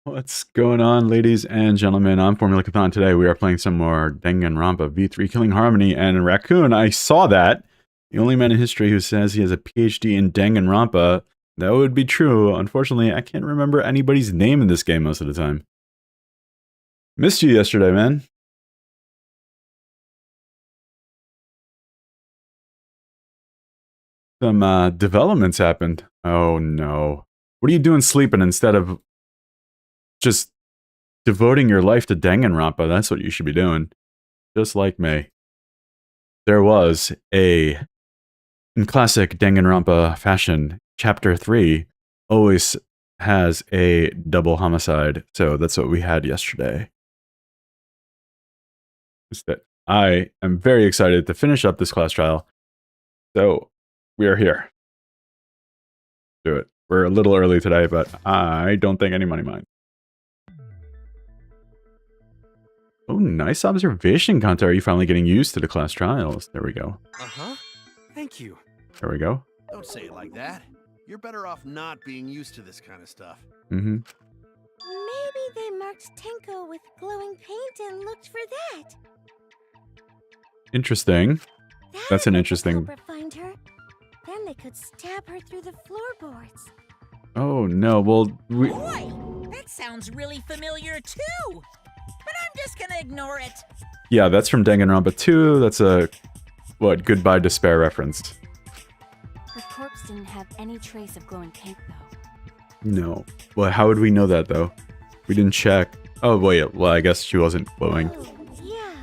What's going on, ladies and gentlemen? I'm Formula Cathon. Today we are playing some more Danganronpa V3 Killing Harmony. And Raccoon, I saw that. The only man in history who says he has a PhD in Danganronpa. That would be true. Unfortunately, I can't remember anybody's name in this game most of the time. Missed you yesterday, man. Some developments happened. Oh no. What are you doing sleeping instead of just devoting your life to Danganronpa? That's what you should be doing. Just like me. There was in classic Danganronpa fashion, Chapter 3 always has a double homicide. So that's what we had yesterday. I am very excited to finish up this class trial. So we are here. Do it. We're a little early today, but I don't think any money minds. Oh, nice observation, Kanta. Are you finally getting used to the class trials? There we go. Uh-huh. Thank you. There we go. Don't say it like that. You're better off not being used to this kind of stuff. Mm-hmm. Maybe they marked Tenko with glowing paint and looked for that. Interesting. That's an interesting... Find her. Then they could stab her through the floorboards. Oh, no. Well, Boy, that sounds really familiar, too. But I'm just gonna ignore it. Yeah, that's from Danganronpa 2. That's a, Goodbye Despair reference. Her corpse didn't have any trace of glowing paint, though. No. Well, how would we know that, though? We didn't check. Oh, wait. Well, I guess she wasn't glowing. Oh, yeah.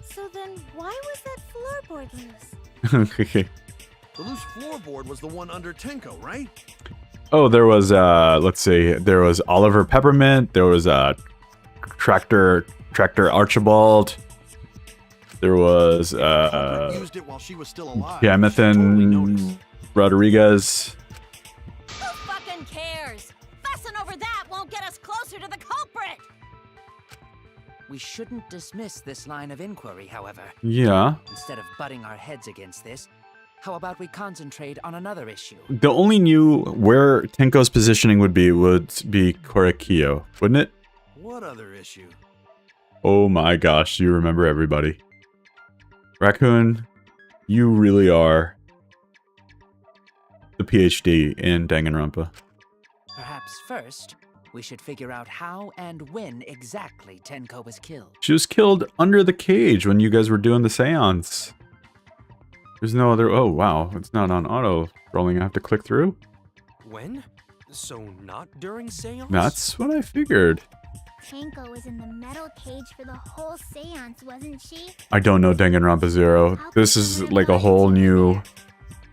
So then why was that floorboard loose? Okay. The loose floorboard was the one under Tenko, right? Oh, there was, let's see. There was Oliver Peppermint. There was, Tractor Archibald. There was, used it while she was still alive. Jonathan Rodriguez. Who fucking cares? Fussing over that won't get us closer to the culprit. We shouldn't dismiss this line of inquiry, however. Yeah. Instead of butting our heads against this, how about we concentrate on another issue? The only knew where Tenko's positioning would be Korekiyo, wouldn't it? What other issue? Oh my gosh, you remember everybody. Raccoon, you really are the PhD in Danganronpa. Perhaps first, we should figure out how and when exactly Tenko was killed. She was killed under the cage when you guys were doing the seance. There's no other... Oh, wow. It's not on auto rolling. I have to click through? When? So not during seance? That's what I figured. Tenko was in the metal cage for the whole seance, wasn't she? I don't know Danganronpa Zero. This is like a whole new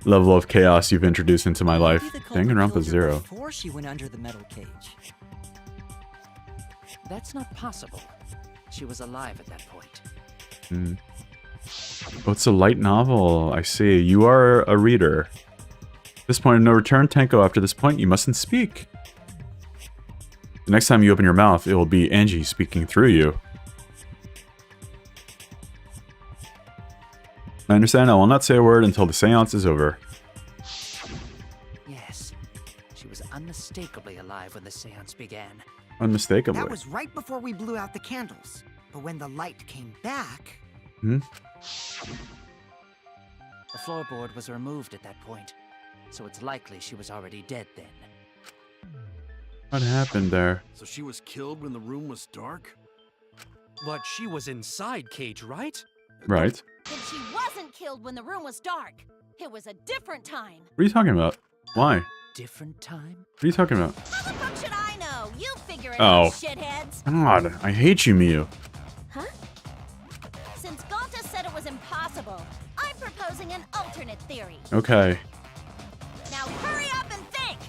level of chaos you've introduced into my life. Maybe the culprit Danganronpa killed her Zero. before she went under the metal cage. That's not possible. She was alive at that point. Hmm. Oh, it's a light novel. I see. You are a reader. At this point of no return, Tenko, after this point, you mustn't speak. The next time you open your mouth, it will be Angie speaking through you. I understand. I will not say a word until the seance is over. Yes, she was unmistakably alive when the seance began. Unmistakably. That was right before we blew out the candles. But when the light came back... Hmm? The floorboard was removed at that point, so it's likely she was already dead then. What happened there? So she was killed when the room was dark? But she was inside Cage, right? Right. Then she wasn't killed when the room was dark. It was a different time. What are you talking about? Why? Different time? What are you talking about? How the fuck should I know? You figure it Oh. out, shitheads. God, I hate you, Miyu. Huh? Since Gonta said it was impossible, I'm proposing an alternate theory. Okay. Now hurry up and think!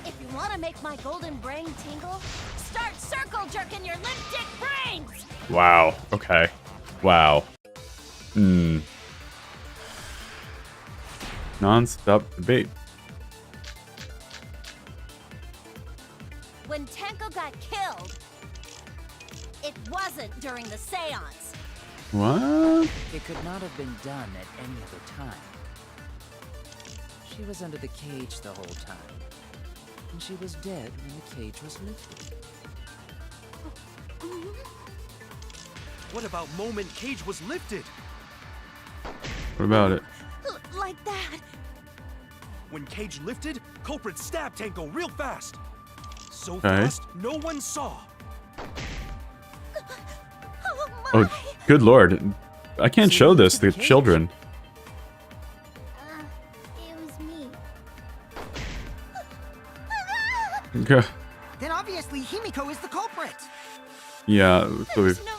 If you want to make my golden brain tingle, start circle jerking your limp dick brains! Wow. Okay. Wow. Hmm. Non-stop debate. When Tenko got killed, it wasn't during the seance. What? It could not have been done at any other time. She was under the cage the whole time. And she was dead when the cage was lifted. What about moment Cage was lifted? What about it? Like that. When Cage lifted, culprit stabbed Tenko real fast. So Okay. fast, no one saw. Oh my! Oh, good lord. I can't show this to children. It was me. Okay. Then obviously Himiko is the culprit. Yeah, so we've... There's no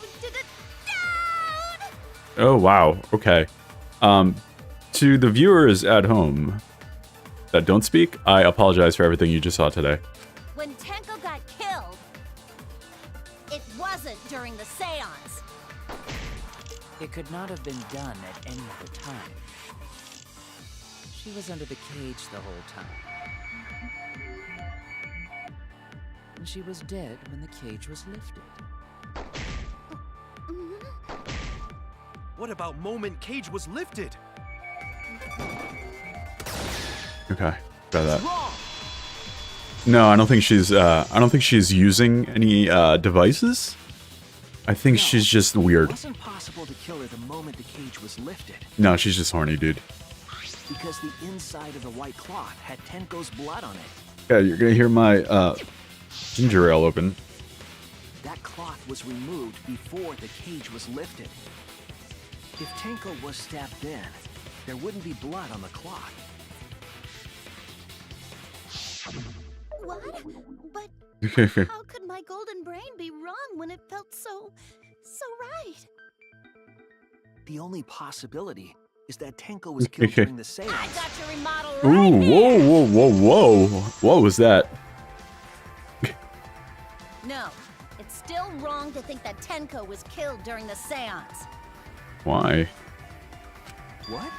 down. Oh, wow. Okay. To the viewers at home that don't speak, I apologize for everything you just saw today. When Tenko got killed, it wasn't during the seance. It could not have been done at any other time. She was under the cage the whole time. And she was dead when the cage was lifted. What about moment Cage was lifted? Okay. Got that. Wrong. No, I don't think she's using any devices. I think she's just It weird. wasn't possible to kill her the moment the cage was lifted, No, she's just horny, dude. because the inside of the white cloth had Tenko's blood on it. Yeah, you're gonna hear my ginger ale open. That cloth was removed before the cage was lifted. If Tenko was stabbed then, there wouldn't be blood on the cloth. What? But how could my golden brain be wrong when it felt so right? The only possibility is that Tenko was killed during the I seance. got your remodel right Ooh, here. whoa. What was that? No, it's still wrong to think that Tenko was killed during the seance. Why? What?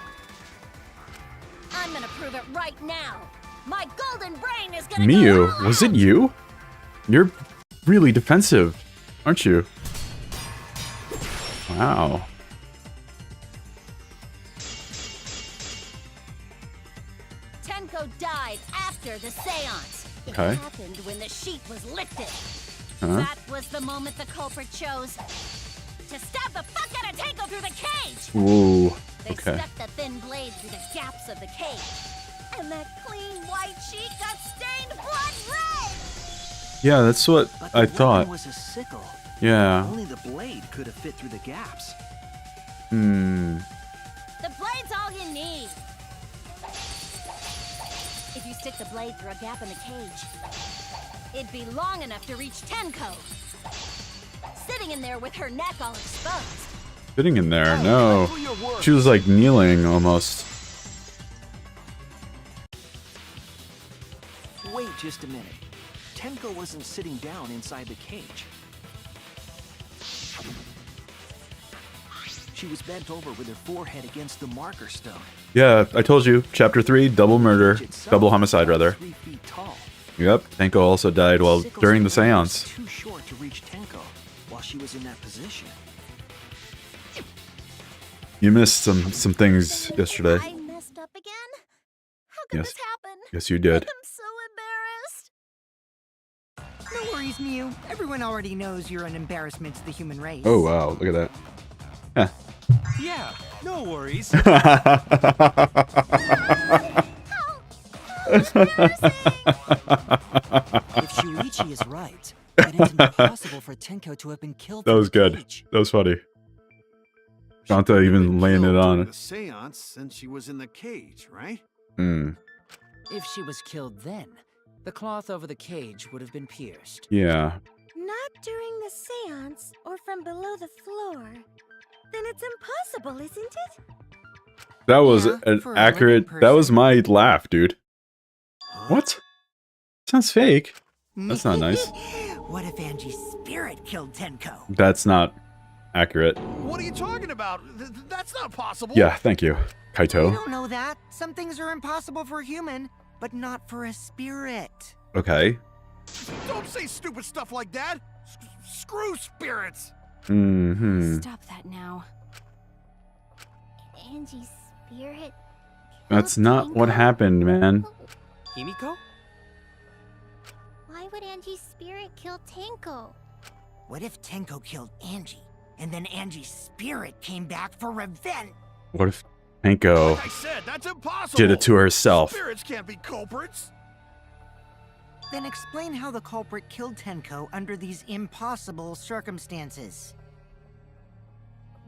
I'm gonna prove it right now. My golden brain is gonna Miyu, go was it you? You're really defensive, aren't you? Wow. Tenko died after the seance. It Okay. happened when the sheet was lifted. Huh? That was the moment the culprit chose to stab the fuck out of Tenko through the cage. Ooh. They Okay. stuck the thin blade through the gaps of the cage. And that clean white sheet got stained blood red! Yeah, that's what But the I weapon thought. was a sickle. Yeah. Only the blade could have fit through the gaps. Hmm. The blade's all you need. If you stick the blade through a gap in the cage, it'd be long enough to reach Tenko. Sitting in there with her neck all exposed. Sitting in there, no. For your work. She was like kneeling almost. Wait just a minute. Tenko wasn't sitting down inside the cage. She was bent over with her forehead against the marker stone. Yeah, I told you. Chapter 3, double murder. Cage itself Double homicide, was rather. 3 feet tall. Yep, Tenko also died while Sickle's during the blade was seance. Too short to reach Tenko while she was in that position. You missed some things yesterday. I messed up again? How could Yes. this happen? Yes, you did. I'm so embarrassed. No worries, Miyu. Everyone already knows you're an embarrassment to the human race. Oh wow, look at that. Yeah, no worries. If Shuichi is right, then it's impossible for Tenko to have been killed. That through was the good. cage. That was funny. She Ganta couldn't have even been laying it killed on. during the seance since she was in the cage, right? Hmm. If she was killed then, the cloth over the cage would have been pierced. Yeah. Not during the seance or from below the floor. Then it's impossible, isn't it? That was Yeah, an for a living accurate. That was person. my laugh, dude. What? Sounds fake. That's not nice. What if Angie's spirit killed Tenko? That's not accurate. What are you talking about? That's not possible. Yeah, thank you, We Kaito. don't know that. Some things are impossible for a human, but not for a spirit. Okay. Don't say stupid stuff like that. Screw spirits. Mm-hmm. Stop that now. Angie's spirit. That's killed not what Tenko? happened, man. Himiko? why would Angie's spirit kill Tenko? What if Tenko killed Angie, and then Angie's spirit came back for revenge? What if Tenko Like I said, that's impossible. did it to herself? Spirits can't be culprits. Then explain how the culprit killed Tenko under these impossible circumstances.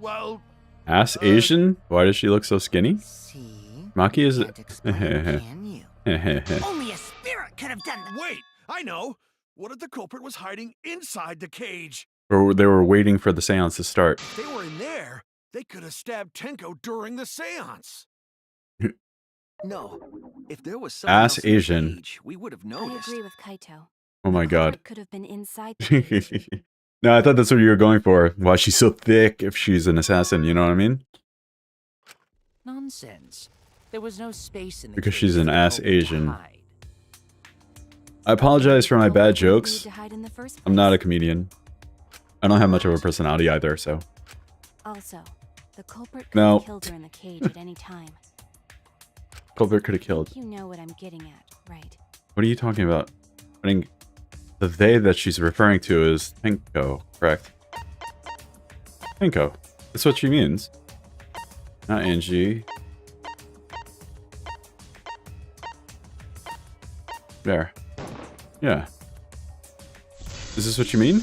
Well, Ass Asian? Why does she look so skinny? See? Maki is. Can't explain, can you? Well, Only a spirit could have done that. wait, I know. What if the culprit was hiding inside the cage? or they were waiting for the seance to start. If they were in there, they could have stabbed Tenko during the seance. No, if there was someone Ass else in the Asian. cage, we would have I noticed. agree with Kaito. Oh my god. It could have been inside the cage. No, I thought that's what you were going for. Why she's so thick if she's an assassin, you know what I mean? Nonsense. There was no space in the Because cage she's an for ass Owen to Asian. hide. I apologize for my Well, bad why did you need jokes. to hide in the first I'm not a place? comedian. I don't have much of a personality either, so. Also, the culprit could No. have killed her in the cage at any time. Culprit could have killed. You know what I'm getting at, right? What are you talking about? I think the they that she's referring to is Tenko, correct? Tenko. That's what she means. Not Angie. There. Yeah. Is this what you mean?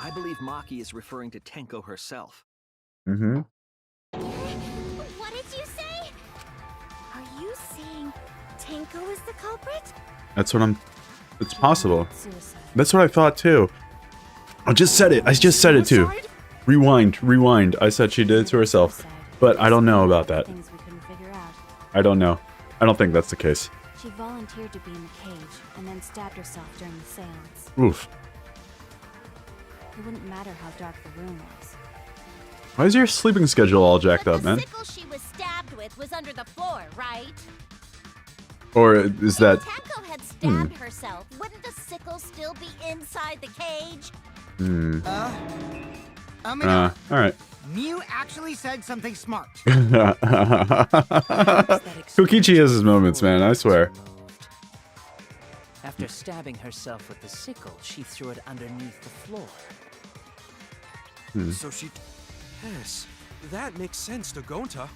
I believe Maki is referring to Tenko herself. Mm-hmm. What did you say? Are you saying Tenko is the culprit? That's what I'm... It's possible. Suicide. That's what I thought too. I just said it. I just said it too. Suicide? Rewind. I said she did it to herself. Suicide. But I don't know about that. Things we couldn't figure out. I don't know. I don't think that's the case. She volunteered to be in the cage and then stabbed herself during the seance. Oof. It wouldn't matter how dark the room was. Why is your sleeping schedule all jacked But up, the man? sickle she was stabbed with was under the floor, right? Or is that... If Tenko had stabbed herself, wouldn't the sickle still be inside the cage? Hmm. Amina, Alright. Mew actually said something smart. Kokichi has his moments, man, I swear. After stabbing herself with the sickle, she threw it underneath the floor. So she... Yes, that makes sense to Gonta.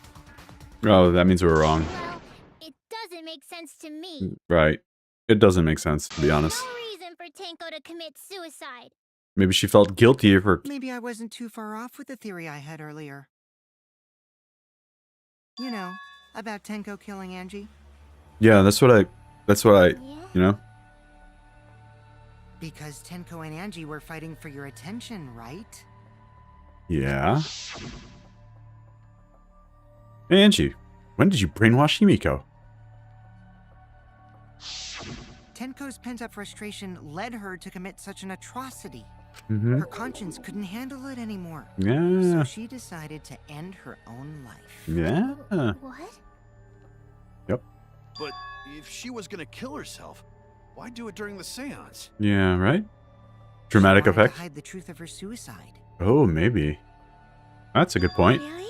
Oh, that means we were wrong. Well, it doesn't make sense to me. Right. It doesn't make sense, to be honest. No reason for Tenko to commit suicide. Maybe she felt guilty for... Maybe I wasn't too far off with the theory I had earlier. You know, about Tenko killing Angie. Yeah, that's what I... Yeah? You know? Because Tenko and Angie were fighting for your attention, right? Yeah. Hey, Angie. When did you brainwash Himiko? Tenko's pent-up frustration led her to commit such an atrocity. Mm-hmm. Her conscience couldn't handle it anymore. Yeah. So she decided to end her own life. Yeah. What? But if she was gonna kill herself, why do it during the seance? Yeah, right? Dramatic She wanted effect? to hide the truth of her suicide. Oh, maybe. That's a good point. Really?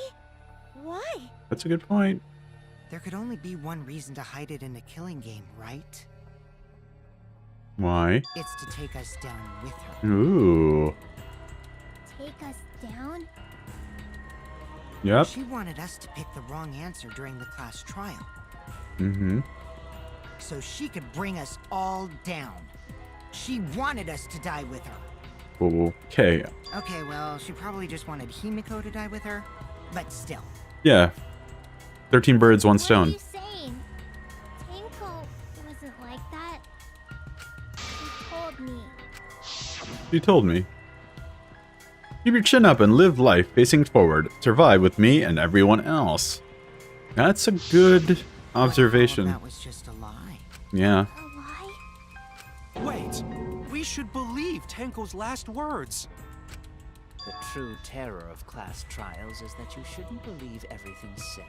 Why? That's a good point. There could only be one reason to hide it in a killing game, right? Why? It's to take us down with her. Ooh. Take us down? Yep. She wanted us to pick the wrong answer during the class trial, Mm-hmm. so she could bring us all down. She wanted us to die with her. Okay. Okay, well, she probably just wanted Himiko to die with her, but still. Yeah. 13 birds, one What are stone. you saying? Tenko wasn't like that. She told me. You told me. Keep your chin up and live life facing forward. Survive with me and everyone else. That's a good observation. That was just a lie. Yeah. A lie? Wait, we should believe Tenko's last words. The true terror of class trials is that you shouldn't believe everything said.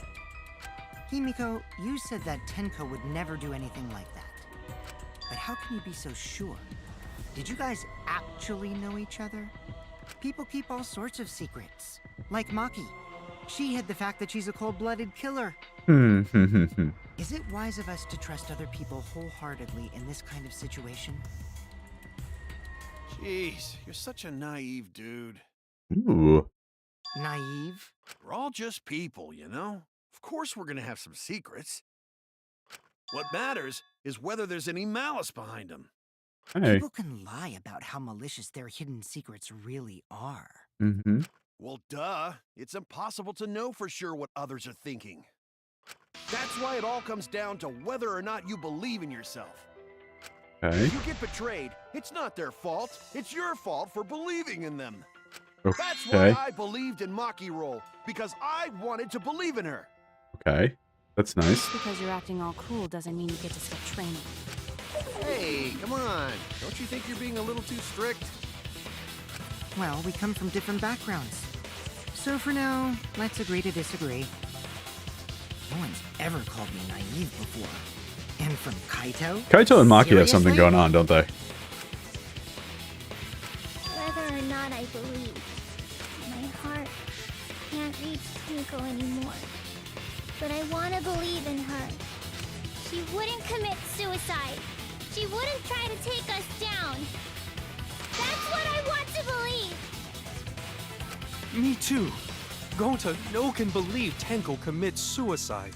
Himiko, you said that Tenko would never do anything like that. But how can you be so sure? Did you guys actually know each other? People keep all sorts of secrets. Like Maki. She hid the fact that she's a cold-blooded killer. Is it wise of us to trust other people wholeheartedly in this kind of situation? Jeez, you're such a naive dude. Ooh. Naive? We're all just people, you know? Of course we're gonna have some secrets. What matters is whether there's any malice behind them. Hey. People can lie about how malicious their hidden secrets really are. Mm-hmm. Well, duh. It's impossible to know for sure what others are thinking. That's why it all comes down to whether or not you believe in yourself. Okay. If you get betrayed, it's not their fault. It's your fault for believing in them. That's why Okay. I believed in Maki Roll, because I wanted to believe in her. Okay. That's nice. Just because you're acting all cool doesn't mean you get to skip training. Hey, come on. Don't you think you're being a little too strict? Well, we come from different backgrounds. So for now, let's agree to disagree. No one's ever called me naive before. And from Kaito? Kaito and Maki have something Seriously? going on, don't they? Whether or not I believe, my heart can't reach Twinkle anymore. But I want to believe in her. She wouldn't commit suicide. She wouldn't try to take us down. That's what I want to believe. Me too. Gonta no can believe Tenko commits suicide.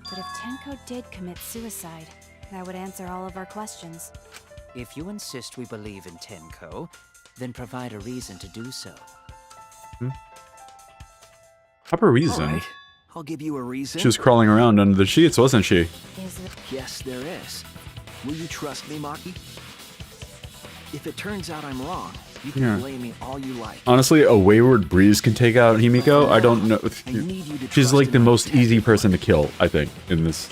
But if Tenko did commit suicide, that would answer all of our questions. If you insist we believe in Tenko, then provide a reason to do so. Proper reason. All right, I'll give you a reason. She was crawling around under the sheets, wasn't she? Is it? Yes, there is. Will you trust me, Maki? If it turns out I'm wrong, you can Yeah. blame me all you like. Honestly, a wayward breeze can take out Himiko. I don't know. I need you to She's trust like in the my most easy integrity. person to kill, I think, in this.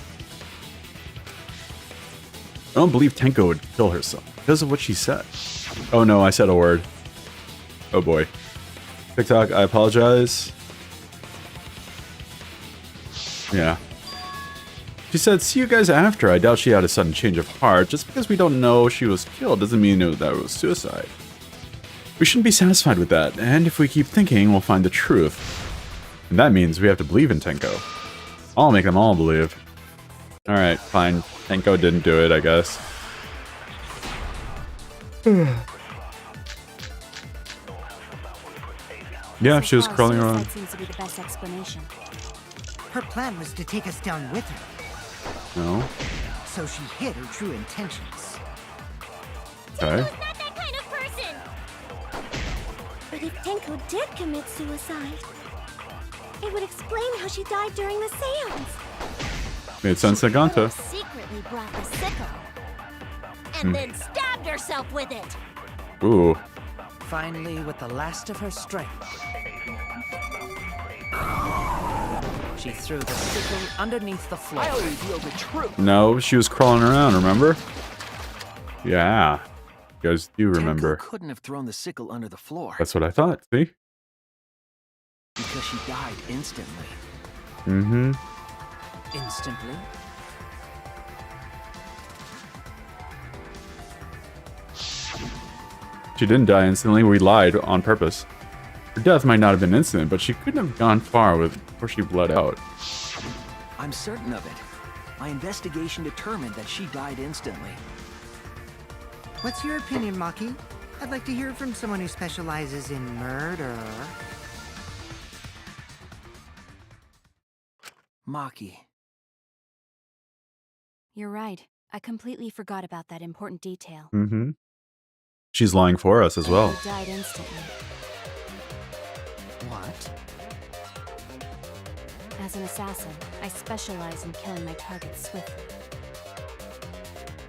I don't believe Tenko would kill herself because of what she said. Oh no, I said a word. Oh boy. TikTok, I apologize. Yeah. She said, see you guys after. I doubt she had a sudden change of heart. Just because we don't know she was killed doesn't mean that it was suicide. We shouldn't be satisfied with that, and if we keep thinking, we'll find the truth. And that means we have to believe in Tenko. I'll make them all believe. Alright, fine. Tenko didn't do it, I guess. Yeah, So she was far, crawling suicide around. seems to be the best explanation. Her plan was to take us down with her, No. so she hid her true intentions. Okay. Tenko's not that kind of person. But if Tenko did commit suicide, it would explain how she died during the seance. Made sense to Gonta. Secretly brought the sickle. And then stabbed herself with it. Ooh. Finally, with the last of her strength, she threw the sickle underneath the floor. I'll reveal the truth. No, she was crawling around, remember? Yeah. You guys do remember. Tenko couldn't have thrown the sickle under the floor That's what I thought, see? because she died instantly. Mm-hmm. Instantly, She didn't die instantly, we lied on purpose. Her death might not have been instant, but she couldn't have gone far before she bled out. I'm certain of it. My investigation determined that she died instantly. What's your opinion, Maki? I'd like to hear it from someone who specializes in murder. Maki, You're right. I completely forgot about that important detail. Mm-hmm. She's lying for us as well. Tenko died instantly. what? As an assassin, I specialize in killing my targets swiftly.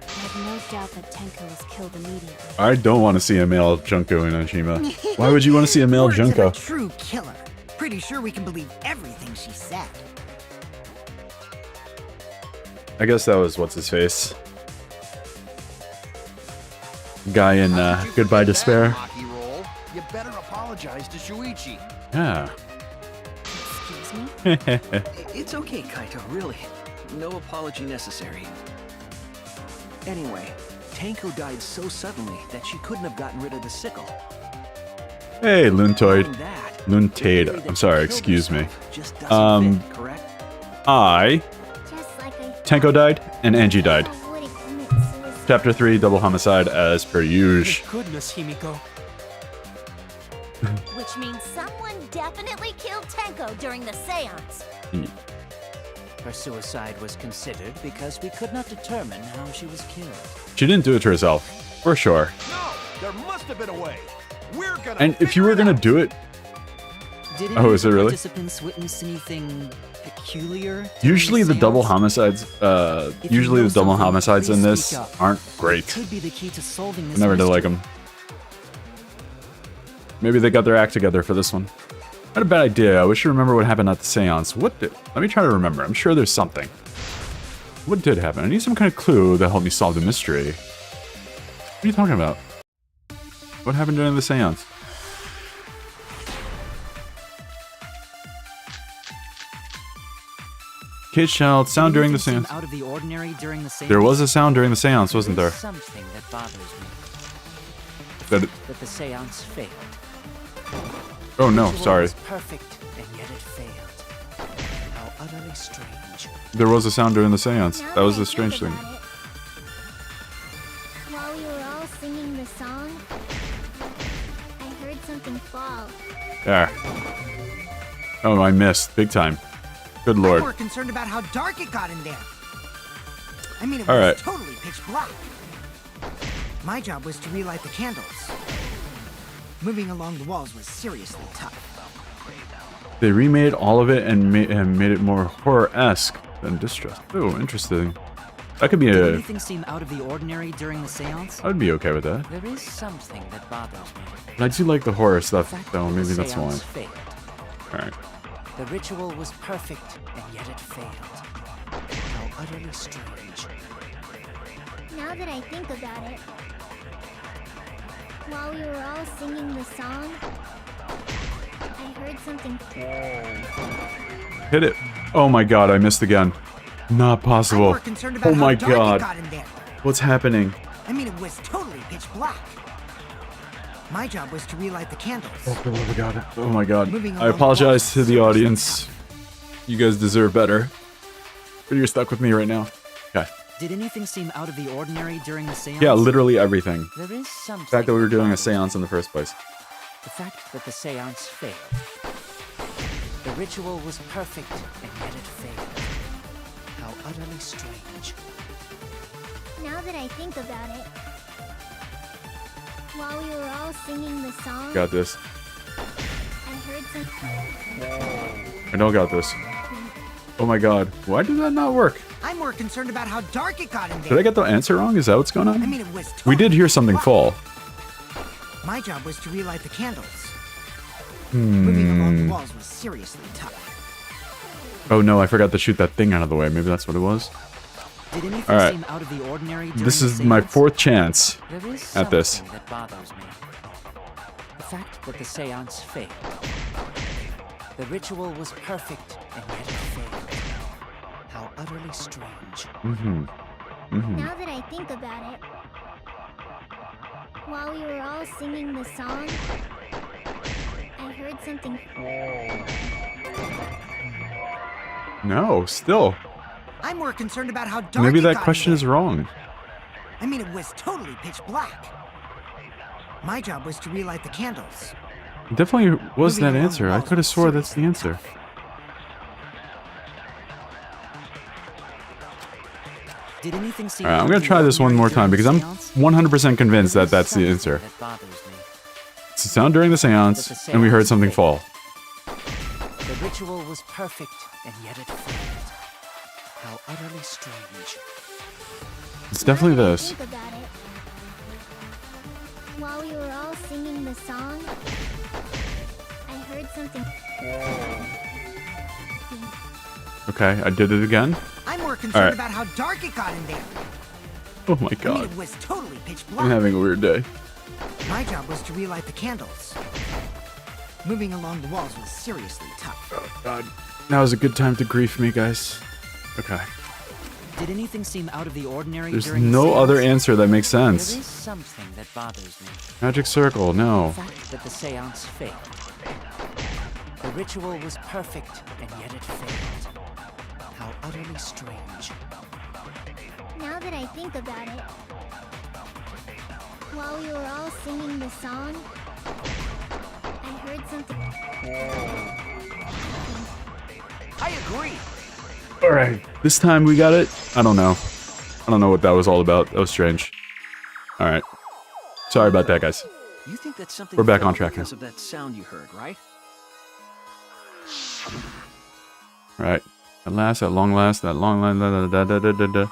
I have no doubt that Tenko was killed immediately. I don't want to see a male Junko in Oshima. Why would you want to see a male Words of Junko? a true killer. Pretty sure we can believe everything she said. I guess that was what's his face. Guy in How could you Goodbye forget Despair. that, Maki Roll? You better apologize to Shuichi. Yeah. Excuse me? it's okay, Kaito, really. No apology necessary. Anyway, Tenko died so suddenly that she couldn't have gotten rid of the sickle. Hey, Luntoid. Knowing that, Luntade. the theory that I'm she sorry, killed excuse me. herself just doesn't fit, correct? I Just like I Tenko died and Angie died. Tenko wouldn't commit suicide. Chapter 3, double homicide as per usual. Thank goodness, Himiko. Which means someone definitely killed Tenko during the seance. Her suicide was considered because we could not determine how she was killed. She didn't do it to herself, for sure. No, there must have been a way. We're gonna. And if you were gonna do it, Did any Oh, of is the it really? participants witness anything peculiar? during usually the double seance? homicides, If you usually know the double something, homicides in please this speak up. aren't It great. could be the key to solving I this never did like mystery. them. Maybe they got their act together for this one. I had a bad idea. I wish you remember what happened at the seance. What did... Let me try to remember. I'm sure there's something. What did happen? I need some kind of clue that helped me solve the mystery. What are you talking about? What happened during the seance? Cage child, sound Did during the anything seem seance. out of the ordinary during the seance? There was a sound during the seance, wasn't There there? is something that bothers me. That it- That the seance failed. Oh no, Ritual sorry. was perfect, and yet it failed. How utterly strange. There was a sound during the seance. Now That was I the think strange thing. about it, while we were all singing the song, I heard something fall. There. Oh, I missed. Big time. Good I'm lord. more concerned about how dark it got in there. I mean, it All was right. totally pitch black. My job was to relight the candles. Moving along the walls was seriously tough. They remade all of it and made it more horror-esque than distress. Oh, interesting. That could be Did a... anything seem out of the ordinary during the seance? I'd be okay with that. There is something that bothers me. I do like the horror stuff, The fact though. that the Maybe that's why. seance failed. Alright. The ritual was perfect, and yet it failed. How utterly strange. Now that I think about it, while we were all singing the song, I heard something. Hit it. Oh my god, I missed again. Not I'm possible. more concerned about Oh my how dark god. it got in there. What's happening? I mean, it was totally pitch black. My job was to relight the candles. Oh my god. Oh my god. Moving I along apologize to walls. the audience. You guys deserve better. But you're stuck with me right now. Okay. Did anything seem out of the ordinary during the seance? Yeah, literally everything. There is something. The fact that we were doing a bothers me. seance in the first place. The fact that the seance failed. The ritual was perfect, and yet it failed. How utterly strange. Now that I think about it, while we were all singing the song, Got this. I heard something. I don't got this. Oh my god. Why did that not work? I'm more concerned about how dark it got in there. Did I get the answer wrong? Is that what's going I on? mean, it was We did totally hear pitch something black. fall. My job was to relight the candles. Moving along the walls was seriously tough. Oh no, I forgot to shoot that thing out of the way. Maybe that's what it was. Did anything All right. seem out of the ordinary during This the is my seance? fourth chance There is at this. something that bothers me. The fact that the seance failed. The ritual was perfect, and yet it failed. How utterly strange. Now that I think about it, while we were all singing the song, I heard something. No, still. I'm more concerned about how dark Maybe it that got in question there. is wrong. I mean, it was totally pitch black. My job was to relight the candles. It definitely was Moving that along answer. the I walls could have was swore that's the seriously answer. tough. Did anything seem Alright, I'm out gonna of the try this one ordinary more during time the because I'm seance? 100% convinced There that is that's the something answer. That bothers me. It's a sound during the seance, and we heard something fall. The ritual was perfect, and yet it failed. How utterly strange. It's definitely Now that I this. think about it, while we were all singing the song, I heard something. Okay, I did it again. I'm more concerned Alright. about how dark it got in there. Oh my I mean, god. it was totally pitch I'm black. having a weird day. My job was to relight the candles. Moving along the walls was seriously tough. Oh god. Now is a good time to grief me, guys. Okay. Did anything seem out of the ordinary There's during the no seance? other answer that makes There sense. is something that bothers me. Magic circle, The no. fact that the seance failed. The ritual was perfect, and yet it failed. How utterly strange. Now that I think about it, while we were all singing the song, I heard something. I agree. Alright. This time we got it? I don't know. I don't know what that was all about. That was strange. Alright. Sorry about that, guys. You think that's something We're back fell on track now. because of that sound you heard, right? Alright. At last, at long last, that long line, da da da da da da.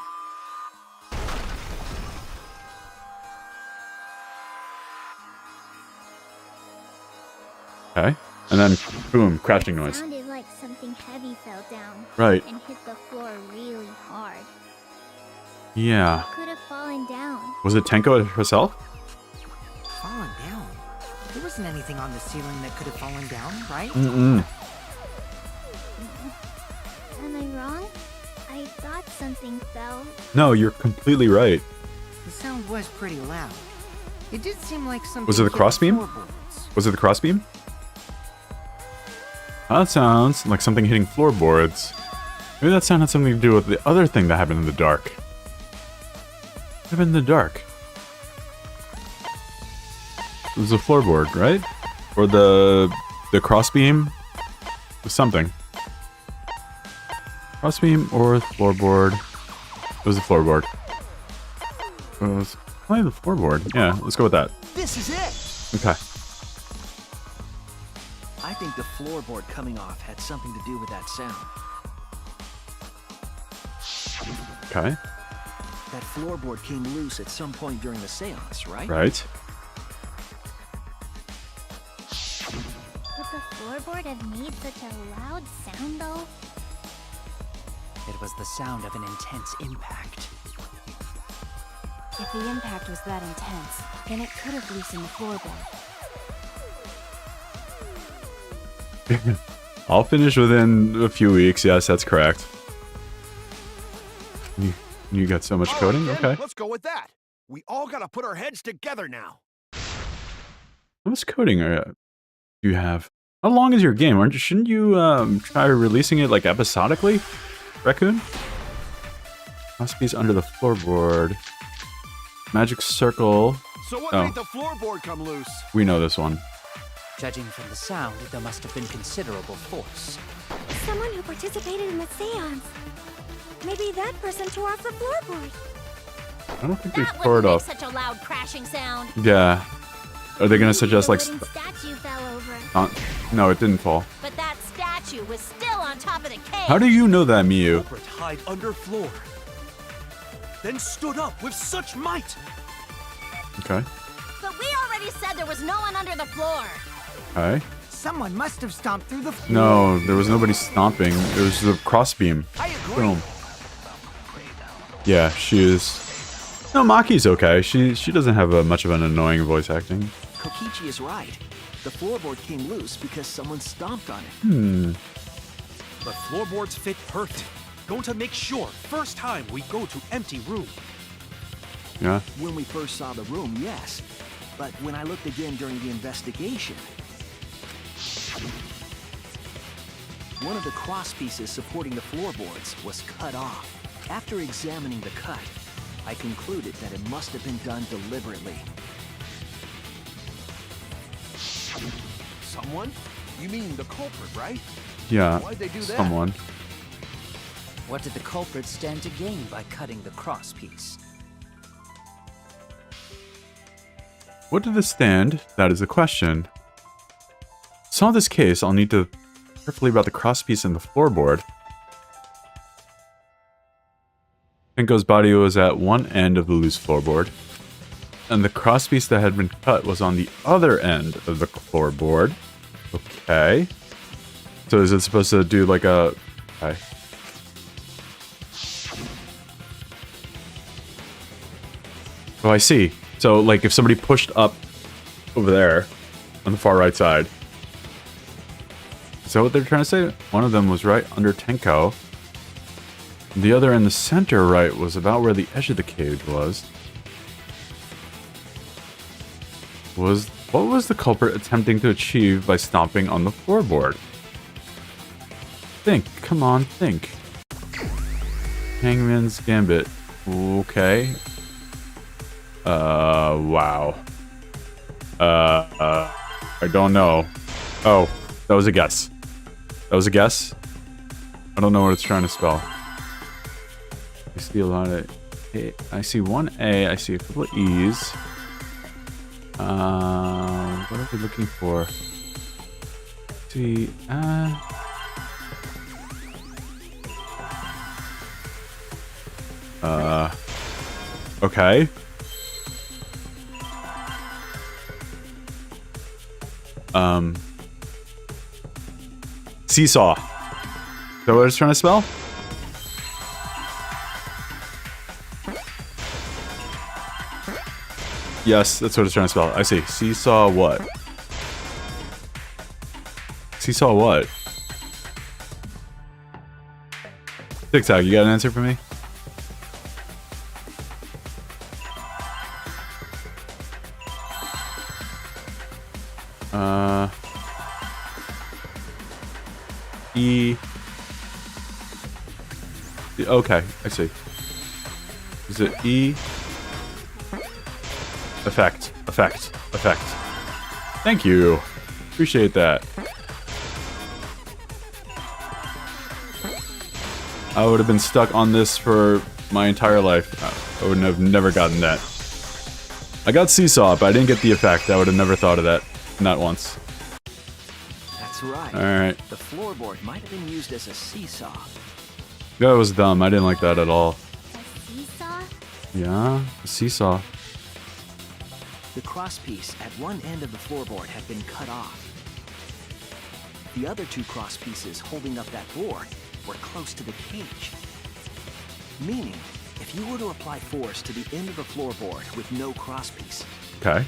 Okay. And then, boom, crashing It noise. sounded like something heavy fell down Right. and hit the floor really hard. Yeah. Could have fallen down. Was it Tenko herself? Fallen down? There wasn't anything on the ceiling that could have fallen down, right? Mm-mm. Am I wrong? I thought something fell. No, you're completely right. The sound was pretty loud. It did seem like something. Was it the hit crossbeam? floorboards. Was it the crossbeam? That sounds like something hitting floorboards. Maybe that sound had something to do with the other thing that happened in the dark. What happened in the dark? It was a floorboard, right? Or the crossbeam? It was something. Crossbeam or floorboard? It was the floorboard. It was probably the floorboard. Yeah, let's go with that. This is it. Okay. I think the floorboard coming off had something to do with that sound. Okay. That floorboard came loose at some point during the seance, right? Right. Would the floorboard have made such a loud sound though? It was the sound of an intense impact. If the impact was that intense, then it could have loosened the floorboard. I'll finish within a few weeks. Yes, that's correct. You got so much All right, coding? then, Okay. let's go with that. We all gotta put our heads together now. How much coding do you have? How long is your game? Shouldn't you try releasing it like episodically? Raccoon? Must be under the floorboard. Magic circle. So what Oh. made the floorboard come loose? We know this one. Judging from the sound, there must have been considerable force. Someone who participated in the seance. Maybe that person tore off the floorboard. I don't think we That tore it wouldn't make off. such a loud crashing sound. Yeah. Are they gonna suggest The like? wooden statue fell over. No, it didn't fall. But that statue was still on top of the cage. How do you know that, Miyu? Culprit hide under floor. Then stood up with such might. Okay. But we already said there was no one under the floor. Okay. Someone must have stomped through the floor. No, there was nobody stomping. It was the crossbeam. I agree. Boom. Yeah, she is. No, Maki's okay. She doesn't have much of an annoying voice acting. Kokichi is right. The floorboard came loose because someone stomped on it. But floorboards fit perfect. Going to make sure first time we go to empty room. Yeah. When we first saw the room, yes. But when I looked again during the investigation, one of the cross pieces supporting the floorboards was cut off. After examining the cut, I concluded that it must have been done deliberately. Someone? You mean the culprit, right? Yeah. Why'd they do that? Someone. What did the culprit stand to gain by cutting the cross piece? What did this stand? That is the question. To solve this case, I'll need to carefully about the crosspiece and the floorboard. Tenko's body was at one end of the loose floorboard, and the crosspiece that had been cut was on the other end of the floorboard. Okay. So is it supposed to do like a... Okay. Oh, I see. So, like, if somebody pushed up over there on the far right side. Is that what they're trying to say? One of them was right under Tenko. The other in the center right was about where the edge of the cage was. What was the culprit attempting to achieve by stomping on the floorboard? Think. Come on, think. Hangman's Gambit. Okay. Wow. I don't know. Oh, that was a guess. That was a guess. I don't know what it's trying to spell. I see a lot of A. I see one A. I see a couple of E's. What are we looking for? See, okay. Seesaw. Is that what it's trying to spell? Yes, that's what it's trying to spell. I see. Seesaw what? Seesaw what? TikTok, you got an answer for me? E. Okay, I see. Is it E? Effect. Thank you. Appreciate that. I would have been stuck on this for my entire life. I would have never gotten that. I got seesaw, but I didn't get the effect. I would have never thought of that. Not once. That's right. Alright. The floorboard might have been used as a seesaw. That was dumb. I didn't like that at all. A seesaw? Yeah, a seesaw. The crosspiece at one end of the floorboard had been cut off. The other two crosspieces holding up that board were close to the cage. Meaning, if you were to apply force to the end of the floorboard with no crosspiece, Okay.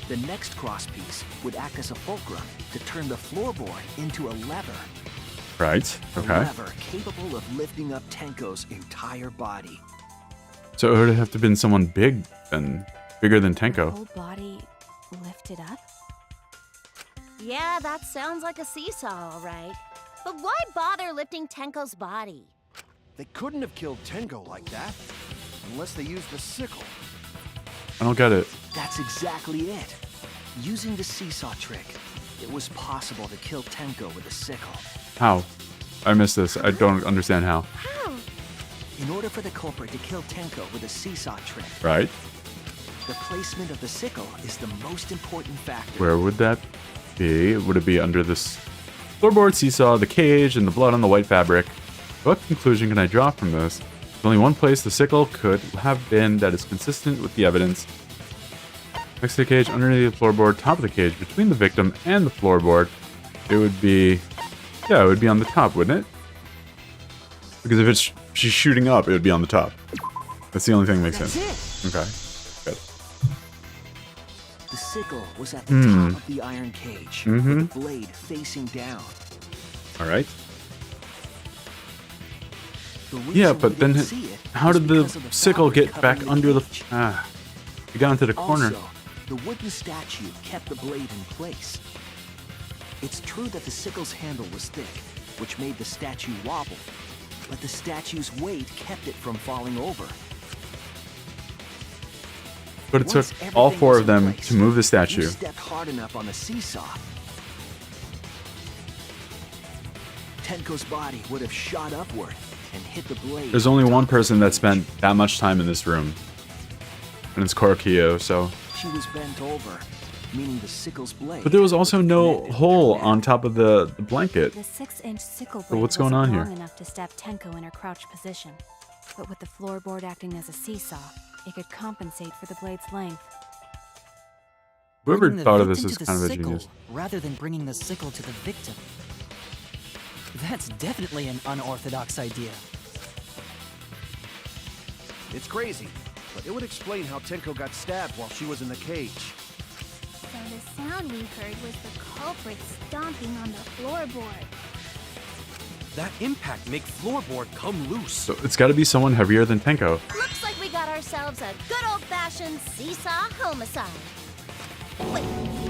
the next crosspiece would act as a fulcrum to turn the floorboard into a lever. Right. A Okay. lever capable of lifting up Tenko's entire body. So it would have to been someone big and bigger than Tenko. Whole body lifted up? Yeah, that sounds like a seesaw, all right. But why bother lifting Tenko's body? They couldn't have killed Tenko like that. Unless they used the sickle. I don't get it. That's exactly it. Using the seesaw trick, it was possible to kill Tenko with a sickle. How? I missed this. I don't understand how. How? In order for the culprit to kill Tenko with a seesaw trick, Right? the placement of the sickle is the most important factor. Where would that be? Would it be under this floorboard, seesaw, the cage, and the blood on the white fabric? What conclusion can I draw from this? There's only one place the sickle could have been that is consistent with the evidence. Next to the cage, underneath the floorboard, top of the cage, between the victim and the floorboard. It would be... Yeah, it would be on the top, wouldn't it? Because if it's she's shooting up, it would be on the top. That's the only thing that makes That's sense. it. Okay. Good. The sickle was at the top of the iron cage, Mhm. with the blade facing down. All right. The Yeah, reason but we then didn't see it how was did the because of sickle fabric get back covering under the... cage. It got into the corner. Also, the wooden statue kept the blade in place. It's true that the sickle's handle was thick, which made the statue wobble, but the statue's weight kept it from falling over. But it took Once all everything four was of in them place, to move the if you statue. stepped hard enough on the seesaw, Tenko's body would have shot upward and hit the blade. There's only one person that spent that much time in this room. And it's Korokio, so... She was bent over, meaning the sickle's blade. But there was also was no connected to hole her neck. on top of the blanket. The 6-inch sickle So blade what's going wasn't on here? long enough to stab Tenko in her crouched position. But with the floorboard acting as a seesaw, it could compensate for the blade's length. Whoever Bringing the thought of this victim is to the kind of a sickle, genius. rather than bringing the sickle to the victim. That's definitely an unorthodox idea. It's crazy, but it would explain how Tenko got stabbed while she was in the cage. So the sound we heard was the culprit stomping on the floorboard. That impact make floorboard come loose. So it's got to be someone heavier than Tenko. Looks like we got ourselves a good old-fashioned seesaw homicide. Wait,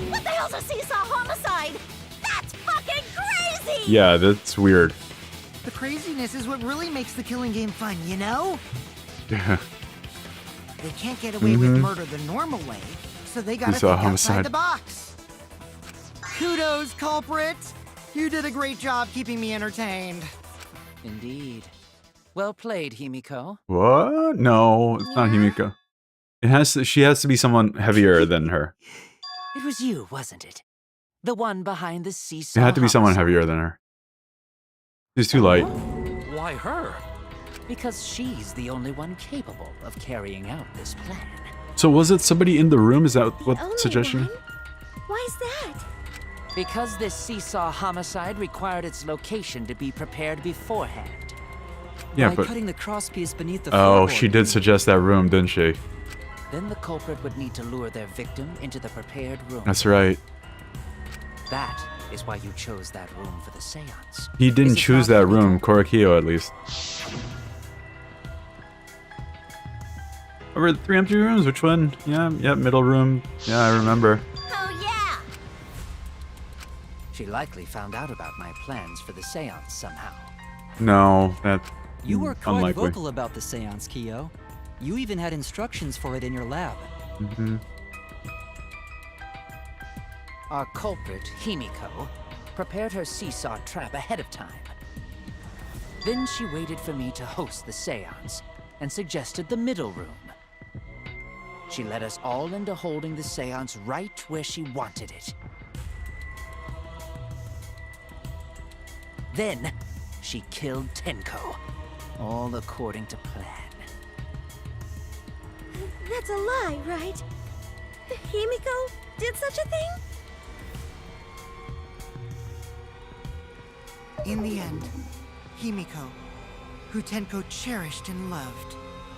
what the hell's a seesaw homicide? That's fucking crazy! crazy! Yeah, that's weird. The craziness is what really makes the killing game fun, you know? Yeah. They can't get away with murder the normal way, so they gotta saw think outside homicide. the box. Kudos, culprit! You did a great job keeping me entertained. Indeed. Well played, Himiko. What? No, it's not Himiko. It has to, she has to be someone heavier than her. It was you, wasn't it? The one behind the seesaw. It had to be someone homicide. heavier than her. She's too light. Why her? Because she's the only one capable of carrying out this plan. So was it somebody in the room? Is that what Only suggestion? one? Why's that? Because this seesaw homicide required its location to be prepared beforehand. Yeah, By but cutting the crosspiece beneath the oh, floorboard. she did suggest that room, didn't she? Then the culprit would need to lure their victim into the prepared room. That's right. That is why you chose that room for the seance. He didn't Is it choose not, that room, Himiko? Korakio at least. Over the 3 empty rooms, which one? Yeah, middle room. Yeah, I remember. Oh, yeah! She likely found out about my plans for the seance somehow. No, that You were quite unlikely. vocal about the seance, Kyo. You even had instructions for it in your lab. Mhm. Our culprit, Himiko, prepared her seesaw trap ahead of time. Then she waited for me to host the seance and suggested the middle room. She led us all into holding the seance right where she wanted it. Then, she killed Tenko, all according to plan. That's a lie, right? Himiko did such a thing? In the end, Himiko, who Tenko cherished and loved,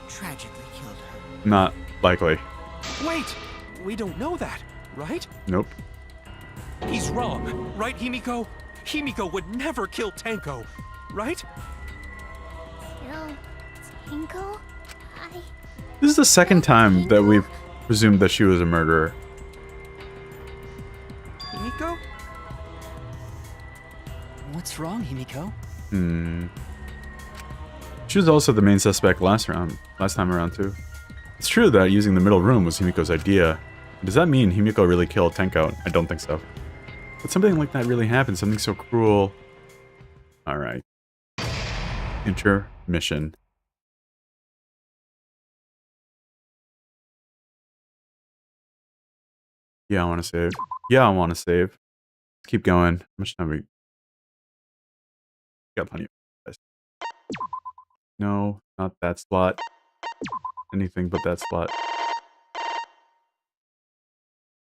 tragically killed her. Not likely. Wait! We don't know that, right? Nope. He's wrong, right, Himiko? Himiko would never kill Tenko, right? Kill Tenko? This is the second time that we've presumed that she was a murderer. Himiko? What's wrong, Himiko? She was also the main suspect last time around too. It's true that using the middle room was Himiko's idea. Does that mean Himiko really killed Tenko? I don't think so. But something like that really happened, something so cruel. Alright. Intermission. Yeah, I want to save. Yeah, I want to save. Let's keep going. How much time we got? Plenty of guys. No, not that slot. Anything but that slot.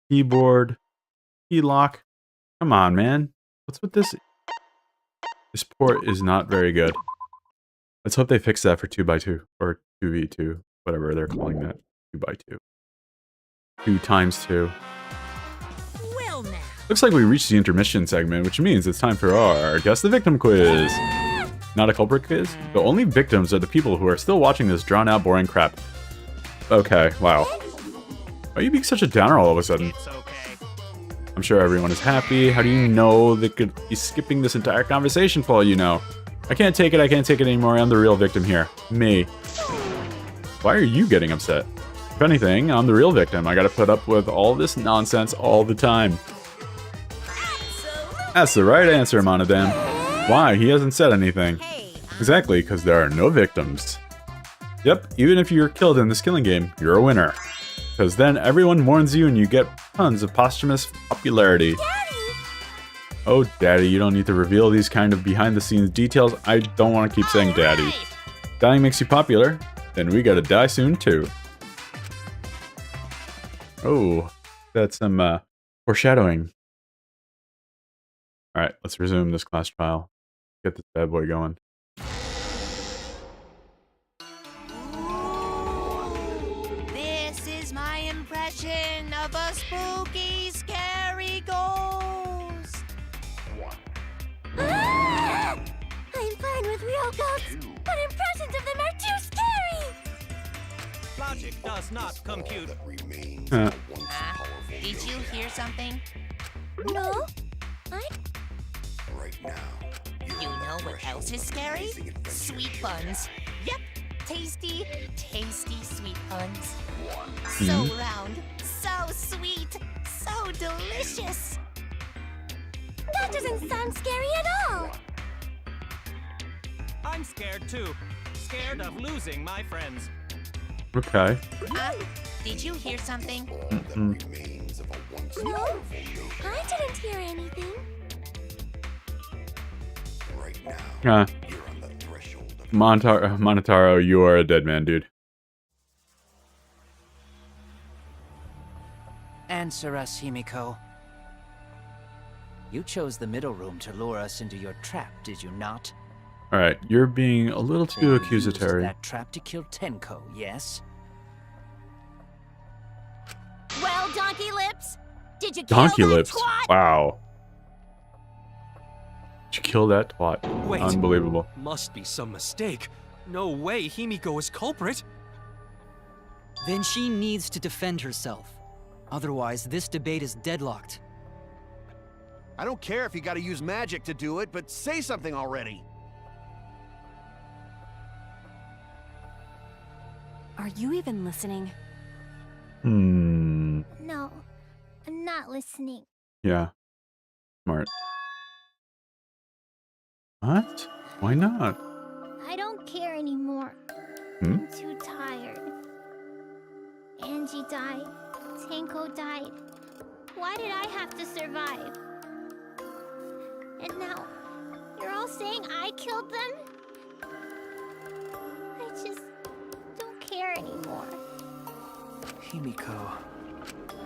Keyboard. Key lock. Come on, man. What's with this? This port is not very good. Let's hope they fix that for 2x2 or 2v2, whatever they're calling that. 2x2. 2 times 2. Well, now. Looks like we reached the intermission segment, which means it's time for our Guess the Victim quiz. Not a culprit quiz? The only victims are the people who are still watching this drawn-out, boring crap. Okay, wow. Why are you being such a downer all of a sudden? It's okay. I'm sure everyone is happy. How do you know they could be skipping this entire conversation for all you know? I can't take it anymore. I'm the real victim here. Me. Why are you getting upset? If anything, I'm the real victim. I gotta put up with all this nonsense all the time. That's the right answer, Monodam. Why? He hasn't said anything. Exactly, because there are no victims. Yep, even if you're killed in this killing game, you're a winner. Because then everyone mourns you and you get tons of posthumous popularity. Oh, Daddy, you don't need to reveal these kind of behind-the-scenes details. I don't want to keep saying Daddy. Dying makes you popular, then we gotta die soon too. Oh, that's some foreshadowing. Alright, let's resume this class trial. Get this bad boy going. This is my impression of a spooky, scary ghost. Ah! I'm fine with real ghosts, but impressions of them are too scary! Logic does not compute. Did you hear something? No? You know what else is scary? Sweet buns. Yep, tasty, tasty sweet buns. So round, so sweet, so delicious. That doesn't sound scary at all. I'm scared too. Scared of losing my friends. Okay. Did you hear something? No, I didn't hear anything. Monotaro, you are a dead man, dude. Answer us, Himiko. You chose the middle room to lure us into your trap, did you not? Alright, you're being a little too Then you used accusatory. that trap to kill Tenko, yes? Well, Donkey Lips, did you kill Donkey that lips. twat? Wow. Did you kill that twat? Wait. Unbelievable. Must be some mistake. No way Himiko is culprit. Then she needs to defend herself. Otherwise, this debate is deadlocked. I don't care if you gotta use magic to do it, but say something already. Are you even listening? No, I'm not listening. Yeah. Smart. What? Why not? I don't care anymore. I'm too tired. Angie died. Tenko died. Why did I have to survive? And now, you're all saying I killed them? I just don't care anymore. Himiko.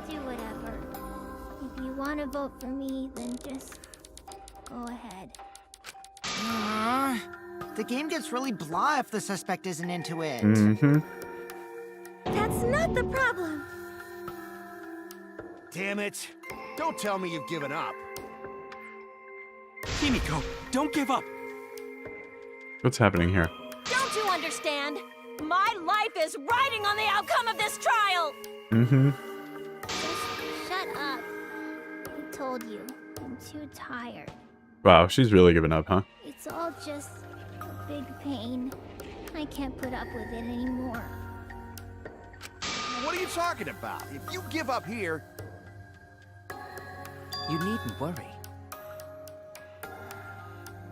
Do whatever. If you want to vote for me, then just go ahead. The game gets really blah if the suspect isn't into it. That's not the problem. Damn it. Don't tell me you've given up. Himiko, don't give up. What's happening here? Don't you understand? My life is riding on the outcome of this trial! Just shut up. I told you, I'm too tired. Wow, she's really giving up, huh? It's all just a big pain. I can't put up with it anymore. What are you talking about? If you give up here... You needn't worry.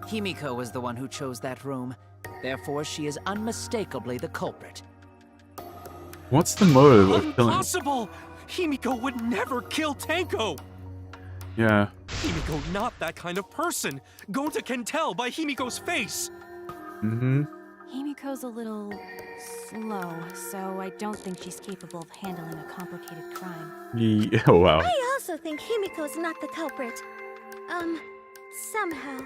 Himiko was the one who chose that room. Therefore, she is unmistakably the culprit. What's the motive of killing? Impossible! Himiko would never kill Tenko! Yeah. Himiko not that kind of person. Gonta can tell by Himiko's face. Himiko's a little slow, so I don't think she's capable of handling a complicated crime. Oh, wow. I also think Himiko's not the culprit. Somehow.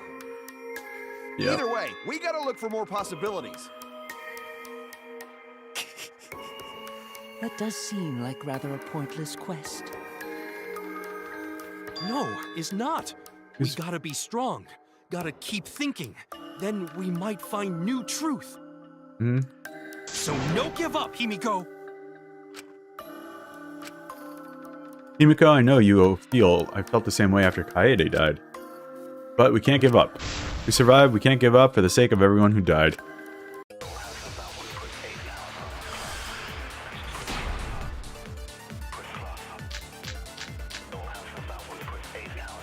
Yeah. Either way, we gotta look for more possibilities. That does seem like rather a pointless quest. No, is not. We gotta be strong. Gotta keep thinking. Then we might find new truth. So no give up, Himiko! Himiko, I know you feel I felt the same way after Kaede died. But we can't give up. We survived, we can't give up for the sake of everyone who died.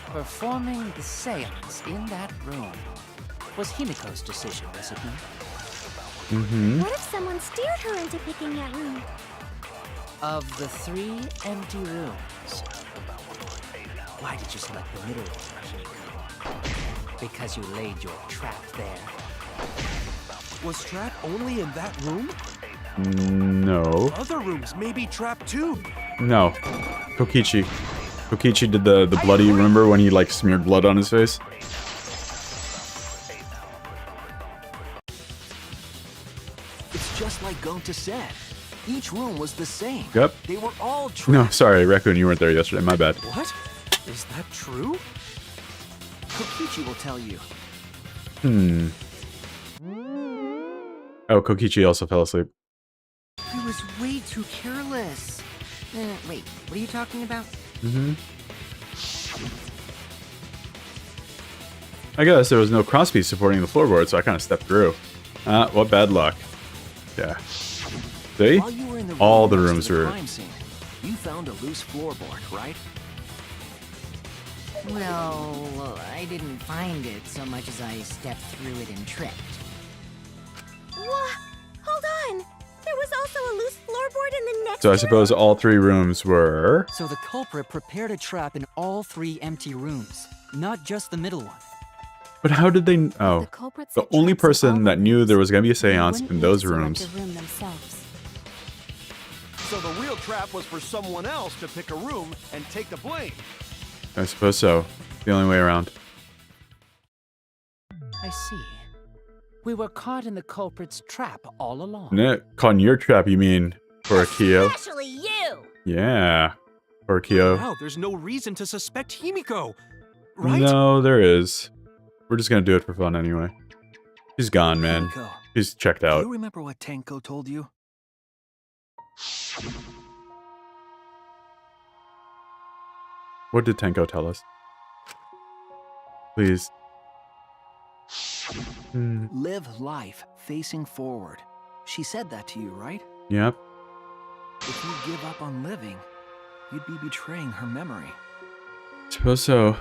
Performing the seance in that room was Himiko's decision, was it not? What if someone steered her into picking that room? Of the 3 empty rooms, why did you select the middle room, Himiko? Because you laid your trap there. Was Trap only in that room? No. Other rooms may be trapped too. No. Kokichi. Kokichi did the bloody, remember when he like smeared blood on his face? It's just like Gonta said. Each room was the same. Yep. They were all No, sorry, Raccoon, you weren't there yesterday, my bad. What? Is that true? Kokichi will tell you. Oh, Kokichi also fell asleep. He was way too careless. Wait, what are you talking about? I guess there was no crosspiece supporting the floorboard, so I kind of stepped through. What bad luck. Yeah. See? While you were in the All room the next rooms to the were... crime scene, you found a loose floorboard, right? Well, I didn't find it so much as I stepped through it and tripped. What? Hold on! There was also a loose floorboard in the next So I suppose all 3 rooms were... So the culprit prepared a trap in all 3 empty rooms, not just the middle one. But how did they... Oh. The culprits The set only traps in all person that knew there was going to be a They seance wouldn't in need those to select rooms. a room themselves. So the real trap was for someone else to pick a room and take the blame. I suppose so. The only way around. I see. We were caught in the culprit's trap all along. Caught in your trap, you mean, Horikyo? Especially you! Yeah. Horikyo. Wow, there's no reason to suspect Himiko, right? No, there is. We're just gonna do it for fun anyway. She's gone, man. Himiko, She's checked do out. you remember what Tenko told you? What did Tenko tell us? Please. Live life facing forward. She said that to you, right? Yep. If you give up on living, you'd be betraying her memory. Suppose so.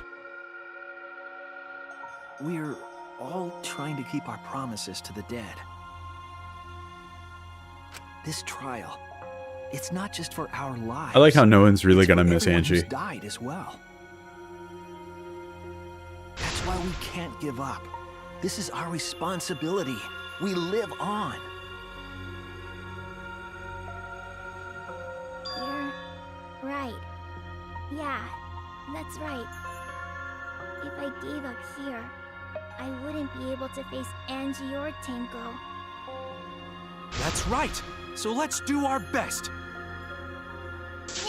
We're all trying to keep our promises to the dead. This trial, it's not just for our lives. I like how no one's really It's for gonna miss everyone who's Angie. died as well. That's why we can't give up. This is our responsibility. We live on. You're right. Yeah, that's right. If I gave up here, I wouldn't be able to face Angie or Tenko. That's right. So let's do our best.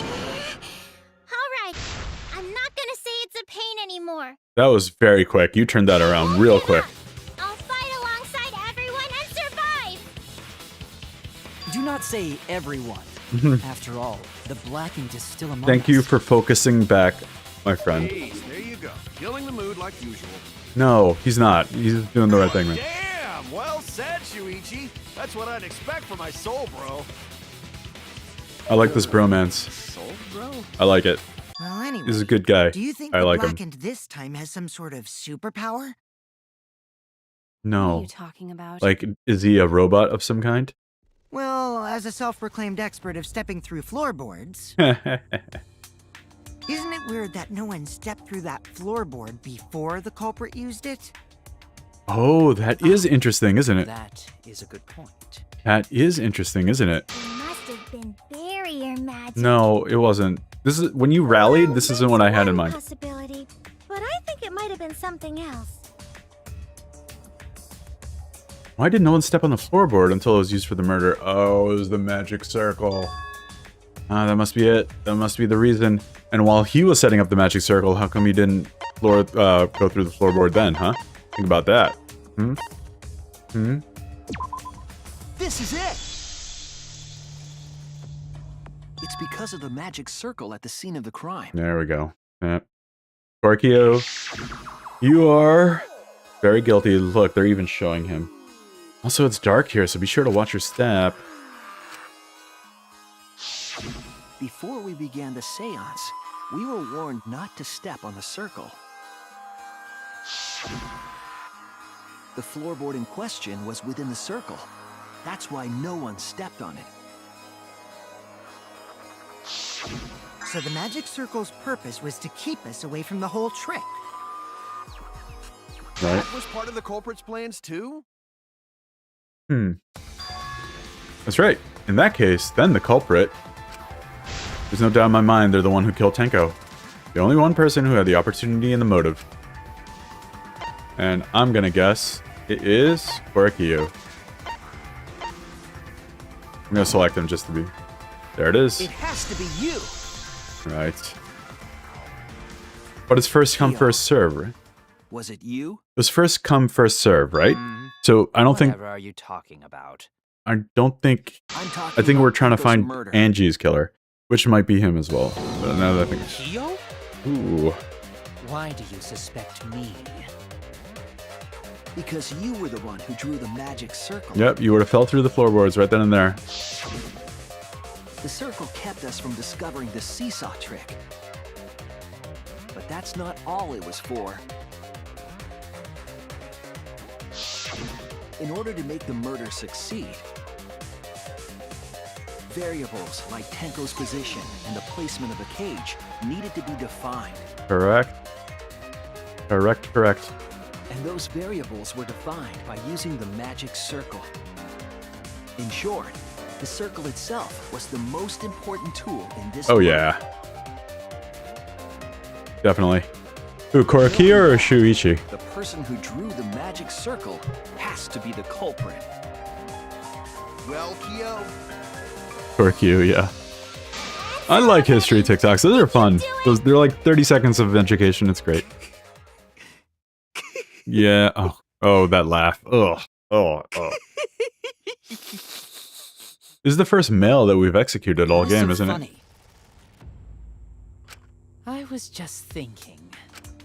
Alright, I'm not gonna say it's a pain anymore. That was very quick. You turned that around Won't real give quick. up. I'll fight alongside everyone and survive! Do not say everyone. After all, the Blackened is still among Thank us. you for focusing back, my friend. Hey, there you go. Killing the mood like usual. No, he's not. He's doing the right thing, man. Damn! Well said, Shuichi. That's what I'd expect from my soul, bro. I like this bromance. Soul, bro? I like it. Well, anyway, He's a good guy. do you think I the like him. Blackened this time has some sort of superpower? What are No. you talking about? Like, is he a robot of some kind? Well, as a self-proclaimed expert of stepping through floorboards, isn't it weird that no one stepped through that floorboard before the culprit used it? Oh, that is interesting, isn't it? That is a good point. That is interesting, isn't it? It must have been barrier magic. No, it wasn't. This is when you rallied. This isn't what I had in mind. Possibility, but I think it might have been something else. Why did no one step on the floorboard until it was used for the murder? Oh, it was the magic circle. Ah, that must be it. That must be the reason. And while he was setting up the magic circle, how come he didn't go through the floorboard then, huh? Think about that. This is it! It's because of the magic circle at the scene of the crime. There we go. Yep. Horikyo, you are very guilty. Look, they're even showing him. Also, it's dark here, so be sure to watch your step. Before we began the seance, we were warned not to step on the circle. The floorboard in question was within the circle. That's why no one stepped on it. So the magic circle's purpose was to keep us away from the whole trick. Right? That was part of the culprit's plans, too? That's right. In that case, then the culprit. There's no doubt in my mind they're the one who killed Tenko. The only one person who had the opportunity and the motive. And I'm gonna guess it is Horikyo. I'm gonna select him just to be... There it is. It has to be you! Right. But it's first come, first serve, right? Was it you? It was first come, first serve, right? So I don't think... Whatever are you talking about? I don't think... I'm talking I think about we're trying to Tenko's find murder. Angie's killer. Which might be him as well. But now that I think... Kyo? Ooh. Why do you suspect me? Because you were the one who drew the magic circle. Yep, you would have fell through the floorboards right then and there. The circle kept us from discovering the seesaw trick. But that's not all it was for. In order to make the murder succeed, variables like Tenko's position and the placement of a cage needed to be defined. Correct. Correct. And those variables were defined by using the magic circle. In short, the circle itself was the most important tool in this Oh work. yeah. Definitely. Who, Korekiyo or Shuichi? The person who drew the magic circle has to be the culprit. Well, Kyo, Korekiyo, yeah. I like history TikToks. Those are fun. They're like 30 seconds of education. It's great. Yeah. Oh, that laugh. Oh. This is the first male that we've executed all game, isn't it? I was just thinking.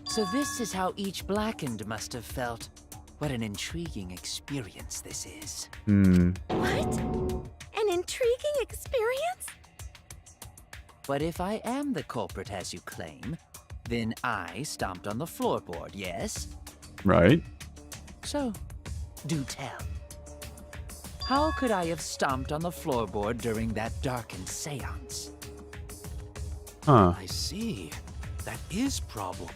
So this is how each Blackened must have felt. What an intriguing experience this is. What? An intriguing experience? But if I am the culprit as you claim, then I stomped on the floorboard, yes? Right. So, do tell. How could I have stomped on the floorboard during that darkened seance? Huh. I see. That is problem.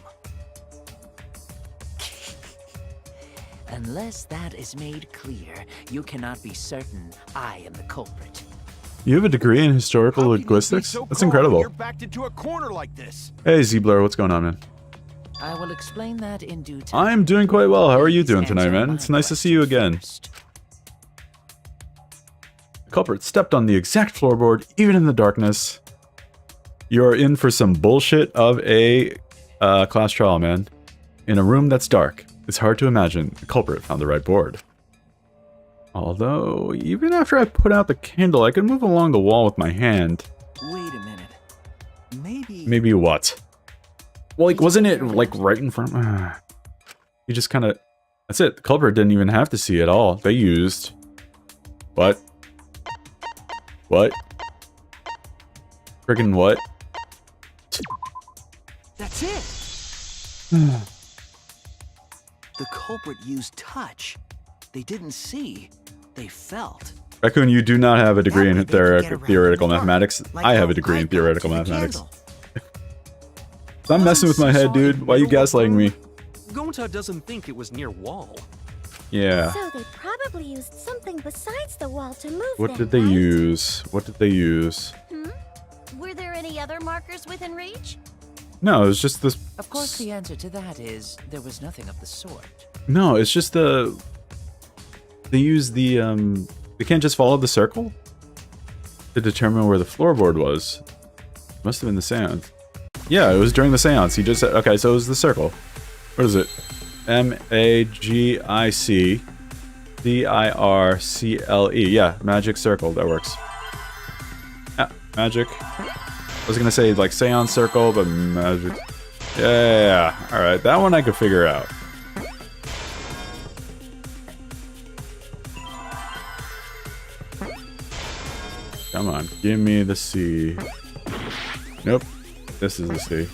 Unless that is made clear, you cannot be certain I am the culprit. You have a degree in historical how can you be linguistics? so That's calm when incredible. You're backed into a corner like this. Hey, Zebler, what's going on, man? I will explain that in due time. I'm doing quite well. How are you Please doing tonight, answer man? my It's nice to see you question again. first. The culprit stepped on the exact floorboard, even in the darkness. You're in for some bullshit of a class trial, man. In a room that's dark, it's hard to imagine the culprit found the right board. Although, even after I put out the candle, I could move along the wall with my hand. Wait a minute. Maybe what? Well, like, wasn't it, like, right in front? You just kind of... That's it. The culprit didn't even have to see it all. They used... What? What? Friggin' what? That's it! The culprit used touch. They didn't see. They felt. Raccoon, you do not have a degree in That way they could get around theoretical the dark, mathematics. like I have how a degree I in got theoretical to the mathematics. candle. Stop messing with my head, dude. Why are you gaslighting me? Gonta doesn't think it was near wall. Yeah. So they probably used something besides the wall to move What them, did they right? use? What did they use? Were there any other markers within reach? No, it was just this... Of course, the answer to that is there was nothing of the sort. No, it's just the... They use the, They can't just follow the circle? To determine where the floorboard was. Must have been the seance. Yeah, it was during the seance. He just said... Okay, so it was the circle. What is it? M-A-G-I-C-C-I-R-C-L-E. Yeah, magic circle. That works. Yeah, magic. I was gonna say, like, seance circle, but magic... Yeah. Alright, that one I could figure out. Come on, give me the C. Nope. This is the C.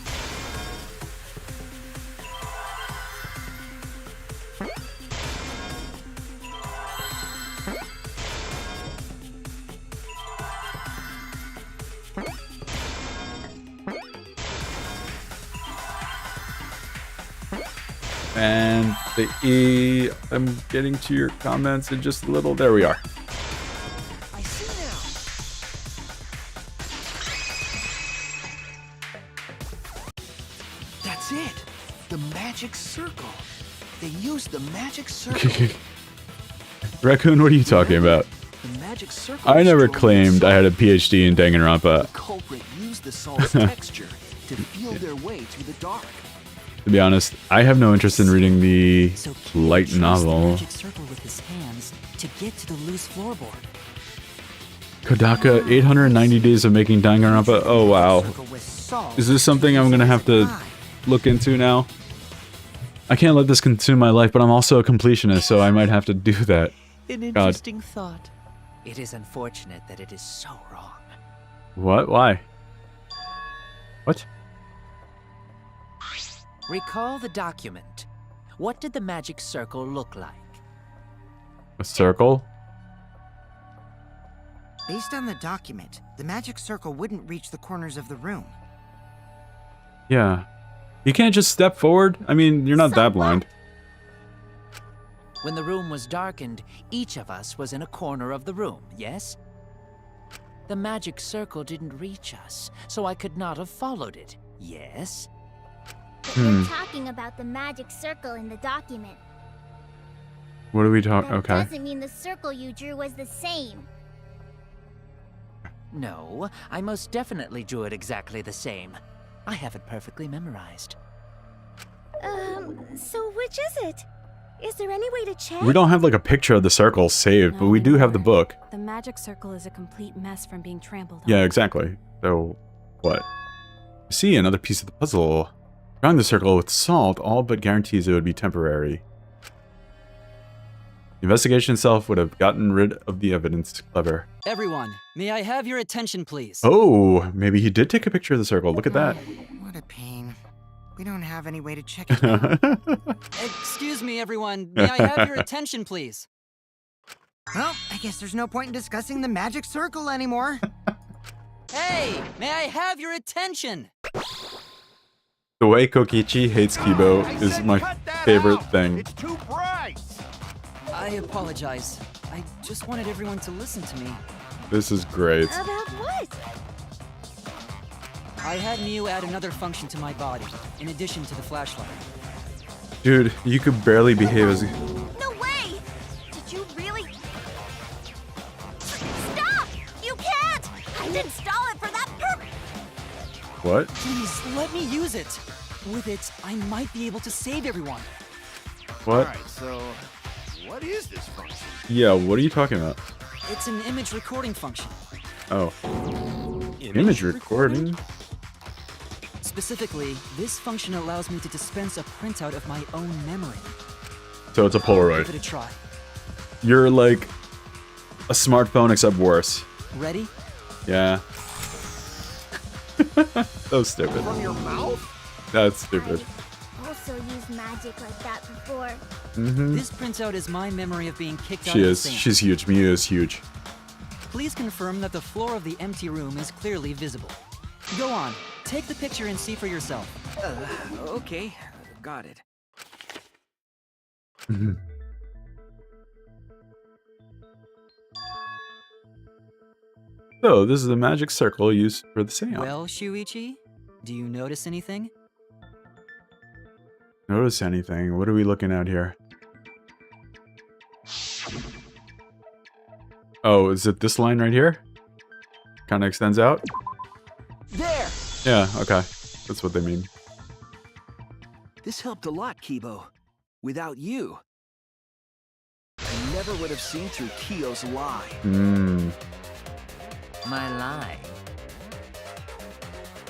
And the E, I'm getting to your comments in just a little. There we are. I see now. That's it. The magic circle. They used the magic circle. Raccoon, what are you talking about? The magic circle. I never destroyed claimed the I had a salt. PhD in Danganronpa. The culprit used the salt's texture to feel their way through the dark. To be honest, I have no interest in reading the So Kyo light traced the novel. magic circle with his hands to get to the loose floorboard. Kodaka, 890 days of making Danganronpa. Oh wow. Circle with salt Is this something I'm gonna have to look into now? I can't let this consume my life, but I'm also a completionist, so I might have to do that. An interesting thought. It is unfortunate that it is so wrong. What? Why? What? Recall the document. What did the magic circle look like? A circle? Based on the document, the magic circle wouldn't reach the corners of the room. Yeah. You can't just step forward? I mean, you're not that blind. When the room was darkened, each of us was in a corner of the room, yes? The magic circle didn't reach us, so I could not have followed it, yes? But you're talking about the magic circle in the document. What are we talking? That Okay. doesn't mean the circle you drew was the same. No, I most definitely drew it exactly the same. I have it perfectly memorized. So which is it? Is there any way to check? We don't have like a picture of the circle saved, but Not we do have the anymore. book. The magic circle is a complete mess from being trampled on. Yeah, exactly. So, what? See, another piece of the puzzle. Drawing the circle with salt all but guarantees it would be temporary. The investigation itself would have gotten rid of the evidence. Clever. Everyone, may I have your attention, please? Oh, maybe he did take a picture of the circle. Look at that. What a pain. We don't have any way to check it now. Excuse me, everyone. May I have your attention, please? Well, I guess there's no point in discussing the magic circle anymore. Hey, may I have your attention? The way Kokichi hates Kibo is my favorite thing. It's too bright. I apologize. I just wanted everyone to listen to me. This is great. About what? I had Miu add another function to my body, in addition to the flashlight. Dude, you could barely behave as... No way! Did you really? Stop! You can't! I didn't install it for that purpose! What? Please, let me use it. With it, I might be able to save everyone. What? Alright, so what is this function? Yeah, what are you talking about? It's an image recording function. Oh. Image recording? Specifically, this function allows me to dispense a printout of my own memory. So it's a Give Polaroid. it a try. You're like a smartphone except worse. Ready? Yeah. So stupid. From your mouth? That's stupid. I also used magic like that before. Mm-hmm. This printout is my memory of being kicked out She of the is. sand. She's huge. Miu is huge. Please confirm that the floor of the empty room is clearly visible. Go on. Take the picture and see for yourself. Okay, got it. Mhm. So, this is the magic circle used for the seance. Well, Shuichi, do you notice anything? Notice anything? What are we looking at here? Oh, is it this line right here? Kind of extends out? There! Yeah, okay. That's what they mean. This helped a lot, Kibo. Without you, I never would have seen through Kyo's lie. Hmm. My lie.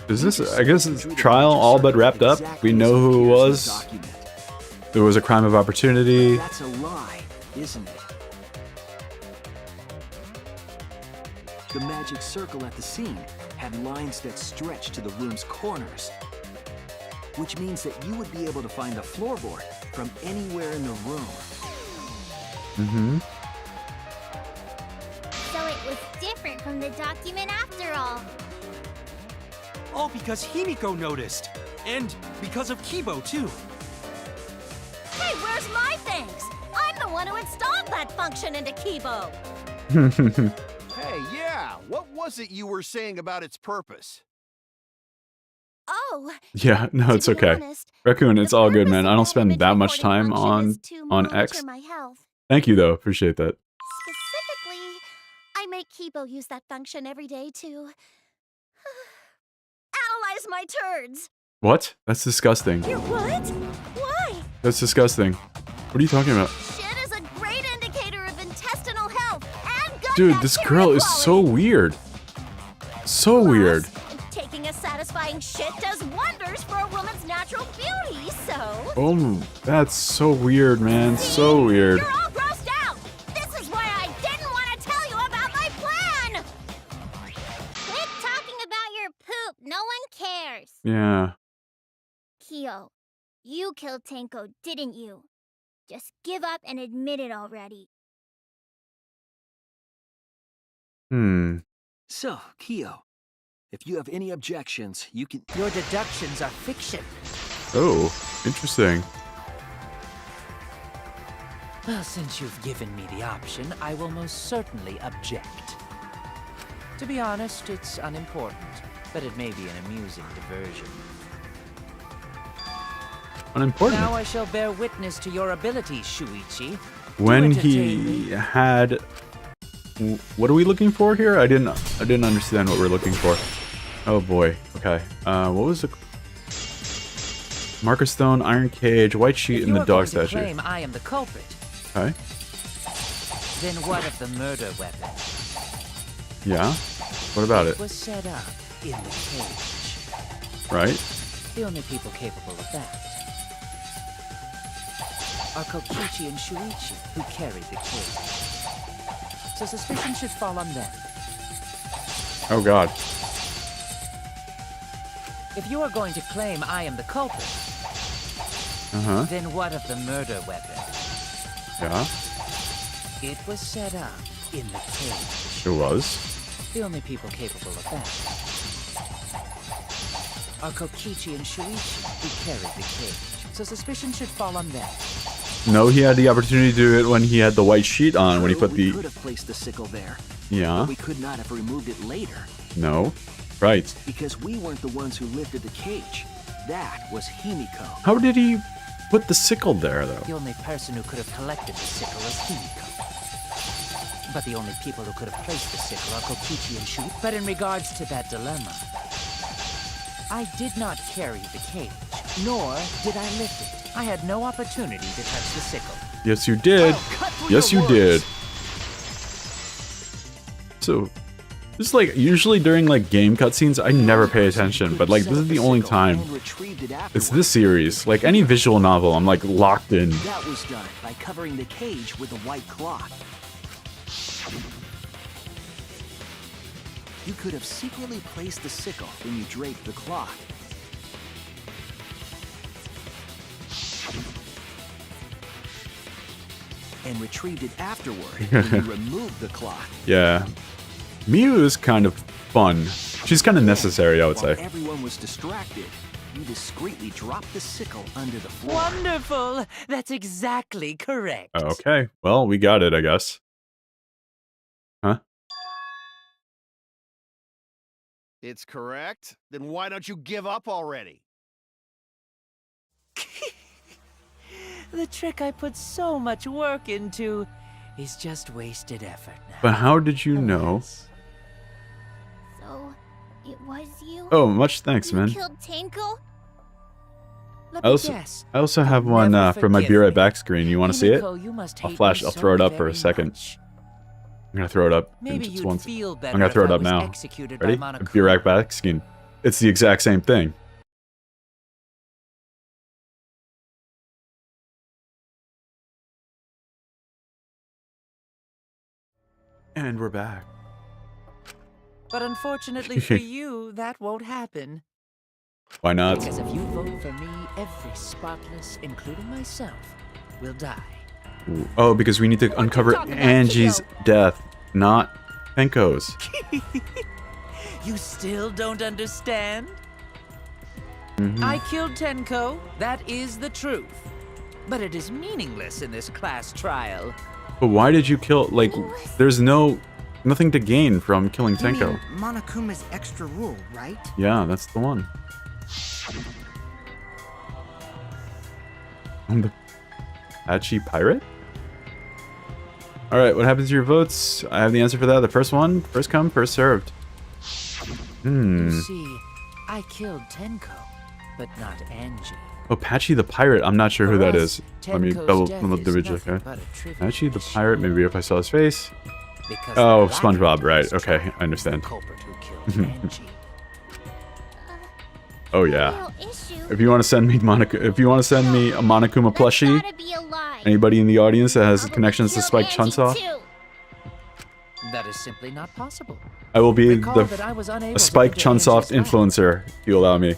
Is this, I guess it's trial all but wrapped up? We know who it was. There was a crime of opportunity. That's a lie, isn't it? The magic circle at the scene had lines that stretched to the room's corners, which means that you would be able to find the floorboard from anywhere in the room. Mm-hmm. So it was different from the document after all. All because Himiko noticed. And because of Kibo, too. Hey, where's my thanks? I'm the one who installed that function into Kibo. Hey, yeah, what was it you were saying about its purpose? Oh, Yeah, no, it's to be okay. honest, Raccoon, it's the all good, purpose man. of I don't that spend image that much recording time function is to on monitor X. my health. Thank you, though. Appreciate that. Specifically, I make Kibo use that function every day to analyze my turds. What? That's disgusting. You're what? Why? That's disgusting. What are you talking about? Shit is a great indicator of intestinal health and gut Dude, this girl is so weird. So weird. Taking a satisfying shit does wonders for a woman's natural beauty. see so. Oh, that's so weird, man. So weird. You're all grossed out. This is why I didn't want to tell you about my plan. Quit talking about your poop. No one cares. Yeah. Kyo, you killed Tenko, didn't you? Just give up and admit it already. So, Kyo, if you have any objections, you can... Your deductions are fiction. Oh, interesting. Well, since you've given me the option, I will most certainly object. To be honest, it's unimportant, but it may be an amusing diversion. Unimportant. Now I shall bear witness to your abilities, Shuichi. When To entertain he me. had... What are we looking for here? I didn't understand what we're looking for. Oh boy. Okay. What was the... Marker Stone, Iron Cage, White Sheet, If and you the are dog going to statue. claim I am the culprit, Okay. then what of the murder weapon? Yeah. What about it? Was set up in the cage. Right? The only people capable of that are Kokichi and Shuichi, who carried the cage. So suspicion should fall on them. Oh god. If you are going to claim I am the culprit, Uh-huh. then what of the murder weapon? Yeah. It was set up in the cage. It was. The only people capable of that are Kokichi and Shuichi, who carried the cage. So suspicion should fall on them. No, he had the opportunity to do it when he had the white sheet on, when he put We the... could have placed the sickle there. Yeah. But we could not have removed it later. No. Right. Because we weren't the ones who lifted the cage. That was Himiko. How did he put the sickle there, though? The only person who could have collected the sickle is Himiko. But the only people who could have placed the sickle are Kokichi and Shuichi. But in regards to that dilemma, I did not carry the cage, nor did I lift it. I had no opportunity to touch the sickle. Yes, you did. Yes, you did. So, this is like, usually during like game cutscenes, I never pay attention, but like this is the only time. It's this series. Like any visual novel, I'm like locked in. That was done by covering the cage with a white cloth. You could have secretly placed the sickle when you draped the cloth. And retrieved it afterward when you removed the cloth. Yeah. Miu is kind of fun. She's kind of necessary, I would While say. everyone was distracted, you discreetly dropped the sickle under the floor. Wonderful! That's exactly correct. Okay. Well, we got it, I guess. Huh? It's correct. Then why don't you give up already? The trick I put so much work into is just wasted effort now. But how did you know? So, it was you? Oh, much thanks, You man. killed Tenko? Let I me also, guess. I also have one for my Be Right Back screen. You want to see it? Himiko, you must I'll hate flash. me I'll so throw it up for a very second. much. I'm gonna throw it up. in Maybe just you'd one- feel better I'm gonna throw if it I up was now. executed by Ready? Monokuma. Be Right Back skin. It's the exact same thing. And we're back. But unfortunately for you, that won't happen. Why not? Because if you vote for me, every spotless, including myself, will die. Ooh. Oh, because we need to uncover talking about, Angie's Kyo? death, not Tenko's. You still don't understand? Mhm. I killed Tenko, that is the truth. But it is meaningless in this class trial. But why did you kill? Like, there's nothing to gain from killing You mean Tenko. Monokuma's extra rule, right? Yeah, that's the one. I'm the Apache pirate? Alright, what happens to your votes? I have the answer for that. The first one, first come, first served. You see, I killed Tenko, but not Angie. Apache the pirate, I'm not sure who that us, is. Let me Tenko's double death double is check. nothing but a trivial Apache the issue. pirate, maybe if I saw his face. Because Oh, the black SpongeBob, right. is Okay, the I understand. culprit who killed Angie. Oh yeah. Real issue. If you want to send me if you want to send me a Monokuma plushie, Gotta be a lie. anybody in the audience that has Probably connections to killed Spike Angie, Chunsoft, too. That is simply not possible. I will be Recall that I was unable a to Spike enter Chunsoft Angie's lab. influencer, if you allow me.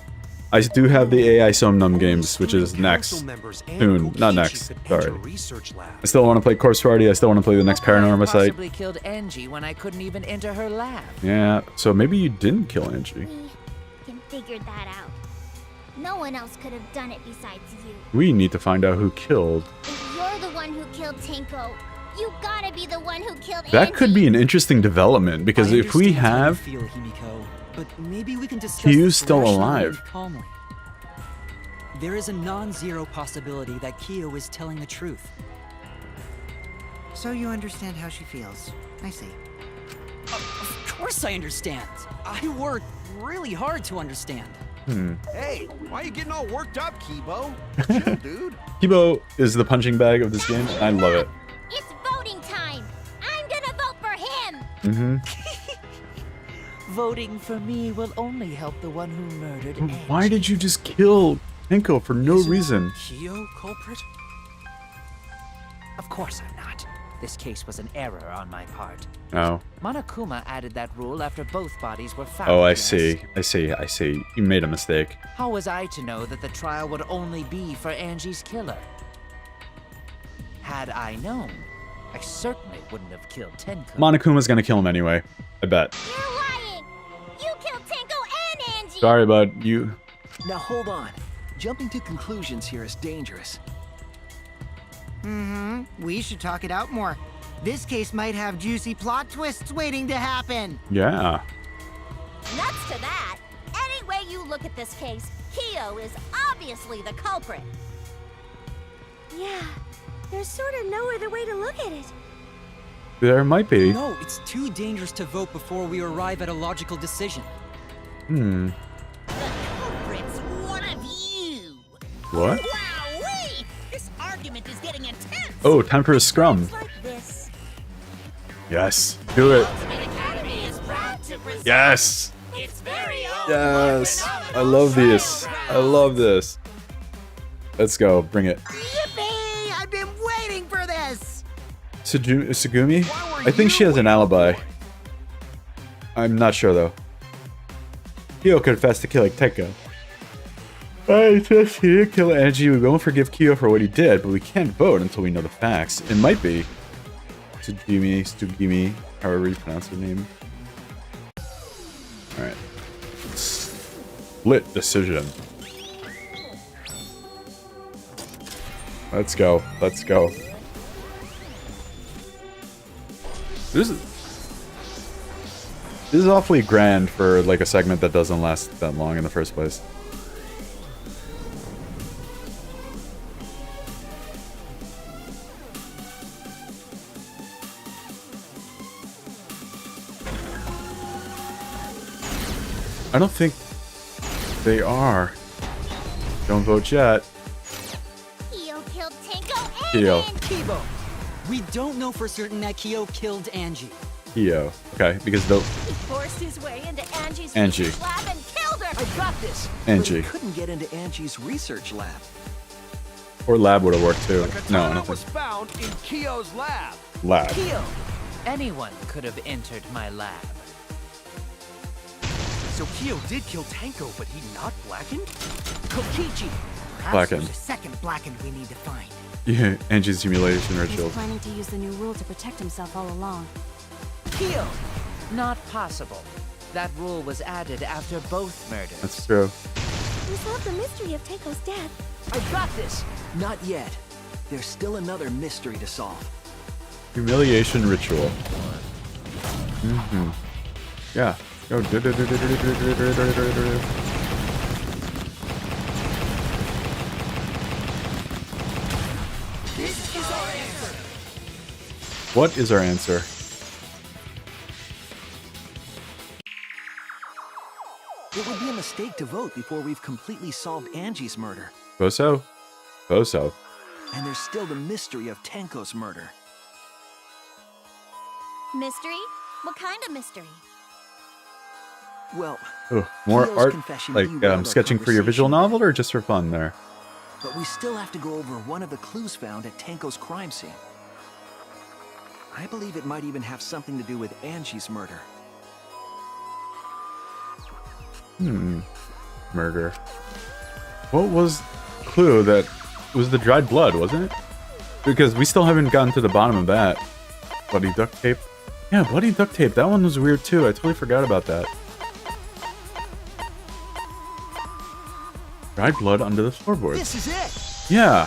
I do have the AI Somnum games, which is next. Soon. Not next. Sorry. I still want to play Corpse Party. I still want to play the next Paranormal I site. possibly killed Angie when I couldn't even enter her lab. Yeah, so maybe you didn't kill Angie. We can figure that out. No one else could have done it besides you. We need to find out who killed. If you're the one who killed Tenko, you gotta be the one who killed That Angie. could be an interesting development, because I if we understand how you have... feel, Himiko, but maybe we can discuss Kyu's this still rationally alive. and calmly. There is a non-zero possibility that Kyo is telling the truth. So you understand how she feels. I see. Of course I understand. I worked really hard to understand. Hey, why are you getting all worked up, Kibo? Chill, dude. Kibo is the punching bag of this game, and I love it. It's voting time. I'm gonna vote for him. Voting for me will only help the one who murdered Angie. Why did you just kill Tenko for no reason? Kyo culprit? Of course I'm not. This case was an error on my part. Oh. Monokuma added that rule after both bodies were found. Oh, I yes. see. I see. I see. You made a mistake. How was I to know that the trial would only be for Angie's killer? Had I known, I certainly wouldn't have killed Tenko. Monokuma's gonna kill him anyway. I bet. You're lying. You killed Tenko and Angie. Sorry, bud. You... Now hold on. Jumping to conclusions here is dangerous. We should talk it out more. This case might have juicy plot twists waiting to happen. Yeah. Nuts to that. Any way you look at this case, Kyo is obviously the culprit. Yeah, there's sort of no other way to look at it. There might be. No, it's too dangerous to vote before we arrive at a logical decision. Hmm. The culprit's one of you. What? Wowee! This argument is getting intense. Oh, time for a scrum. Like this. Yes. Do it. Ultimate Academy is proud to present Yes. its very own Yes. phenomenal I love this. trial I love this. Let's go. Bring it. Yippee! I've been waiting for this! Sugumi? Why were I think she you has an waiting alibi. for it? I'm not sure though. Kyo confessed to killing Tenko. I just he didn't kill Angie. We won't forgive Kyo for what he did, but we can't vote until we know the facts. It might be Sugimi, however you pronounce her name. Alright. Split decision. Let's go. Let's go. This is awfully grand for like a segment that doesn't last that long in the first place. I don't think they are. Don't vote yet. Kyo killed Tenko and Kyo. Angie. Kibo! We don't know for certain that Kyo killed Angie. Kyo. Okay, because the He forced his way into Angie's Angie. research lab and killed her. I got this. Angie. But he couldn't get into Angie's research lab. or lab would have worked too. The No, I katana don't was think found in Kyo's lab. lab. Kyo! Anyone could have entered my lab. So Kyo did kill Tenko, but he not blackened? Kokichi! Perhaps Blackened. there's a second blackened we need to find. Yeah, Angie's humiliation He's ritual. planning to use the new rule to protect himself all along. Kyo! Not possible. That rule was added after both murders. That's true. We solved the mystery of Tenko's death. I got this. Not yet. There's still another mystery to solve. Humiliation ritual. Yeah. Go. What is our answer? It would be a mistake to vote before we've completely solved Angie's murder. Boso? Boso. And there's still the mystery of Tenko's murder. Mystery? What kind of mystery? Well, Ugh, more Keo's art, confession like derailed our sketching for your visual conversation. novel, or just for fun there? But we still have to go over one of the clues found at Tenko's crime scene. I believe it might even have something to do with Angie's murder. Murder. What was the clue? That was the dried blood, wasn't it? Because we still haven't gotten to the bottom of that. Bloody duct tape. Yeah, bloody duct tape. That one was weird too. I totally forgot about that. Dried blood under the floorboards. This is it! Yeah,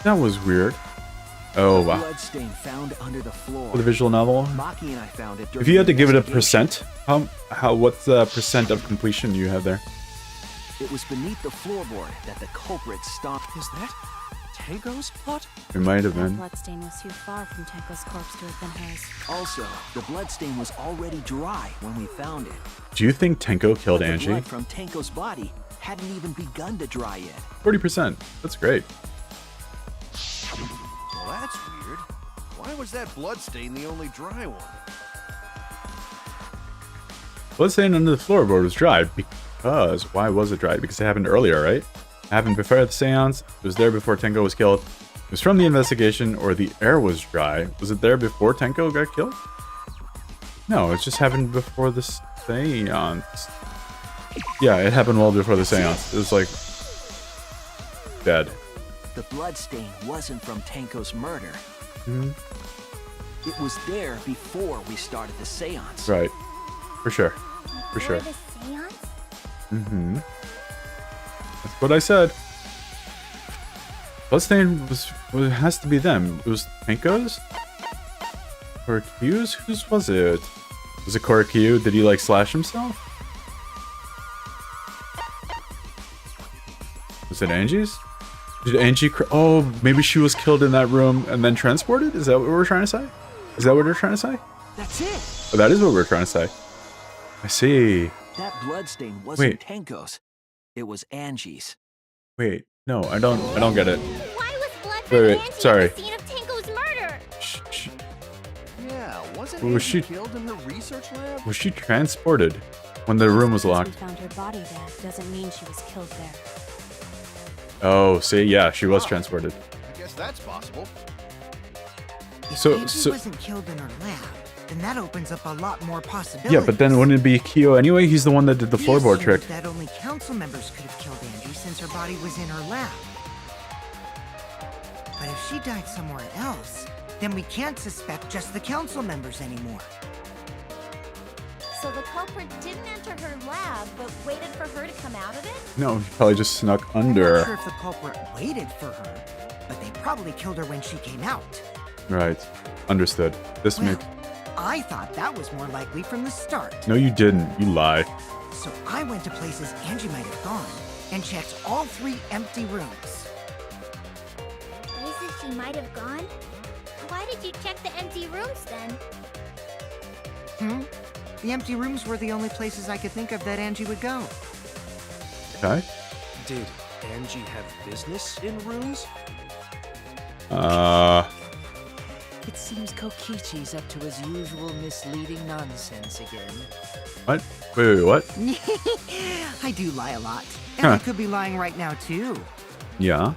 that was weird. Oh wow. Bloodstain found under the floor. For the visual novel. Maki and I found it. If you had to give it a investigation. percent, what's the percent of completion you have there? It was beneath the floorboard that the culprit stomped. Is that Tenko's plot? It might have That been. bloodstain was too far from Tenko's corpse to have been hers. Also, the bloodstain was already dry when we found it. Do you think Tenko killed But the Angie? blood from Tenko's body hadn't even begun to dry yet. 40%. That's great. Well, that's weird. Why was that bloodstain the only dry one? Bloodstain under the floorboard was dried because... Why was it dried? Because it happened earlier, right? It happened before the seance. It was there before Tenko was killed. It was from the investigation, or the air was dry. Was it there before Tenko got killed? No, it just happened before the seance. Yeah, it happened well before the seance. It was like... dead. The bloodstain wasn't from Tenko's murder. Mhm. It was there before we started the seance. Right. For sure. For sure. The seance? Mm-hmm. That's what I said. Bloodstain has to be them. It was Tenko's? Korakyu's? Whose was it? Was it Korakyu? Did he like slash himself? Was it Angie's? Did Angie oh, maybe she was killed in that room and then transported? Is that what we're trying to say? Is that what we're trying to say? That's it! Oh, that is what we're trying to say. I see. That bloodstain wasn't Wait. Tenko's. It was Angie's. Wait, no, I don't get it. Why was blood Wait, from wait, Angie sorry. at the scene of Tenko's murder? Yeah, wasn't Was Angie she- killed in her research lab? Was she transported when the room was Because locked? we found her body there doesn't mean she was killed there. Oh, see, yeah, she was transported. I guess that's possible. If So- Angie so- wasn't killed in her lab, then that opens up a lot more possibilities. Yeah, but then wouldn't it be Kyo anyway? He's the one that did the He floorboard assumed trick. that only council members could have killed Angie since her body was in her lab. But if she died somewhere else, then we can't suspect just the council members anymore. So the culprit didn't enter her lab, but waited for her to come out of it? No, he probably just snuck I'm not sure under. if the culprit waited for her, but they probably killed her when she came out. Right. Understood. This Well, made... I thought that was more likely from the start. No, you didn't. You lie. So I went to places Angie might have gone and checked all 3 empty rooms. Places she might have gone? Why did you check the empty rooms then? The empty rooms were the only places I could think of that Angie would go. Okay. Did Angie have business in rooms? It seems Kokichi's up to his usual misleading nonsense again. What? Wait, what? I do lie a lot. And I could be lying right now, too. Yeah.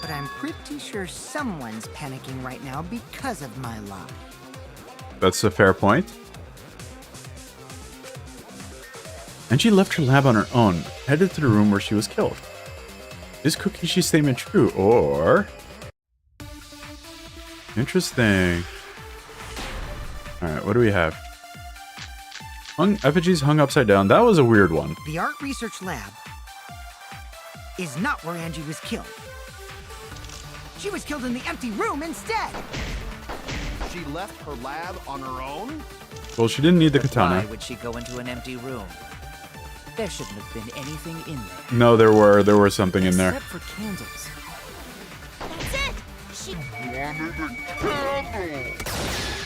But I'm pretty sure someone's panicking right now because of my lie. That's a fair point. And she left her lab on her own, headed to the room where she was killed. Is Kokishi's statement true, or... Interesting. Alright, what do we have? Effigies hung upside down. That was a weird one. The art research lab is not where Angie was killed. She was killed in the empty room instead. She left her lab on her own? Well, she didn't need the Why katana. would she go into an empty room? There shouldn't have been anything in there. No, there were something in there. Except for candles. That's it! She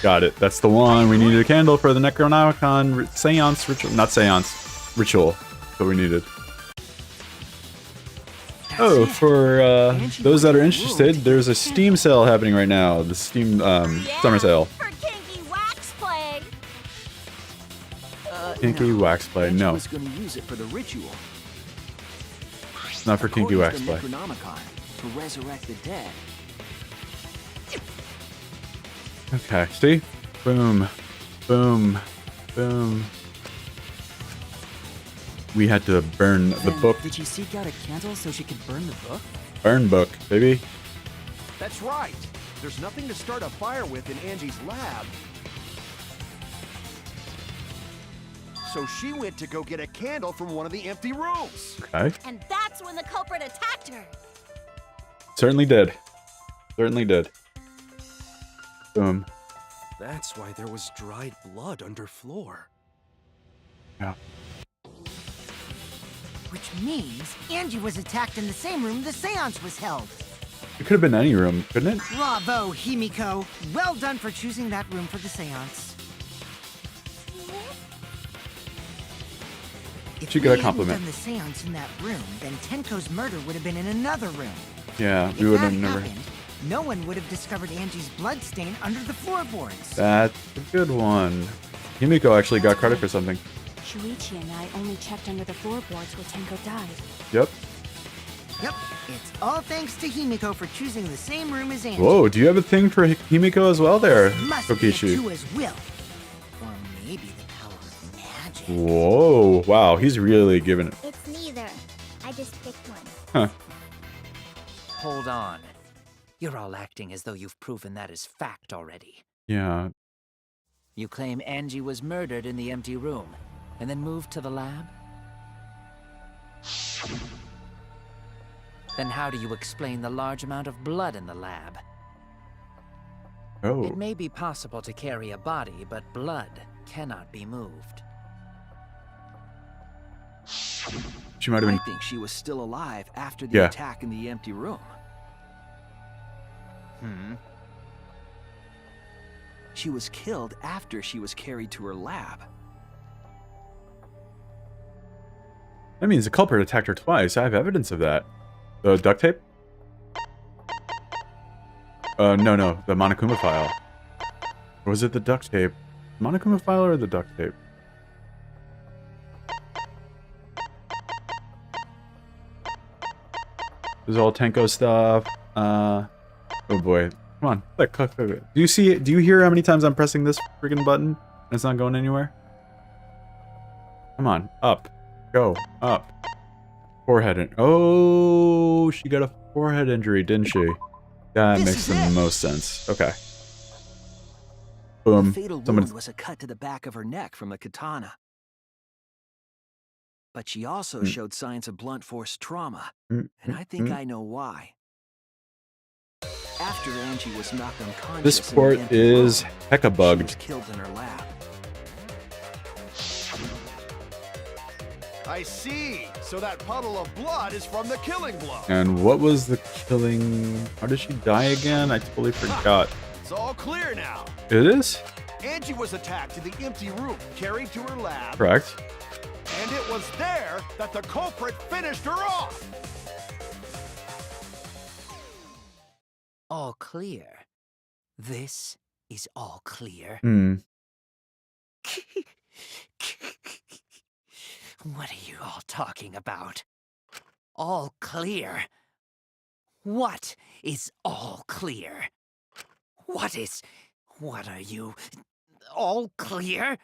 Got it. That's the one. We needed a candle for the Necronomicon seance ritual. Not seance. Ritual. That's what we needed. Oh, for those that are interested, there's a Steam sale happening right now. The Steam summer sale. for kinky wax play! Kinky no. wax play, Angie no. was going to use it for the ritual. Not for kinky According wax to the play. Necronomicon, to resurrect the dead. Okay, see? Boom. Boom. Boom. We had to burn the Then, book. Did she seek out a candle so she could burn the book? Burn book, baby. That's right. There's nothing to start a fire with in Angie's lab. So she went to go get a candle from one of the empty rooms. Okay. And that's when the culprit attacked her. Certainly did. Certainly did. Boom. That's why there was dried blood under floor. Yeah. Which means Angie was attacked in the same room the seance was held. It could have been any room, couldn't it? Bravo, Himiko. Well done for choosing that room for the seance. If She got a we hadn't compliment. done the seance in that room, then Tenko's murder would have been in another room. Yeah, If we would that have never. happened, no one would have discovered Angie's blood stain under the floorboards. That's a good one. Himiko actually got credit for something. Shuichi and I only checked under the floorboards where Tenko died. Yep. Yep, it's all thanks to Himiko for choosing the same room as Angie. Whoa, do you have a thing for Himiko as well there, Must be a Kokishi? Tua's will. Or maybe the power of magic. Whoa, wow, he's really giving it. It's neither. I just picked one. Huh. Hold on. You're all acting as though you've proven that as fact already. Yeah. You claim Angie was murdered in the empty room, and then moved to the lab? Then how do you explain the large amount of blood in the lab? Oh. It may be possible to carry a body, but blood cannot be moved. She might have I been. think she was still alive after the Yeah. attack in the empty room. She was killed after she was carried to her lab. That means the culprit attacked her twice. I have evidence of that. The duct tape? No. The Monokuma file. Or was it the duct tape? Monokuma file or the duct tape? This is all Tenko stuff. Oh boy. Come on. Click. Do you see it? Do you hear how many times I'm pressing this freaking button? And it's not going anywhere? Come on. Up. Go. Up. Forehead. Oh, she got a forehead injury, didn't she? That makes the most sense. Okay. The Boom. fatal Someone. wound was a cut to the back of her neck from the katana. But she also showed signs of blunt force trauma, and I think I know why. After Angie was knocked unconscious, This in the port empty is room, hecka she was bugged. killed in her lab. I see. So that puddle of blood is from the killing blow. And what was the killing? How did she die again? I totally forgot. It's all clear now. It is? Angie was attacked in the empty room, carried to her lab, Correct. and it was there that the culprit finished her off. All clear. This is all clear. What are you all talking about? All clear? What is all clear? What are you? All clear?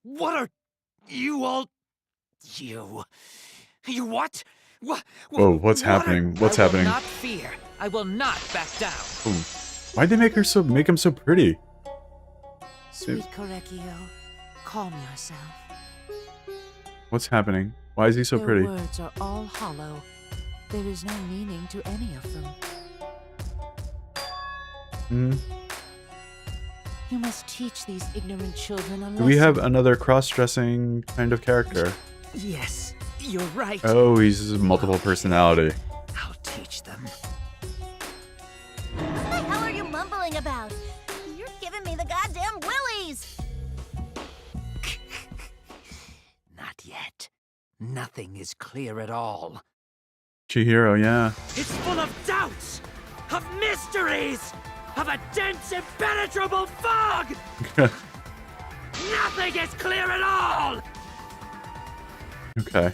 What are you all? You what? Whoa, what's happening? What's happening? I will not fear. I will not back down. Boom. Why'd they make him so pretty? Sweet Korekio, calm yourself. What's happening? Why is he so Their pretty? words are all hollow. There is no meaning to any of them. You must teach these ignorant children a lesson. Do we have another cross-dressing kind of character? Yes, you're right. Oh, he's multiple personality. I'll teach them. What the hell are you mumbling about? You're giving me the goddamn willies! Not yet. Nothing is clear at all. Chihiro, yeah. It's full of doubts, of mysteries, of a dense, impenetrable fog! Nothing Nothing is clear at all! Okay.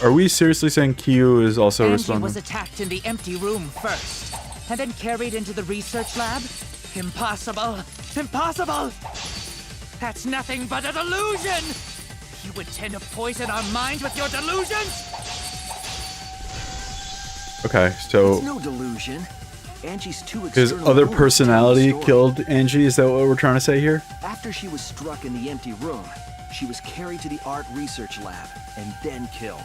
Are we seriously saying Kyu is also Angie responsible? was attacked in the empty room first, and then carried into the research lab? Impossible! Impossible! That's nothing but a delusion! You intend to poison our minds with your delusions? Okay, so It's no delusion. Angie's two his external other wounds personality tell the story. killed Angie. Is that what we're trying to say here? After she was struck in the empty room, she was carried to the art research lab and then killed.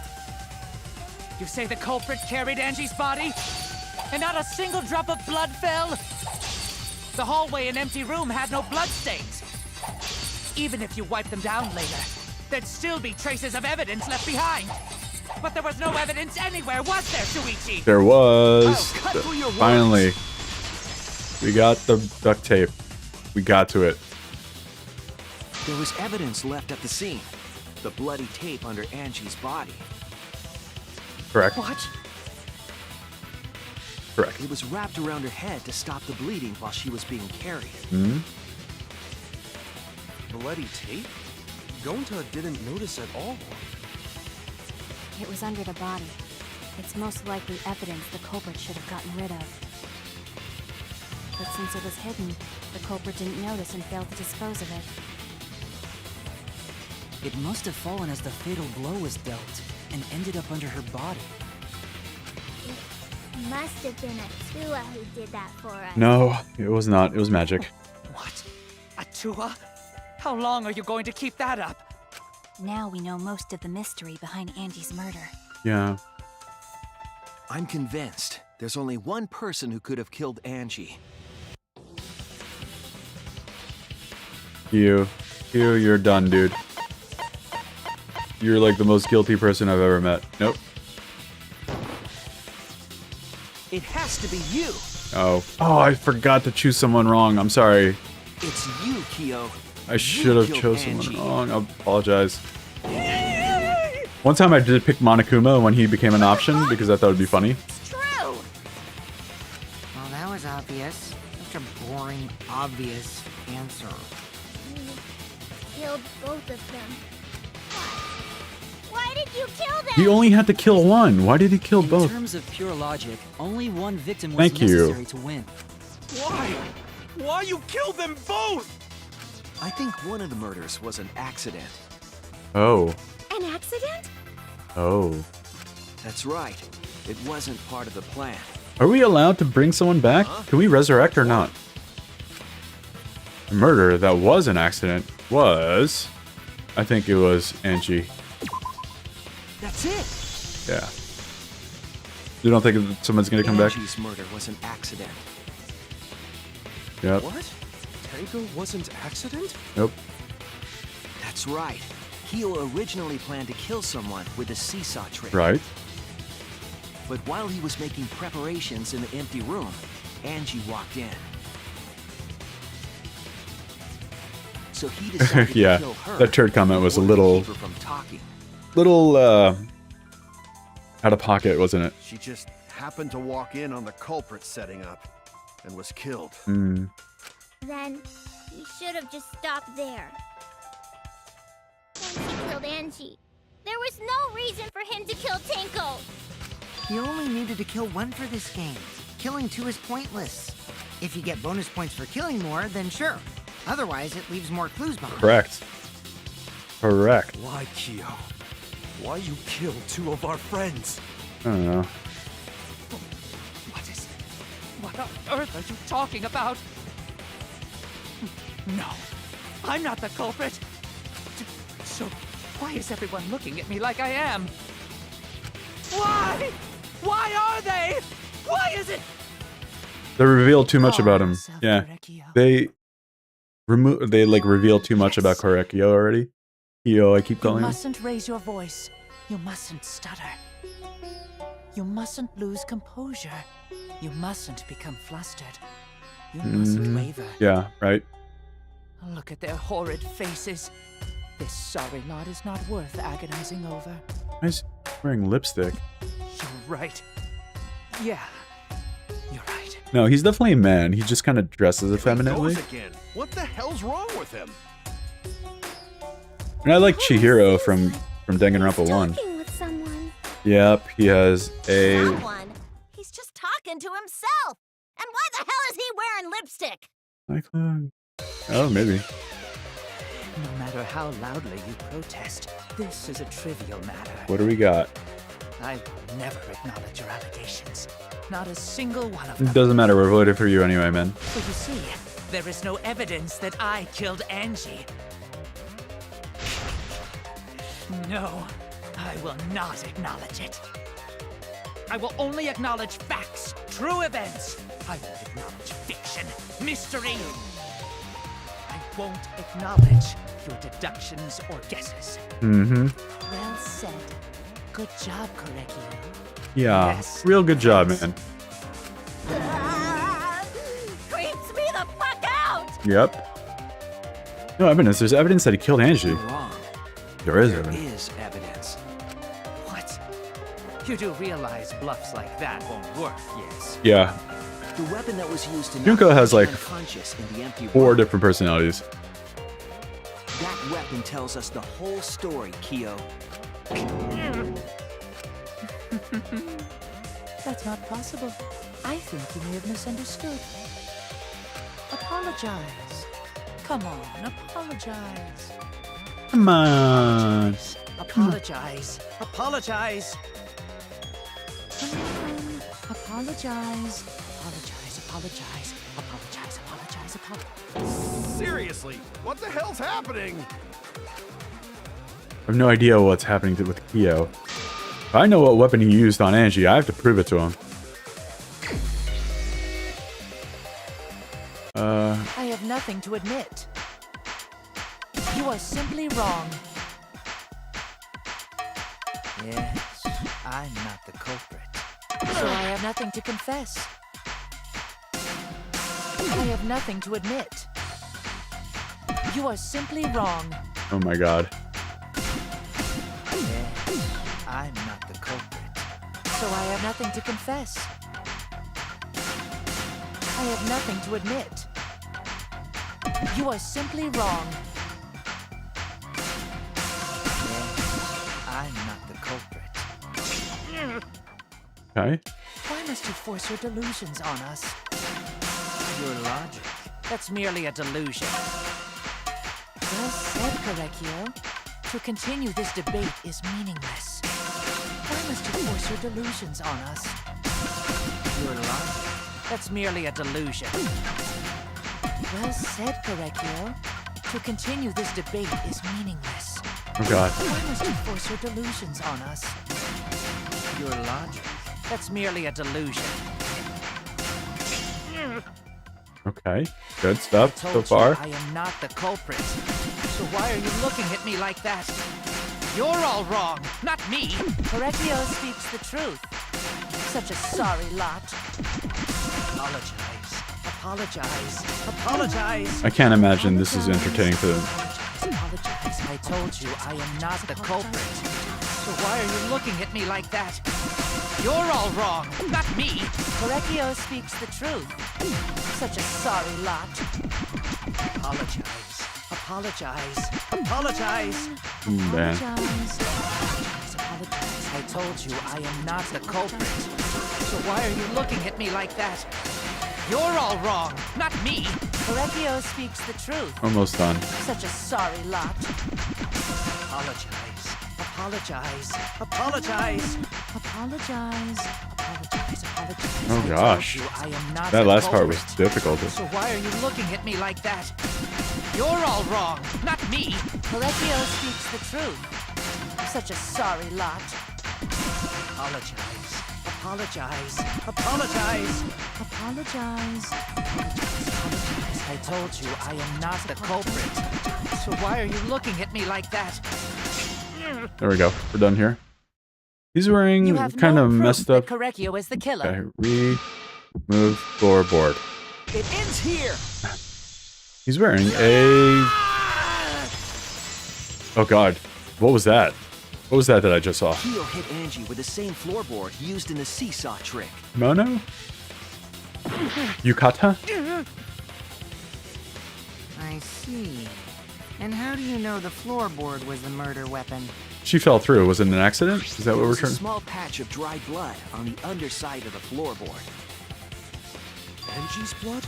You say the culprit carried Angie's body? And not a single drop of blood fell? The hallway and empty room had no bloodstains. Even if you wiped them down later, there'd still be traces of evidence left behind. But there was no evidence anywhere, was there, Shuichi? There was. Oh, cut through your words. Finally, we got the duct tape. We got to it. There was evidence left at the scene. The bloody tape under Angie's body. Correct. What? Correct. It was wrapped around her head to stop the bleeding while she was being carried. Hmm. Bloody tape? Gonta didn't notice at all. It was under the body. It's most likely evidence the culprit should have gotten rid of. But since it was hidden, the culprit didn't notice and failed to dispose of it. It must have fallen as the fatal blow was dealt, and ended up under her body. It must have been Atua who did that for us. No, it was not. It was magic. What? Atua? How long are you going to keep that up? Now we know most of the mystery behind Angie's murder. Yeah. I'm convinced there's only one person who could have killed Angie. Kyu, you're done, dude. You're like the most guilty person I've ever met. Nope. It has to be you. Oh, I forgot to choose someone wrong. I'm sorry. It's you, Kyo. I should have killed chosen Angie. someone wrong. I apologize. One time I did pick Monokuma when he became an option because I thought it'd be funny. It's true. Well, that was obvious. Such a boring, obvious answer. You killed both of them. Why did you kill them? He only had to kill one. Why did he kill In both? terms of pure logic, only one victim was Thank you. necessary to win. Why? Why you killed them both? I think one of the murders was an accident. Oh. An accident? Oh. That's right. It wasn't part of the plan. Are we allowed to bring someone back? Can we resurrect or not? The murder that was an accident was... I think it was Angie. That's it. Yeah. You don't think someone's gonna come back? Angie's murder was an accident. Yep. What? Tenko wasn't accident? Nope. That's right. Kyo originally planned to kill someone with a seesaw trick. Right. But while he was making preparations in the empty room, Angie walked in. So he decided Yeah, to kill her. that turd comment was a in order to little- keep her from talking. Little, out of pocket, wasn't it? She just happened to walk in on the culprit setting up and was killed. Hmm. Then he should have just stopped there. Once he killed Angie, there was no reason for him to kill Tenko. You only needed to kill one for this game. Killing two is pointless. If you get bonus points for killing more, then sure. Otherwise, it leaves more clues behind. Correct. Correct. Why, Kyo? Why you killed two of our friends? I don't know. What is... What on earth are you talking about? No, I'm not the culprit. So, why is everyone looking at me like I am? Why? Why are they? Why is it? They revealed too much about him. Yeah. They like revealed too much about Korekio already. Kyo, I keep You calling him. mustn't raise your voice. You mustn't stutter. You mustn't lose composure. You mustn't become flustered. You mustn't waver. Yeah, right. Look at their horrid faces. This sorry lot is not worth agonizing over. Why is he wearing lipstick? You're right. Yeah. You're right. No, he's definitely a man. He just kind of dresses There he effeminately. goes again. What the hell's wrong with him? And I like Chihiro from Danganronpa 1. Talking with someone. Yep, he has a... Someone? He's just talking to himself. And why the hell is he wearing lipstick? Oh, maybe. No matter how loudly you protest, this is a trivial matter. What do we got? I will never acknowledge your allegations. Not a single one of It them. doesn't matter, we're voting for you anyway, man. So you see, there is no evidence that I killed Angie. No, I will not acknowledge it. I will only acknowledge facts, true events. I won't acknowledge fiction, mystery. I won't acknowledge your deductions or guesses. Mm-hmm. Well said. Good job, Korekio. Yeah, Yes. real good job, man. Creeps me the fuck out! Yep. No evidence. There's evidence that he killed Angie. You're wrong. There is There evidence. is evidence. What? You do realize bluffs like that won't work, yes? Yeah, The weapon that was used to Junko knock has, Angie like, unconscious in the empty 4 room. different personalities. That weapon tells us the whole story, Kyo. That's not possible. I think you may have misunderstood. Apologize. Come on, apologize. Come on. Apologize. Apologize. Come on. Apologize. Apologize. Apologize. Apologize. Apologize. Apologize. Seriously, what the hell's happening? I have no idea what's happening with Kyo. If I know what weapon he used on Angie, I have to prove it to him. I have nothing to admit. You are simply wrong. Yes, I'm not the culprit. So I have nothing to confess. I have nothing to admit. You are simply wrong. Oh my god. Yes, I'm not the culprit. So I have nothing to confess. I have nothing to admit. You are simply wrong. Yes, I'm not the culprit. Okay. Why must you force your delusions on us? Your logic. That's merely a delusion. Well said, Korekio. To continue this debate is meaningless. Why must you force your delusions on us? Your logic. That's merely a delusion. Well said, Korekio. To continue this debate is meaningless. Oh god. Why must you force your delusions on us? Your logic. That's merely a delusion. Okay. Good stuff Told so you far. I am not the culprit. So why are you looking at me like that? You're all wrong, not me. Korekio speaks the truth. Such a sorry lot. Apologize. Apologize. Apologize. I can't imagine this is entertaining for them. Apologize. I told you I am not the culprit. So why are you looking at me like that? You're all wrong, not me. Korekio speaks the truth. Such a sorry lot. Apologize. Apologize. Apologize. Man. Apologize. Apologize. I told you I am not the culprit. So why are you looking at me like that? You're all wrong, not me. Korekio speaks the truth. Almost done. Such a sorry lot. Apologize. Apologize. Apologize. Apologize. Apologize. Apologize. Oh I gosh. told you I am not That the last part was culprit. difficult. So why are you looking at me like that? You're all wrong, not me. Korekio speaks the truth. Such a sorry lot. Apologize. Apologize. Apologize. Apologize. Apologize. I told you I am not the culprit. So why are you looking at me like that? There we go. We're done here. He's wearing kind of messed up. Korekio is the killer. Okay, remove floorboard. It ends here. He's wearing a... Oh god. What was that? What was that I just saw? Kyo hit Angie with the same floorboard used in the seesaw trick. Mono? Yukata? I see. And how do you know the floorboard was the murder weapon? She fell through. Was it an accident? Is that what we're There's a trying? small patch of dry blood on the underside of the floorboard. Angie's blood?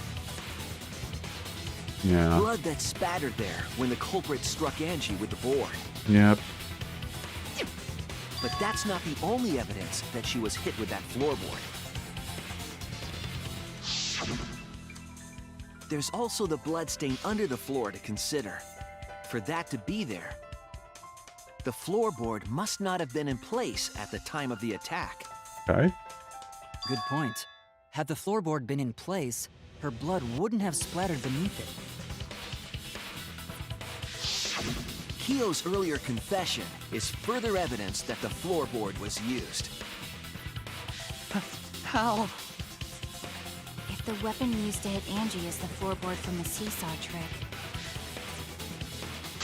Yeah. Blood that spattered there when the culprit struck Angie with the board. Yep. But that's not the only evidence that she was hit with that floorboard. There's also the bloodstain under the floor to consider. For that to be there, the floorboard must not have been in place at the time of the attack. Okay. Good point. Had the floorboard been in place, her blood wouldn't have splattered beneath it. Kyo's earlier confession is further evidence that the floorboard was used. How? If the weapon used to hit Angie is the floorboard from the seesaw trick,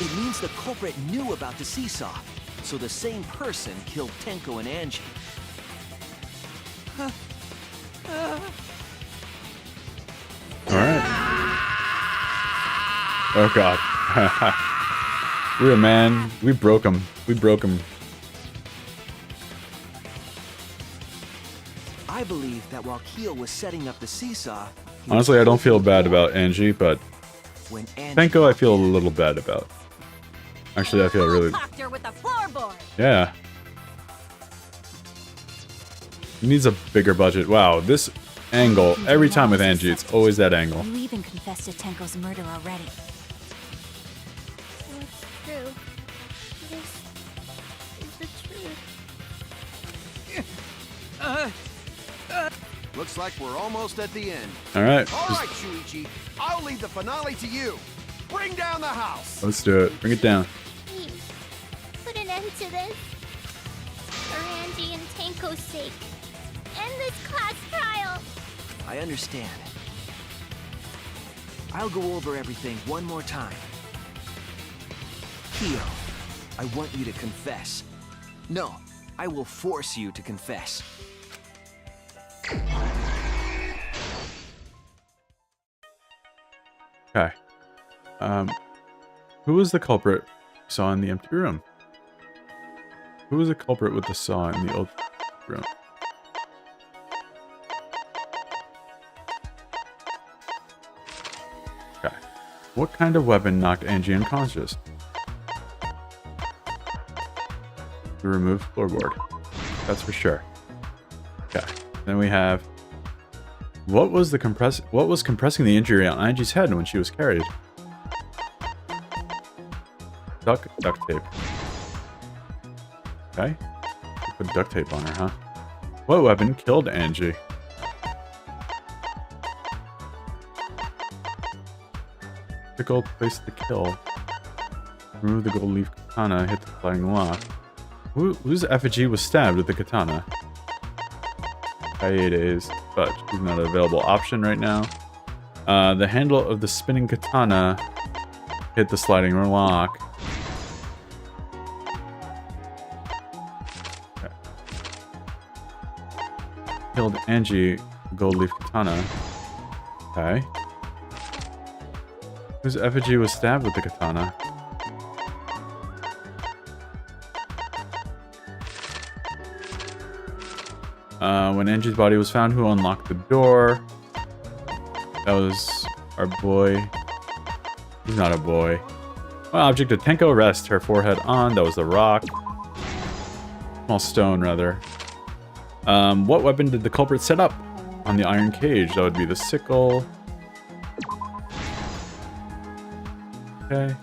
It means the culprit knew about the seesaw, so the same person killed Tenko and Angie. Alright. Oh god. We're a man. We broke him. We broke him. I believe that while Kyo was setting up the seesaw... he was Honestly, I don't feel bad about Angie, but when Angie Tenko I feel a little bad about. Actually, I feel really... her with the floorboard. Yeah. He needs a bigger budget. Wow, this angle, every time with Angie, it's always that angle. You even confessed to Tenko's murder already. What's true? This is the truth. Looks like we're almost at the end. Alright, All right, Shuichi. I'll leave the finale to you. Bring down the house. let's do it. Bring it down. Please, put an end to this. For Angie and Tenko's sake. End this class trial. I understand. I'll go over everything one more time. Kyo, I want you to confess. No, I will force you to confess. Okay. Who was the culprit we saw in the empty room? Who was the culprit with the saw in the old room? Okay. What kind of weapon knocked Angie unconscious? The removed floorboard. That's for sure. Okay. Then we have... What was compressing the injury on Angie's head when she was carried? Duct tape. Okay. Put duct tape on her, huh? What weapon killed Angie? The gold place the kill. Remove the gold leaf katana, hit the sliding lock. Whose effigy was stabbed with the katana? Kaede's, but she's not an available option right now. The handle of the spinning katana hit the sliding lock. Okay. Killed Angie, gold leaf katana. Okay. Whose effigy was stabbed with the katana? When Angie's body was found, who unlocked the door? That was our boy. He's not a boy. What object did Tenko rest her forehead on? That was the rock. Small stone, rather. What weapon did the culprit set up on the iron cage? That would be the sickle. Okay.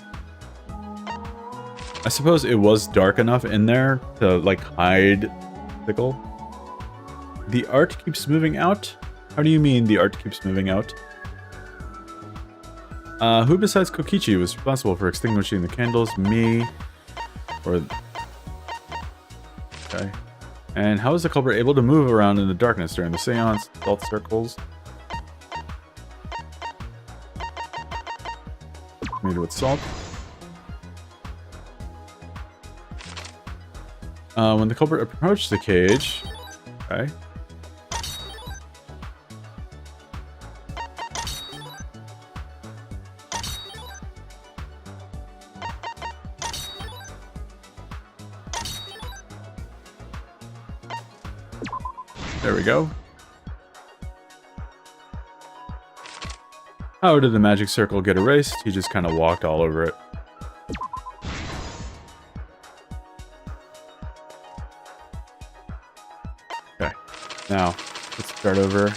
I suppose it was dark enough in there to, like, hide sickle. The art keeps moving out? How do you mean the art keeps moving out? Who besides Kokichi was responsible for extinguishing the candles? Me? Or... Okay. And how was the culprit able to move around in the darkness during the seance? Salt circles? Made with salt. When the culprit approached the cage... Okay. There we go. How did the magic circle get erased? He just kind of walked all over it. Okay, now let's start over.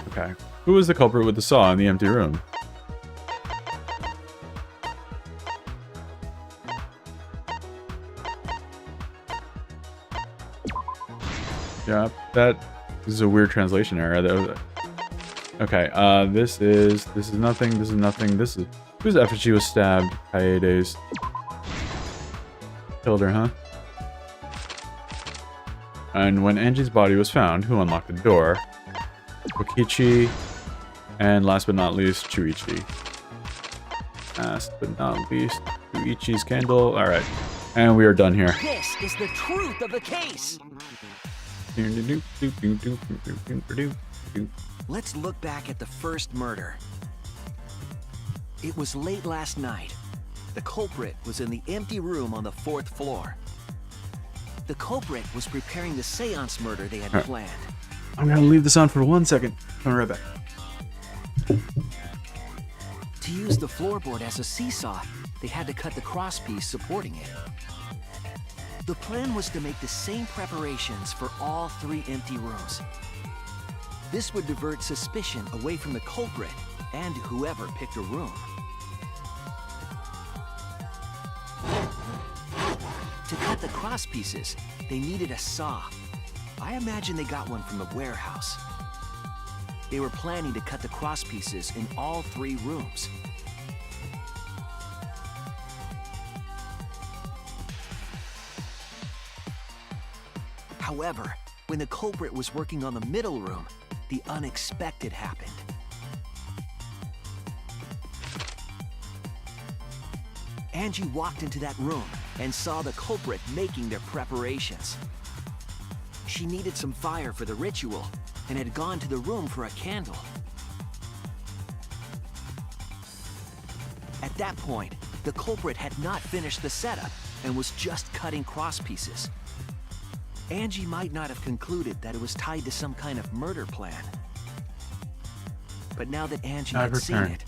Okay, who was the culprit with the saw in the empty room? Yeah, that is a weird translation error. Okay, this is nothing, this is nothing, this is... Whose effigy was stabbed? Kaede's. Killed her, huh? And when Angie's body was found, who unlocked the door? Kokichi, and last but not least, Chuichi. Last but not least, Chuichi's candle. Alright, and we are done here. This is the truth of the case! Let's look back at the first murder. It was late last night. The culprit was in the empty room on the 4th floor. The culprit was preparing the seance murder they had planned. I'm gonna leave this on for 1 second. Coming right back. To use the floorboard as a seesaw, they had to cut the crosspiece supporting it. The plan was to make the same preparations for all 3 empty rooms. This would divert suspicion away from the culprit and whoever picked a room. To cut the crosspieces, they needed a saw. I imagine they got one from the warehouse. They were planning to cut the crosspieces in all 3 rooms. However, when the culprit was working on the middle room, the unexpected happened. Angie walked into that room and saw the culprit making their preparations. She needed some fire for the ritual and had gone to the room for a candle. At that point, the culprit had not finished the setup and was just cutting crosspieces. Angie might not have concluded that it was tied to some kind of murder plan. But now that Angie had seen it,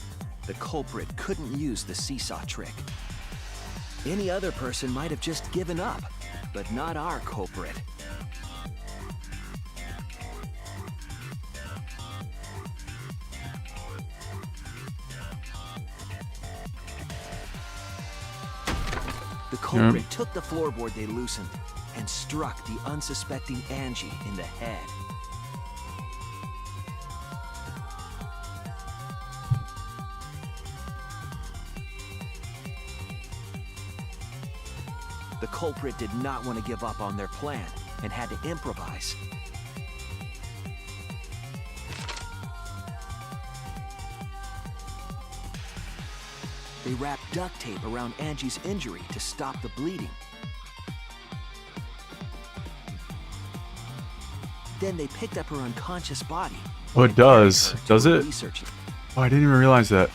the culprit couldn't use the seesaw trick. Any other person might have just given up, but not our culprit. The culprit took the floorboard they loosened and struck the unsuspecting Angie in the head. The culprit did not want to give up on their plan and had to improvise. They wrapped duct tape around Angie's injury to stop the bleeding. Then they picked up her unconscious body. Oh, it does. Does it? Oh, I didn't even realize that.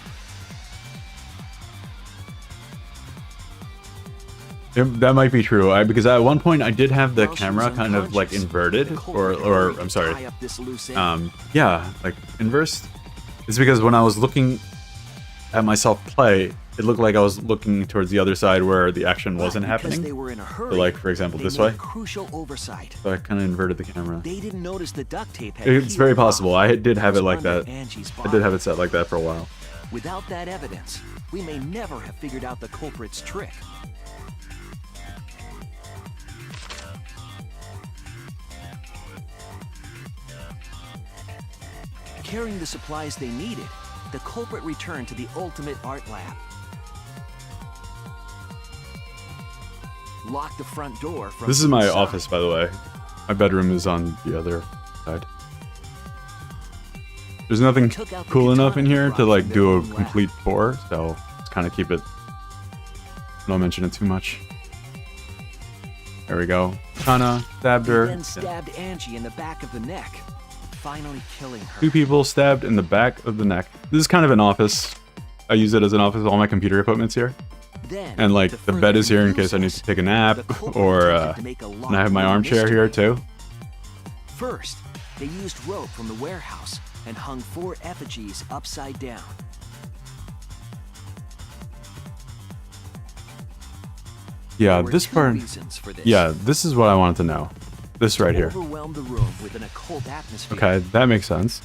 That might be true. Because at one point I did have the camera kind of like inverted, or I'm sorry. Yeah, like inversed. It's because when I was looking at myself play, it looked like I was looking towards the other side where the action wasn't happening. They were in a hurry, so like, for example, this way. Crucial oversight. So I kind of inverted the camera. They didn't notice the duct tape had It's very possible. I did have it like that. Angie's I did have it set like that for a while. Without that evidence, we may never have figured out the culprit's trick. Carrying the supplies they needed, the culprit returned to the Ultimate Art Lab. Locked the front door from This is my inside. office, by the way. My bedroom is on the other side. There's nothing cool enough in here to like do a complete tour, so let's kind of keep it. Don't mention it too much. There we go. Kana stabbed her. Then stabbed Angie in the back of the neck, finally killing her. 2 people stabbed in the back of the neck. This is kind of an office. I use it as an office. All my computer equipment's here. Then, And like the bed is here in case I need to take a nap, or and I have my armchair here too. First, they used rope from the warehouse and hung 4 effigies upside down. Yeah, There were this 2 part. reasons for this. Yeah, this is what I wanted to know. This right here. Overwhelmed the room with an occult atmosphere. Okay, that makes sense.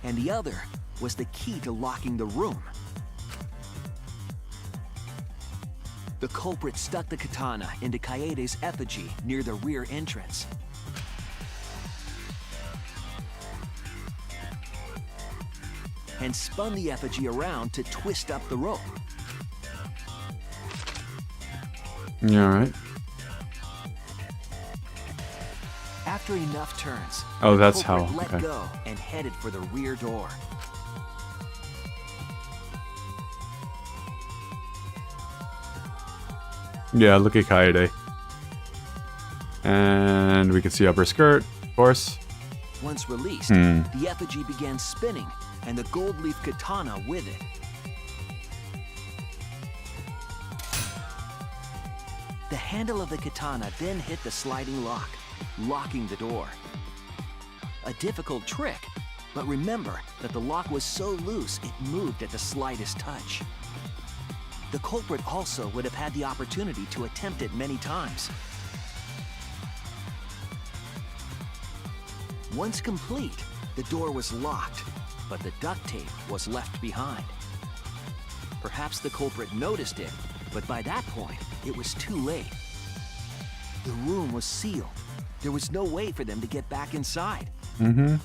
And the other was the key to locking the room. The culprit stuck the katana into Kaede's effigy near the rear entrance. And spun the effigy around to twist up the rope. Yeah, all right. After enough turns, Oh, the that's culprit how. let Okay. go and headed for the rear door. Yeah, look at Kaede. And we can see upper skirt, of course. Once released, Hmm. the effigy began spinning, and the gold leaf katana with it. The handle of the katana then hit the sliding lock, locking the door. A difficult trick, but remember that the lock was so loose it moved at the slightest touch. The culprit also would have had the opportunity to attempt it many times. Once complete, the door was locked, but the duct tape was left behind. Perhaps the culprit noticed it, but by that point, it was too late. The room was sealed. There was no way for them to get back inside. Mm-hmm.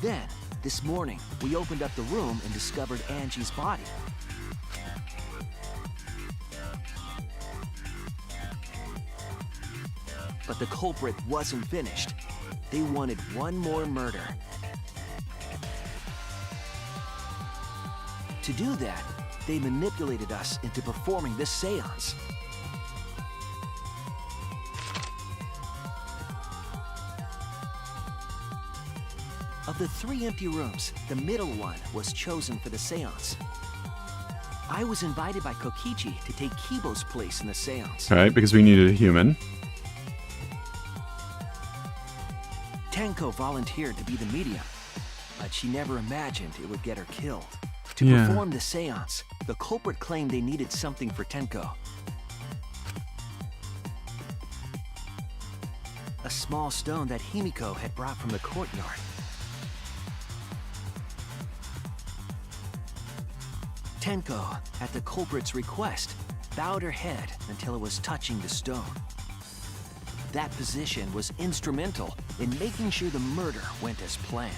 Then, this morning, we opened up the room and discovered Angie's body. But the culprit wasn't finished. They wanted one more murder. To do that, they manipulated us into performing this seance. Of the 3 empty rooms, the middle one was chosen for the seance. I was invited by Kokichi to take Kibo's place in the seance. All right, because we needed a human. Tenko volunteered to be the medium, but she never imagined it would get her killed. To Yeah. perform the seance, the culprit claimed they needed something for Tenko. A small stone that Himiko had brought from the courtyard. Tenko, at the culprit's request, bowed her head until it was touching the stone. That position was instrumental in making sure the murder went as planned.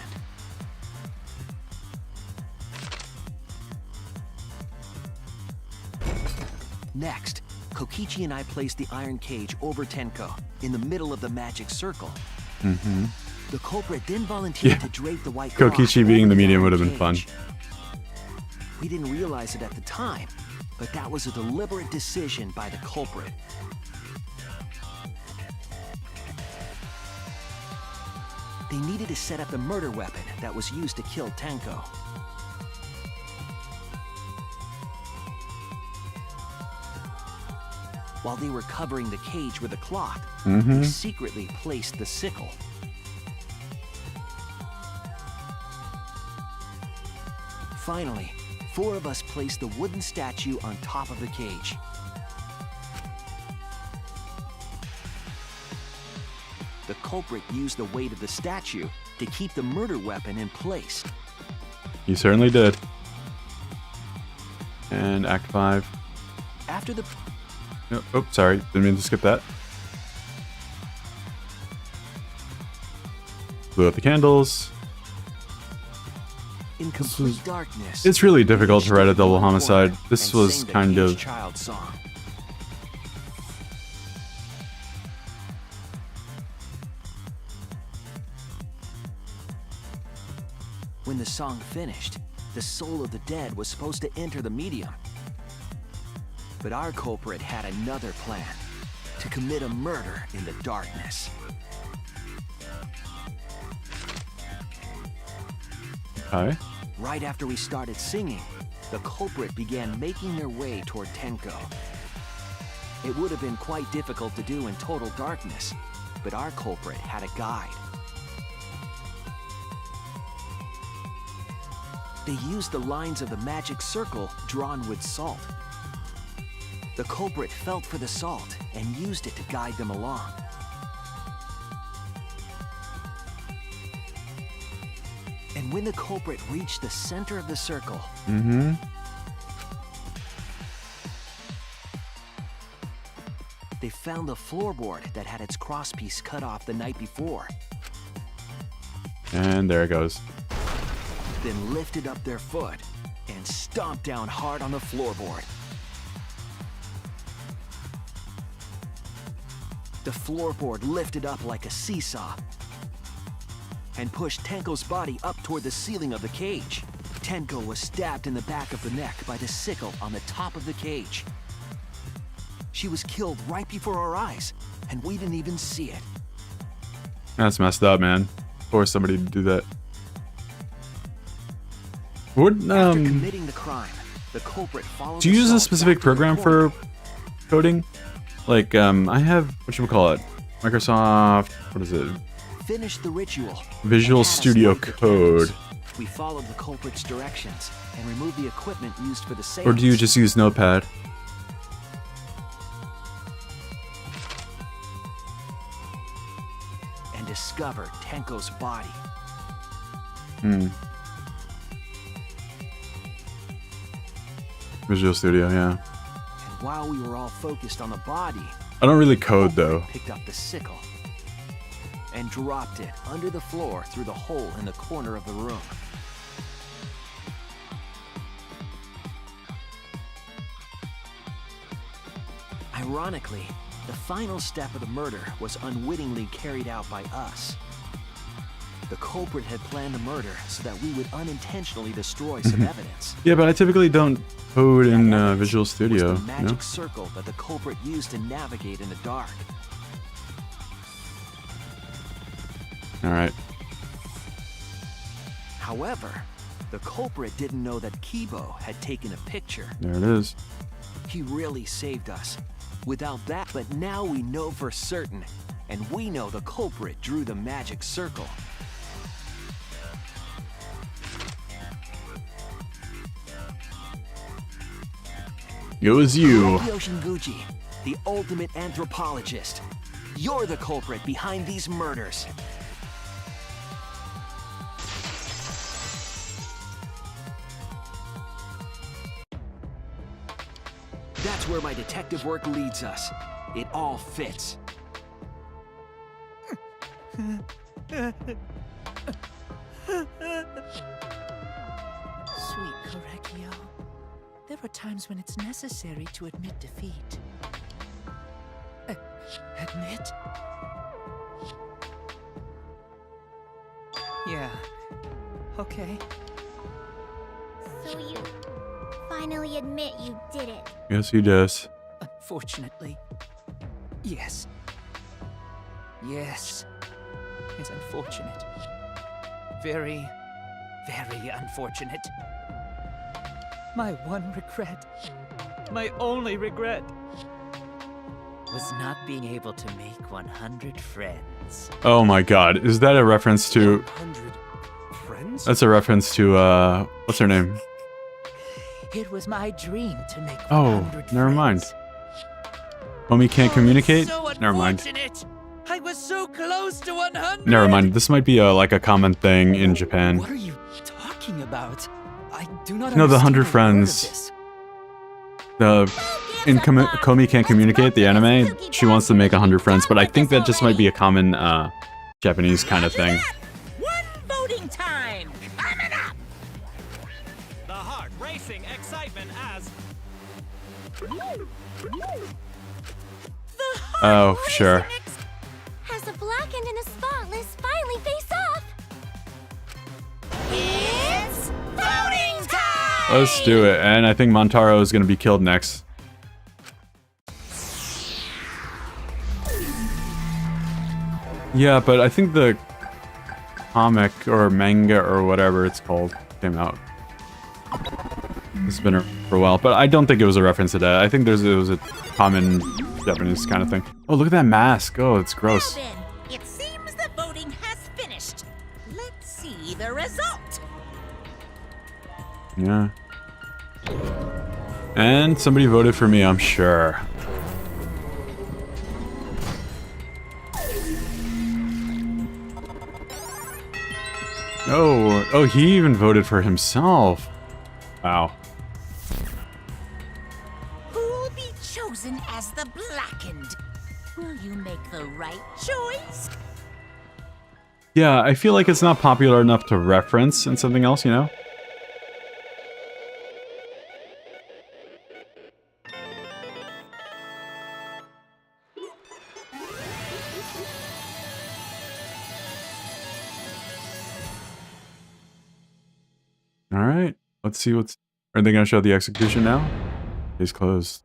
Next, Kokichi and I placed the iron cage over Tenko in the middle of the magic circle. Mm-hmm. The culprit then volunteered Yeah. to drape the white cloth Kokichi being over the medium iron would have been fun. cage. We didn't realize it at the time, but that was a deliberate decision by the culprit. They needed to set up the murder weapon that was used to kill Tenko. While they were covering the cage with a cloth, Mhm. they secretly placed the sickle. Finally, 4 of us placed the wooden statue on top of the cage. The culprit used the weight of the statue to keep the murder weapon in place. You certainly did. And Act 5. After the Oh, sorry. Didn't mean to skip that. Blew out the candles. in was- complete darkness, It's really difficult we to write a stood in double one homicide. corner This and was sang the kind Caged of... Child song. When the song finished, the soul of the dead was supposed to enter the medium. But our culprit had another plan, to commit a murder in the darkness. Okay. Right after we started singing, the culprit began making their way toward Tenko. It would have been quite difficult to do in total darkness, but our culprit had a guide. They used the lines of the magic circle drawn with salt. The culprit felt for the salt and used it to guide them along. And when the culprit reached the center of the circle, they found the floorboard that had its crosspiece cut off the night before. And there it goes. Then lifted up their foot and stomped down hard on the floorboard. The floorboard lifted up like a seesaw and pushed Tenko's body up toward the ceiling of the cage. Tenko was stabbed in the back of the neck by the sickle on the top of the cage. She was killed right before our eyes, and we didn't even see it. That's messed up, man. Force somebody to do that. Would After committing the crime, the culprit followed. Do you the use a salt specific back to the program corner. for coding? Like, I have, whatchamacallit? Microsoft, what is it? Finished the ritual. Visual and had us Studio light the Code. candles. We followed the culprit's directions and removed the equipment used for the seance. Or do you just use Notepad? And discovered Tenko's body. Visual Studio, yeah. And while we were all focused on the body, I don't really code though. picked up the sickle and dropped it under the floor through the hole in the corner of the room. Ironically, the final step of the murder was unwittingly carried out by us. The culprit had planned the murder so that we would unintentionally destroy some evidence. Yeah, but I typically don't code in That evidence Visual was Studio. the magic No? circle that the culprit used to navigate in the dark. Alright. However, the culprit didn't know that Kibo had taken a picture. There it is. He really saved us. Without that, but now we know for certain, and we know the culprit drew the magic circle. It was you. Tokyo Shinguchi, the ultimate anthropologist. You're the culprit behind these murders. That's where my detective work leads us. It all fits. Sweet Correcchio, there are times when it's necessary to admit defeat. Admit? Yeah. Okay. So you finally admit you did it. Yes, he does. Unfortunately. Yes. Yes. It's unfortunate. Very, very unfortunate. My one regret, my only regret, was not being able to make 100 friends. Oh my god, is that a reference to... 100 friends? That's a reference to, what's her name? It was my dream to make 100 Oh, friends. never mind. Homie can't communicate? So Never mind. unfortunate. I was so close to 100. Never mind. This might be like a common thing in Japan. What are you talking about? I do not No, the 100 understand a word of friends. this. In Komi Can't Communicate, the anime, she wants to make 100 friends, but I think that just might be a common Japanese kind of thing. One voting time coming up. The heart racing excitement as Oh, sure. Has the blackened and the spotless finally face off? It's voting time! Let's do it. And I think Montaro is going to be killed next. Yeah, but I think the comic or manga or whatever it's called came out. It's been for a while, but I don't think it was a reference to that. I think it was a common Japanese kind of thing. Oh, look at that mask. Oh, it's gross. Now then, it seems the voting has finished. Let's see the result. Yeah. And somebody voted for me, I'm sure. Oh, he even voted for himself. Wow. Who'll be chosen as the Blackened? Will you make the right choice? Yeah, I feel like it's not popular enough to reference in something else, you know? Alright, let's see what's... Are they gonna show the execution now? Case closed.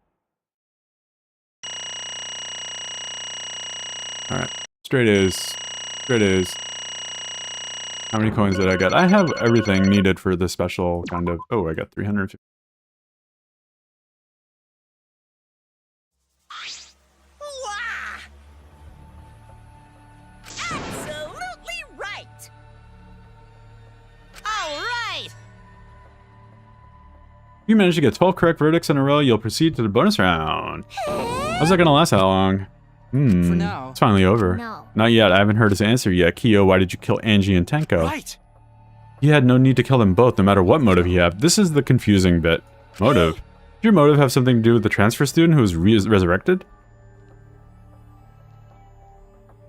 Alright, straight A's. Straight A's. How many coins did I get? I have everything needed for the special kind of... Oh, I got 350. Wah! Absolutely right. All right. If you manage to get 12 correct verdicts in a row, you'll proceed to the bonus round. How's that gonna last that long? For now. It's finally over. No. Not yet. I haven't heard his answer yet. Kyo, why did you kill Angie and Tenko? Right. He had no need to kill them both, no matter what motive he had. This is the confusing bit. Motive? Did your motive have something to do with the transfer student who was resurrected?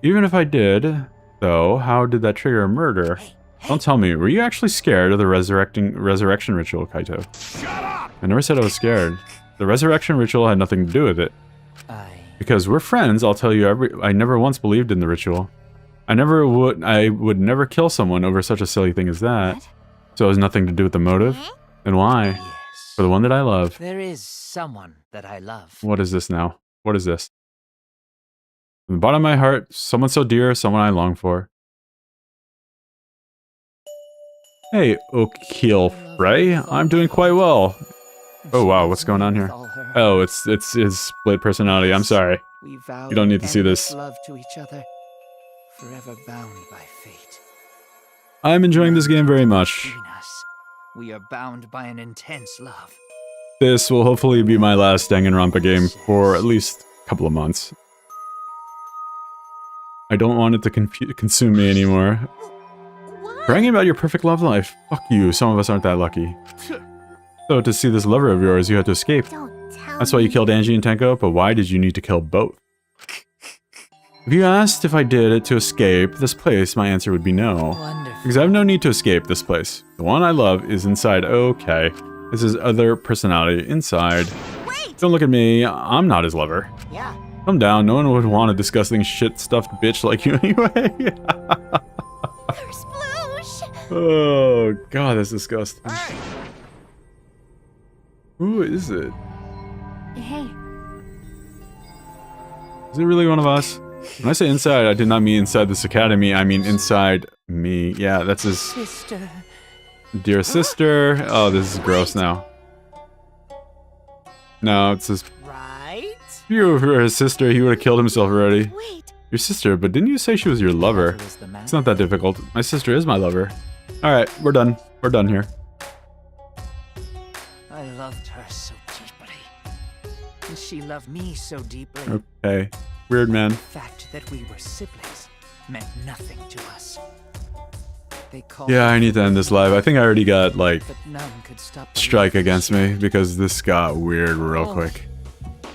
Even if I did, though, how did that trigger a murder? Don't tell me, were you actually scared of the resurrection ritual, Kaito? Shut up! I never said I was scared. The resurrection ritual had nothing to do with it. Because we're friends, I'll tell you, I never once believed in the ritual. I would never kill someone over such a silly thing as that. What? So it has nothing to do with the motive? Then why? Yes. For the one that I love. There is someone that I love. What is this now? What is this? From the bottom of my heart, someone so dear, someone I long for. Hey, Okil Frey, I'm doing quite well. Oh wow, what's going on here? Oh, it's his split personality. I'm sorry. We vowed You don't need to see this. endless love to each other, forever bound by fate. I'm enjoying this game very much. Between us, we are bound by an intense love. This will hopefully be my last Danganronpa game for at least a couple of months. I don't want it to consume me anymore. Bragging about your perfect love life. Fuck you, some of us aren't that lucky. So to see this lover of yours, you had to escape. Don't tell That's why you killed Angie and Tenko, but why did you need to kill both? If you asked if I did it to escape this place, my answer would be no. Wonderful. Because I have no need to escape this place. The one I love is inside. Okay. This is other personality inside. Wait. Don't look at me. I'm not his lover. Yeah. Calm down. No one would want a disgusting shit-stuffed bitch like you anyway. Sploosh. Oh, God, that's disgusting. Hey! Who is it? Hey, Is it really one of us? When I say inside, I did not mean inside this academy. I mean inside me. Yeah, that's his Sister. dear sister. Oh, this is gross now. No, it's his... Right. If you were his sister, he would have killed himself already. Wait. Your sister, but didn't you say she was your lover? Was the man. It's not that difficult. My sister is my lover. Alright, we're done. We're done here. I loved her so deeply. And she loved me so deeply. Okay. Weird man. The fact that we were siblings meant nothing to us. They called Yeah, I need to end this live. I think I already got, like, but none could stop the strike love against she- me because this got weird real Oh. quick.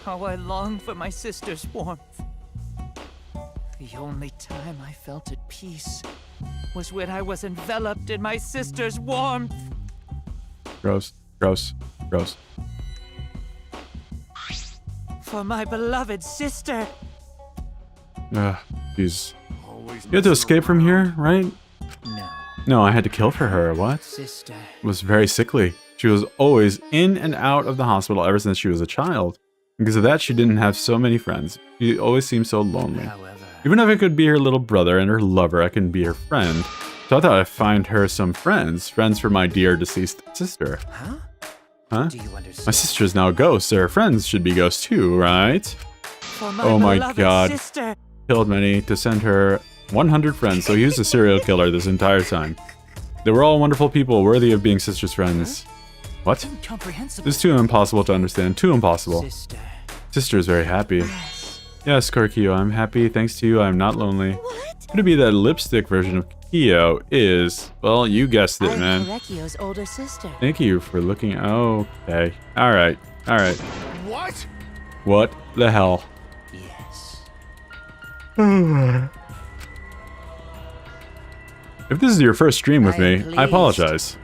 How I long for my sister's warmth. The only time I felt at peace was when I was enveloped in my sister's warmth. Gross. Gross. Gross. For my beloved sister. Ugh, jeez. Always You had to escape from here, right? No, No, I had to kill for her. What? sister. Was very sickly. She was always in and out of the hospital ever since she was a child. Because of that, she didn't have so many friends. She always seemed so lonely. However, Even if I could be her little brother and her lover, I couldn't be her friend. So I thought I'd find her some friends. Friends for my dear deceased sister. huh? Huh? Do you understand? My sister's now a ghost, so her friends should be ghosts too, right? For my Oh my beloved god. sister. Killed many to send her 100 friends, so he was a serial killer this entire time. They were all wonderful people, worthy of being sister's friends. What? Incomprehensible. This is too impossible to understand. Too impossible. Sister. Sister is very happy. Yes, Korekiyo, I'm happy. Thanks to you, I'm not lonely. What? Could it be that lipstick version of Kiyo is... Well, you guessed it, I'm man. Korekiyo's older sister. Thank you for looking... Okay. Alright. Alright. What? What the hell? Yes. If this is your first stream with I am me, pleased. I apologize.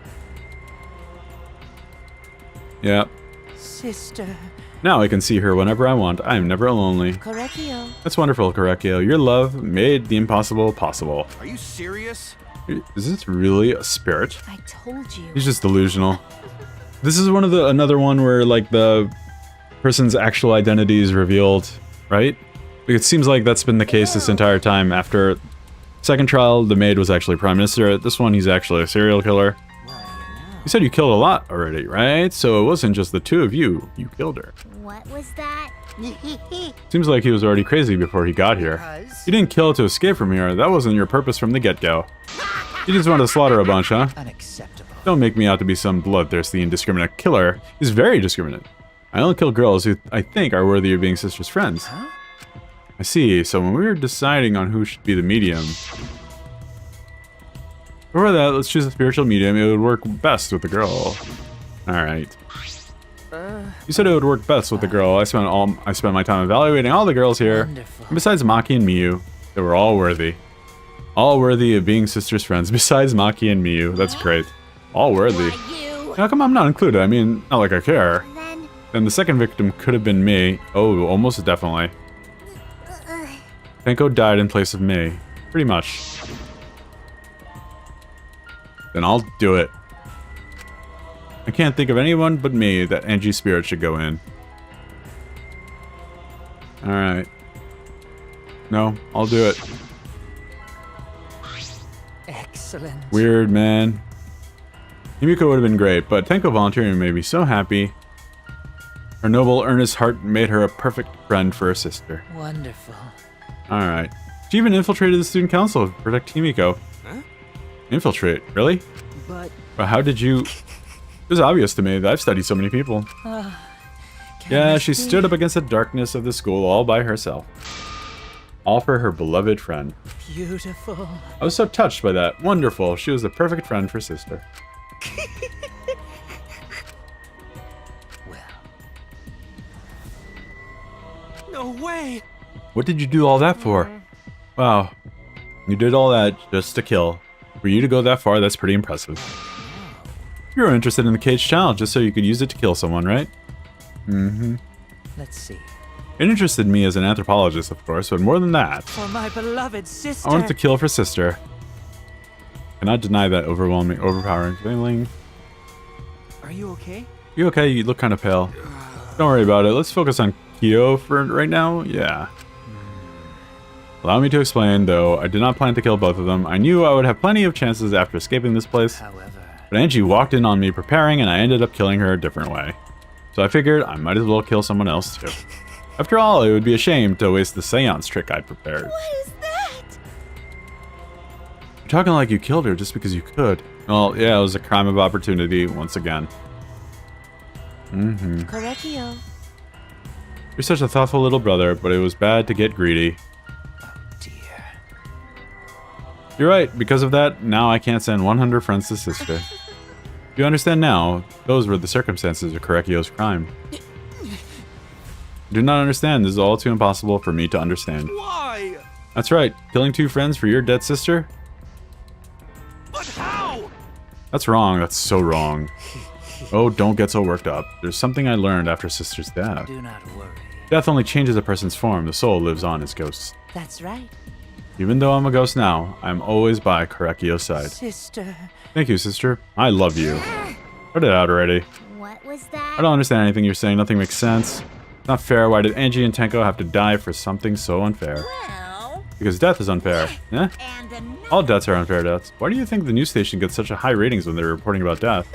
Yeah. Sister. Now I can see her whenever I want. I am never lonely. Korekiyo. That's wonderful, Korekiyo. Your love made the impossible possible. Are you serious? Is this really a spirit? I told you. He's just delusional. This is another one where like the person's actual identity is revealed, right? It seems like that's been the case this entire time. After second trial, the maid was actually prime minister. This one, he's actually a serial killer. You said you killed a lot already, right? So it wasn't just the two of you. You killed her. What was that? Seems like he was already crazy before he got here. You didn't kill to escape from here. That wasn't your purpose from the get-go. You just wanted to slaughter a bunch, huh? Unacceptable. Don't make me out to be some bloodthirsty, indiscriminate killer. He's very discriminate. I only kill girls who I think are worthy of being sister's friends. Huh? I see. So when we were deciding on who should be the medium... Before that, let's choose a spiritual medium. It would work best with the girl. Alright. You said it would work best with the girl. I spent my time evaluating all the girls here. Wonderful. And besides Maki and Miyu, they were all worthy. All worthy of being sister's friends. Besides Maki and Miyu. That's great. All worthy. How come I'm not included? I mean, not like I care. Then the second victim could have been me. Oh, almost definitely. Tenko died in place of me. Pretty much. Then I'll do it. I can't think of anyone but me that Angie Spirit should go in. Alright. No, I'll do it. Excellent. Weird, man. Himiko would have been great, but Tenko volunteering made me so happy. Her noble, earnest heart made her a perfect friend for her sister. Wonderful. Alright. She even infiltrated the student council to protect Himiko. Huh? Infiltrate? Really? But How did you... It was obvious to me that I've studied so many people. Yeah, she stood up against the darkness of the school all by herself. All for her beloved friend. beautiful. I was so touched by that. Wonderful. She was the perfect friend for sister. Well, No way! What did you do all that for? Wow. You did all that just to kill. For you to go that far, that's pretty impressive. You were interested in the cage challenge just so you could use it to kill someone, right? Mm-hmm. let's see. It interested me as an anthropologist, of course, but more than that, For my beloved sister. I wanted to kill for sister. Cannot deny that overpowering feeling. Are you okay? You okay? You look kind of pale. Don't worry about it. Let's focus on Kyo for right now. Yeah. Allow me to explain, though. I did not plan to kill both of them. I knew I would have plenty of chances after escaping this place. However, But Angie walked in on me preparing, and I ended up killing her a different way. So I figured I might as well kill someone else, too. After all, it would be a shame to waste the seance trick I prepared. What is that? You're talking like you killed her just because you could. Well, yeah, it was a crime of opportunity once again. Mm-hmm. Korekiyo. You're such a thoughtful little brother, but it was bad to get greedy. dear. You're right. Because of that, now I can't send 100 friends to sister. You understand now? Those were the circumstances of Korekiyo's crime. I do not understand. This is all too impossible for me to understand. Why? That's right. Killing 2 friends for your dead sister? But how? That's wrong. That's so wrong. Oh, don't get so worked up. There's something I learned after sister's death. Do not worry. Death only changes a person's form. The soul lives on as ghosts. That's right. Even though I'm a ghost now, I'm always by Korekiyo's side. Sister. Thank you, sister. I love you. Put it out already. What was that? I don't understand anything you're saying. Nothing makes sense. Not fair. Why did Angie and Tenko have to die for something so unfair? Well, Because death is unfair. Eh? and another. All deaths are unfair deaths. Why do you think the news station gets such a high ratings when they're reporting about death?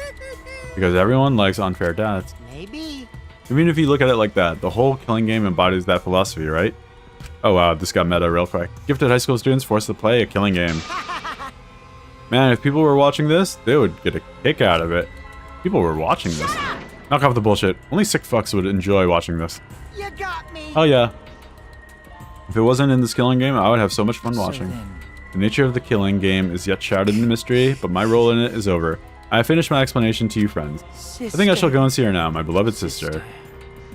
Because everyone likes unfair deaths. Maybe. Even if you look at it like that, the whole killing game embodies that philosophy, right? Oh wow, this got meta real quick. Gifted high school students forced to play a killing game. Man, if people were watching this, they would get a kick out of it. People were watching this. Knock off the bullshit. Only sick fucks would enjoy watching this. You got me. Oh yeah. If it wasn't in this killing game, I would have so much fun So watching. then, The nature of the killing game is yet shrouded in mystery, but my role in it is over. I have finished my explanation to you friends. I think I shall go and see her now, my beloved sister.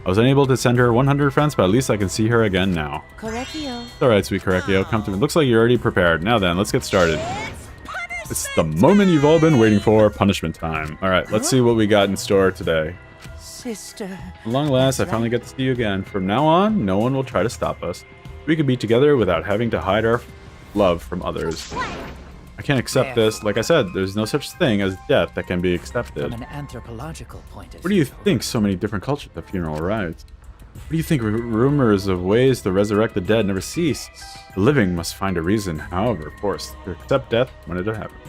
I was unable to send her 100 friends, but at least I can see her again now. Correcchio. It's alright, sweet Correcchio. Come to me. Looks like you're already prepared. Now then, let's get started. It's the moment you've all been waiting for, punishment time. Alright, let's see what we got in store today. Sister. At long last, I finally get to see you again. From now on, no one will try to stop us. We can be together without having to hide our love from others. I can't accept this. Like I said, there's no such thing as death that can be accepted. from an anthropological point of What do you view, think so many different cultures have funeral rites? What do you think rumors of ways to resurrect the dead never cease? The living must find a reason, however, forced to accept death when it happens.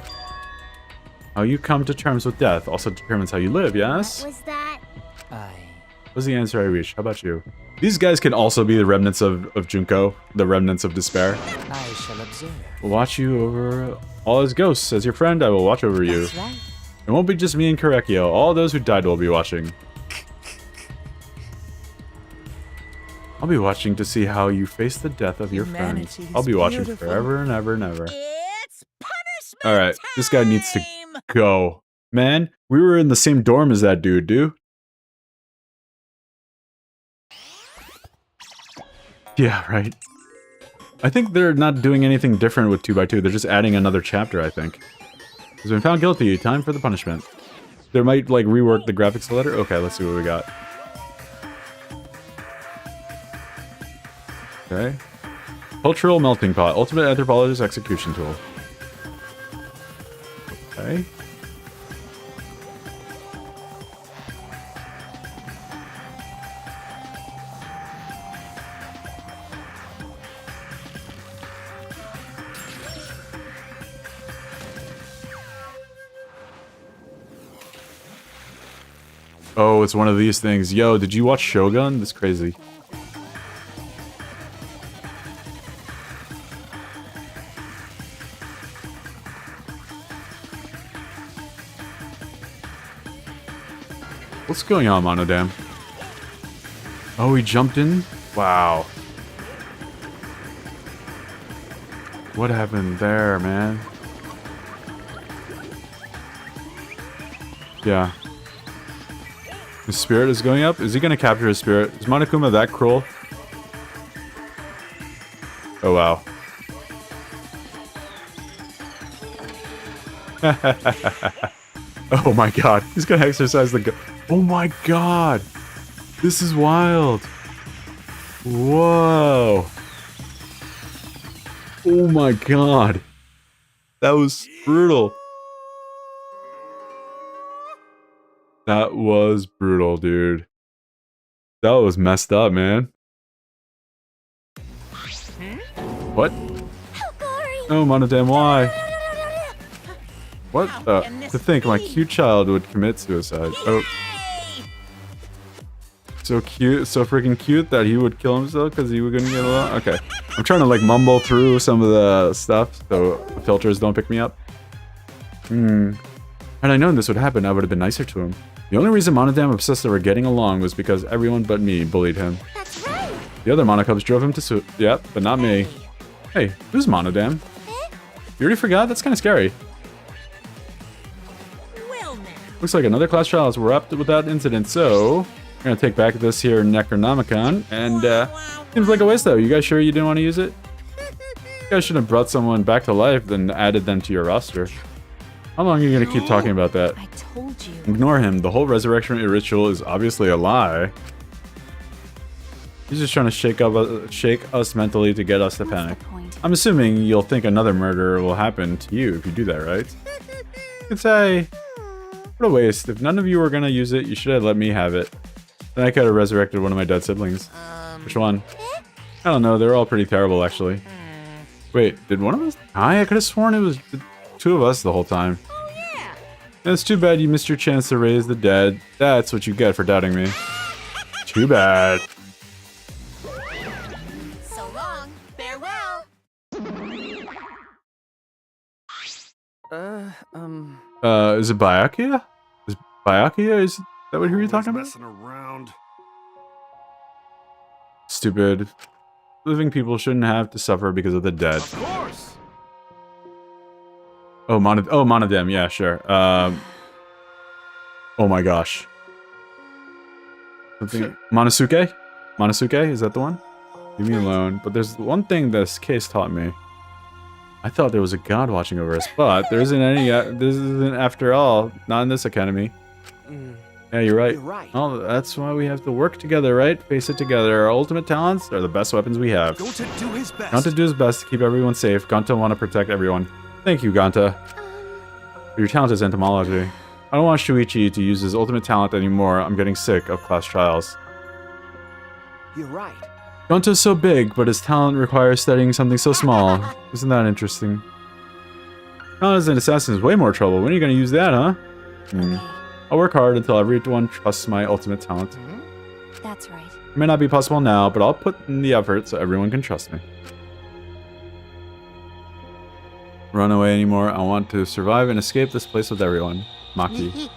How you come to terms with death also determines how you live, yes? What was that? What's the answer I reach? How about you? These guys can also be the remnants of Junko, the remnants of despair. I shall observe. We'll watch you over all as ghosts. As your friend, I will watch over you. That's right. It won't be just me and Correcchio. All those who died will be watching. I'll be watching to see how you face the death of your friends. Humanity I'll be is watching beautiful. forever and ever and ever. It's punishment Alright, this guy needs to time! go. Man, we were in the same dorm as that dude. Yeah, right. I think they're not doing anything different with 2x2. They're just adding another chapter, I think. Has been found guilty. Time for the punishment. They might, like, rework the graphics a little. Okay, let's see what we got. Okay. Cultural melting pot. Ultimate anthropologist execution tool. Okay. Oh, it's one of these things. Yo, did you watch Shogun? That's crazy. What's going on, Monodam? Oh, he jumped in? Wow. What happened there, man? Yeah. His spirit is going up? Is he gonna capture his spirit? Is Monokuma that cruel? Oh, wow. Oh my god. He's gonna exercise the oh my god. This is wild. Whoa. Oh my god. That was brutal. That was brutal, dude. That was messed up, man. What? Oh, Monodam, why? What the? To think my cute child would commit suicide. Oh. So cute, so freaking cute that he would kill himself because he wouldn't get along? Okay. I'm trying to like mumble through some of the stuff so the filters don't pick me up. Had I known this would happen, I would have been nicer to him. The only reason Monodam obsessed over getting along was because everyone but me bullied him. That's right. The other Monocubs drove him to yep, but not me. Hey, who's Monodam? You already forgot? That's kind of scary. Well, now. Looks like another class trial is wrapped with that incident, so we're gonna take back this here Necronomicon, and seems like a waste though. You guys sure you didn't want to use it? You guys should have brought someone back to life, then added them to your roster. How long are you gonna keep talking about that? I told you. Ignore him. The whole resurrection ritual is obviously a lie. He's just trying to shake us mentally to get us to panic. I'm assuming you'll think another murder will happen to you if you do that, right? You could say, what a waste. If none of you were gonna use it, you should have let me have it. Then I could have resurrected one of my dead siblings. Which one? I don't know. They're all pretty terrible, actually. Wait, did one of us die? I could have sworn it was the two of us the whole time. Oh, yeah. It's too bad you missed your chance to raise the dead. That's what you get for doubting me. Too bad. So long. Farewell. Is it Byakuya? Is Byakuya? Is that what you're talking about? Messing around. Stupid. Living people shouldn't have to suffer because of the dead. Of course. Oh, Monodem. Yeah, sure. Oh my gosh. Something. Monosuke? Monosuke? Is that the one? Leave me alone. But there's one thing this case taught me. I thought there was a god watching over us, but there isn't any. This isn't after all. Not in this academy. Yeah, you're right. You're right. Well, that's why we have to work together, right? Face it together. Our ultimate talents are the best weapons we have. Gonta do his best. Gonta do his best to keep everyone safe. Gonta want to protect everyone. Thank you, Gonta. Your talent is entomology. I don't want Shuichi to use his ultimate talent anymore. I'm getting sick of class trials. You're right. Gonta's so big, but his talent requires studying something so small. Isn't that interesting? Talent as an assassin is way more trouble. When are you going to use that, huh? I'll work hard until everyone trusts my ultimate talent. That's right. It may not be possible now, but I'll put in the effort so everyone can trust me. Run away anymore. I want to survive and escape this place with everyone. Maki.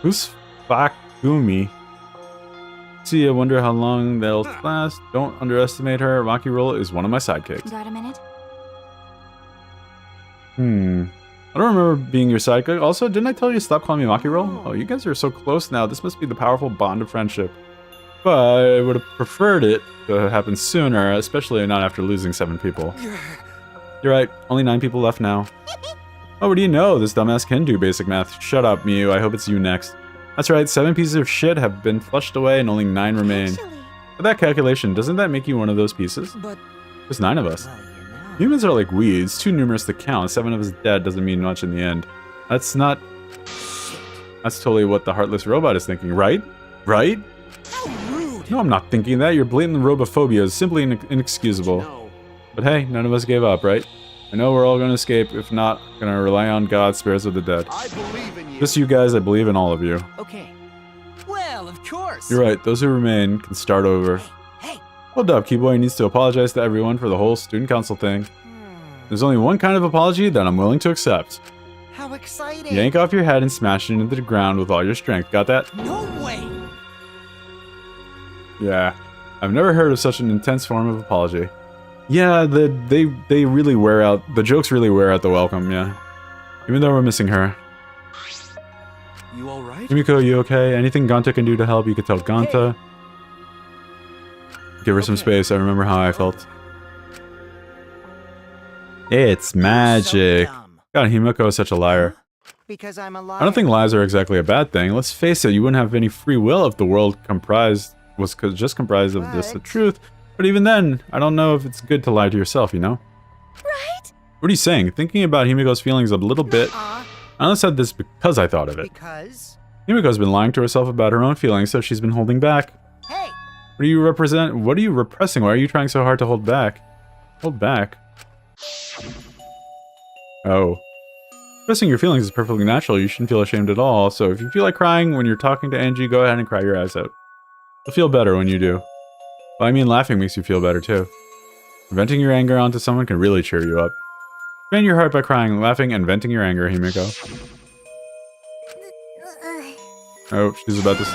Who's Fakumi? See, I wonder how long they'll last. Don't underestimate her. Maki Roll is one of my sidekicks. Got a minute? I don't remember being your sidekick. Also, didn't I tell you to stop calling me Maki Roll? Oh, you guys are so close now. This must be the powerful bond of friendship. But I would have preferred it to happen sooner, especially not after losing 7 people. You're right. Only 9 people left now. Oh, what do you know? This dumbass can do basic math. Shut up, Miu. I hope it's you next. That's right. 7 pieces of shit have been flushed away and only 9 remain. With that calculation, doesn't that make you one of those pieces? But there's 9 of us. Well, you know. Humans are like weeds, too numerous to count. 7 of us dead doesn't mean much in the end. That's not... That's totally what the heartless robot is thinking, right? Right? No, I'm not thinking that. Your blatant robophobia is simply inexcusable. No. But hey, none of us gave up, right? I know we're all gonna escape. If not, gonna rely on God's spirits of the dead. I believe in you. Just you guys, I believe in all of you. Okay. well, of course. You're right, those who remain can start over. Hey. Hold up, Keyboy needs to apologize to everyone for the whole student council thing. There's only one kind of apology that I'm willing to accept. How exciting! Yank off your head and smash it into the ground with all your strength. Got that? No way. Yeah. I've never heard of such an intense form of apology. Yeah, they really wear out, the jokes really wear out the welcome, yeah. Even though we're missing her. You alright? Himiko, you okay? Anything Gonta can do to help, you could tell Gonta. Give her some space, I remember how I felt. It's magic. So dumb. God, Himiko is such a liar. Because I'm a liar. I don't think lies are exactly a bad thing. Let's face it, you wouldn't have any free will if the world was just comprised of just the truth. But even then, I don't know if it's good to lie to yourself, you know? Right? What are you saying? Thinking about Himiko's feelings a little bit. I only said this because I thought of it. Because... Himiko's been lying to herself about her own feelings, so she's been holding back. Hey! What do you represent? What are you repressing? Why are you trying so hard to hold back? Hold back? Oh. Expressing your feelings is perfectly natural. You shouldn't feel ashamed at all. So if you feel like crying when you're talking to Angie, go ahead and cry your eyes out. You'll feel better when you do. Well, I mean, laughing makes you feel better too. Venting your anger onto someone can really cheer you up. Drain your heart by crying, laughing, and venting your anger, Himiko. Oh, she's about to...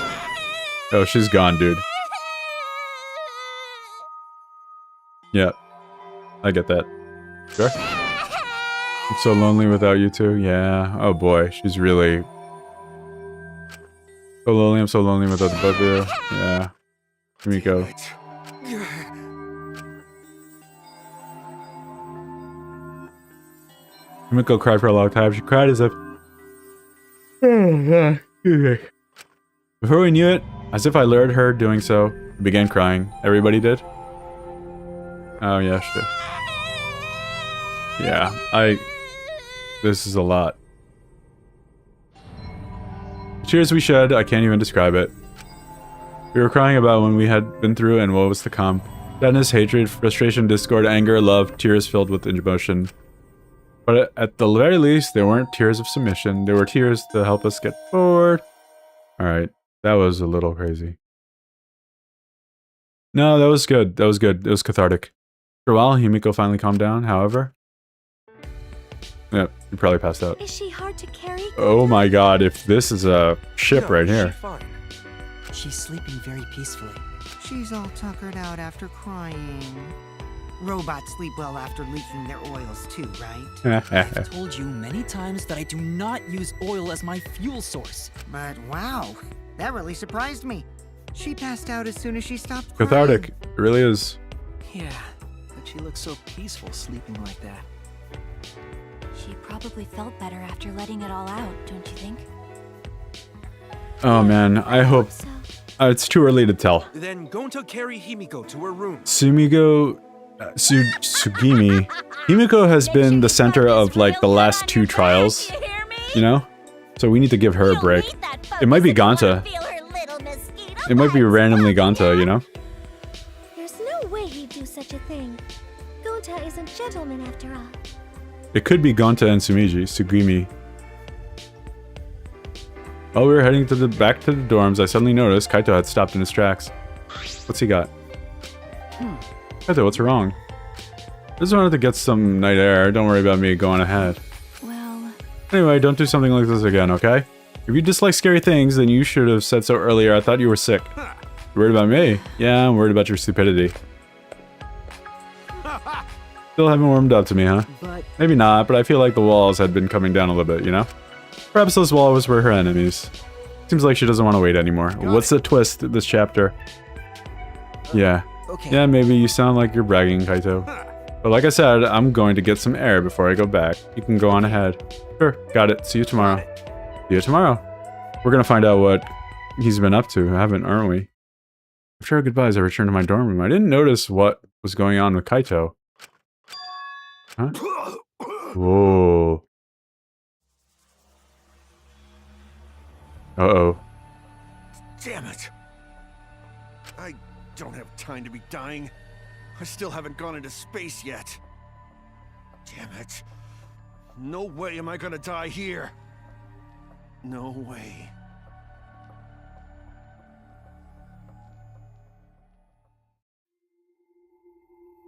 Oh, she's gone, dude. Yeah. I get that. Sure. I'm so lonely without you two. Yeah. Oh boy, she's really... So lonely, I'm so lonely without the both of you. Yeah. Himiko. Himiko cried for a long time. She cried as if... Before we knew it, as if I lured her doing so, I began crying. Everybody did? Oh yeah, shit. Yeah, this is a lot. Tears we shed, I can't even describe it. We were crying about when we had been through and what was to come. Sadness, hatred, frustration, discord, anger, love, tears filled with emotion. But at the very least, they weren't tears of submission. They were tears to help us get forward. Alright, that was a little crazy. No, that was good. That was good. It was cathartic. For a while, Himiko finally calmed down, however. Yep, you probably passed out. Is she hard to carry? Oh my god, if this is a ship right here. She's sleeping very peacefully. She's all tuckered out after crying. Robots sleep well after leaking their oils too, right? I've told you many times that I do not use oil as my fuel source. But wow, that really surprised me. She passed out as soon as she stopped crying. Cathartic. It really is. Yeah, but she looks so peaceful sleeping like that. She probably felt better after letting it all out, don't you think? Oh man, I hope... it's too early to tell. Then Gonta carry Himiko to her room. Sugimi. Himiko has been the center of like the last 2 trials, you know? So we need to give her a break. It might be Gonta. It might be randomly Gonta, you know? There's no way he'd do such a thing. Gonta is a gentleman after all. It could be Gonta and Sugimi. While we were heading back to the dorms, I suddenly noticed Kaito had stopped in his tracks. What's he got? Kaito, what's wrong? I just wanted to get some night air. Don't worry about me going ahead. Well... Anyway, don't do something like this again, okay? If you dislike scary things, then you should have said so earlier. I thought you were sick. You worried about me? Yeah, I'm worried about your stupidity. Still haven't warmed up to me, huh? Maybe not, but I feel like the walls had been coming down a little bit, you know? Perhaps those walls were her enemies. Seems like she doesn't want to wait anymore. What's the twist this chapter? Yeah. Yeah, maybe you sound like you're bragging, Kaito. But like I said, I'm going to get some air before I go back. You can go on ahead. Sure, got it. See you tomorrow. See you tomorrow. We're gonna find out what he's been up to, aren't we? After our goodbyes, I returned to my dorm room. I didn't notice what was going on with Kaito. Huh? Whoa. Uh-oh. Damn it! I don't have time to be dying. I still haven't gone into space yet. Damn it. No way am I gonna die here. No way.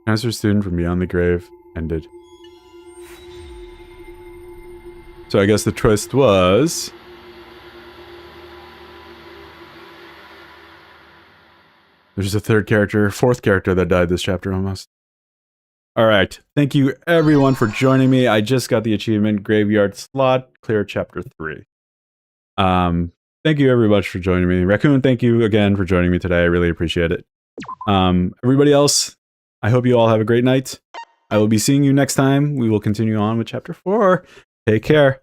Master Student from Beyond the Grave ended. So I guess the twist was... there's a fourth character that died this chapter almost. Alright, thank you everyone for joining me. I just got the achievement, Graveyard Slot, clear chapter 3. Thank you everybody for joining me. Raccoon, thank you again for joining me today. I really appreciate it. Everybody else, I hope you all have a great night. I will be seeing you next time. We will continue on with chapter 4. Take care.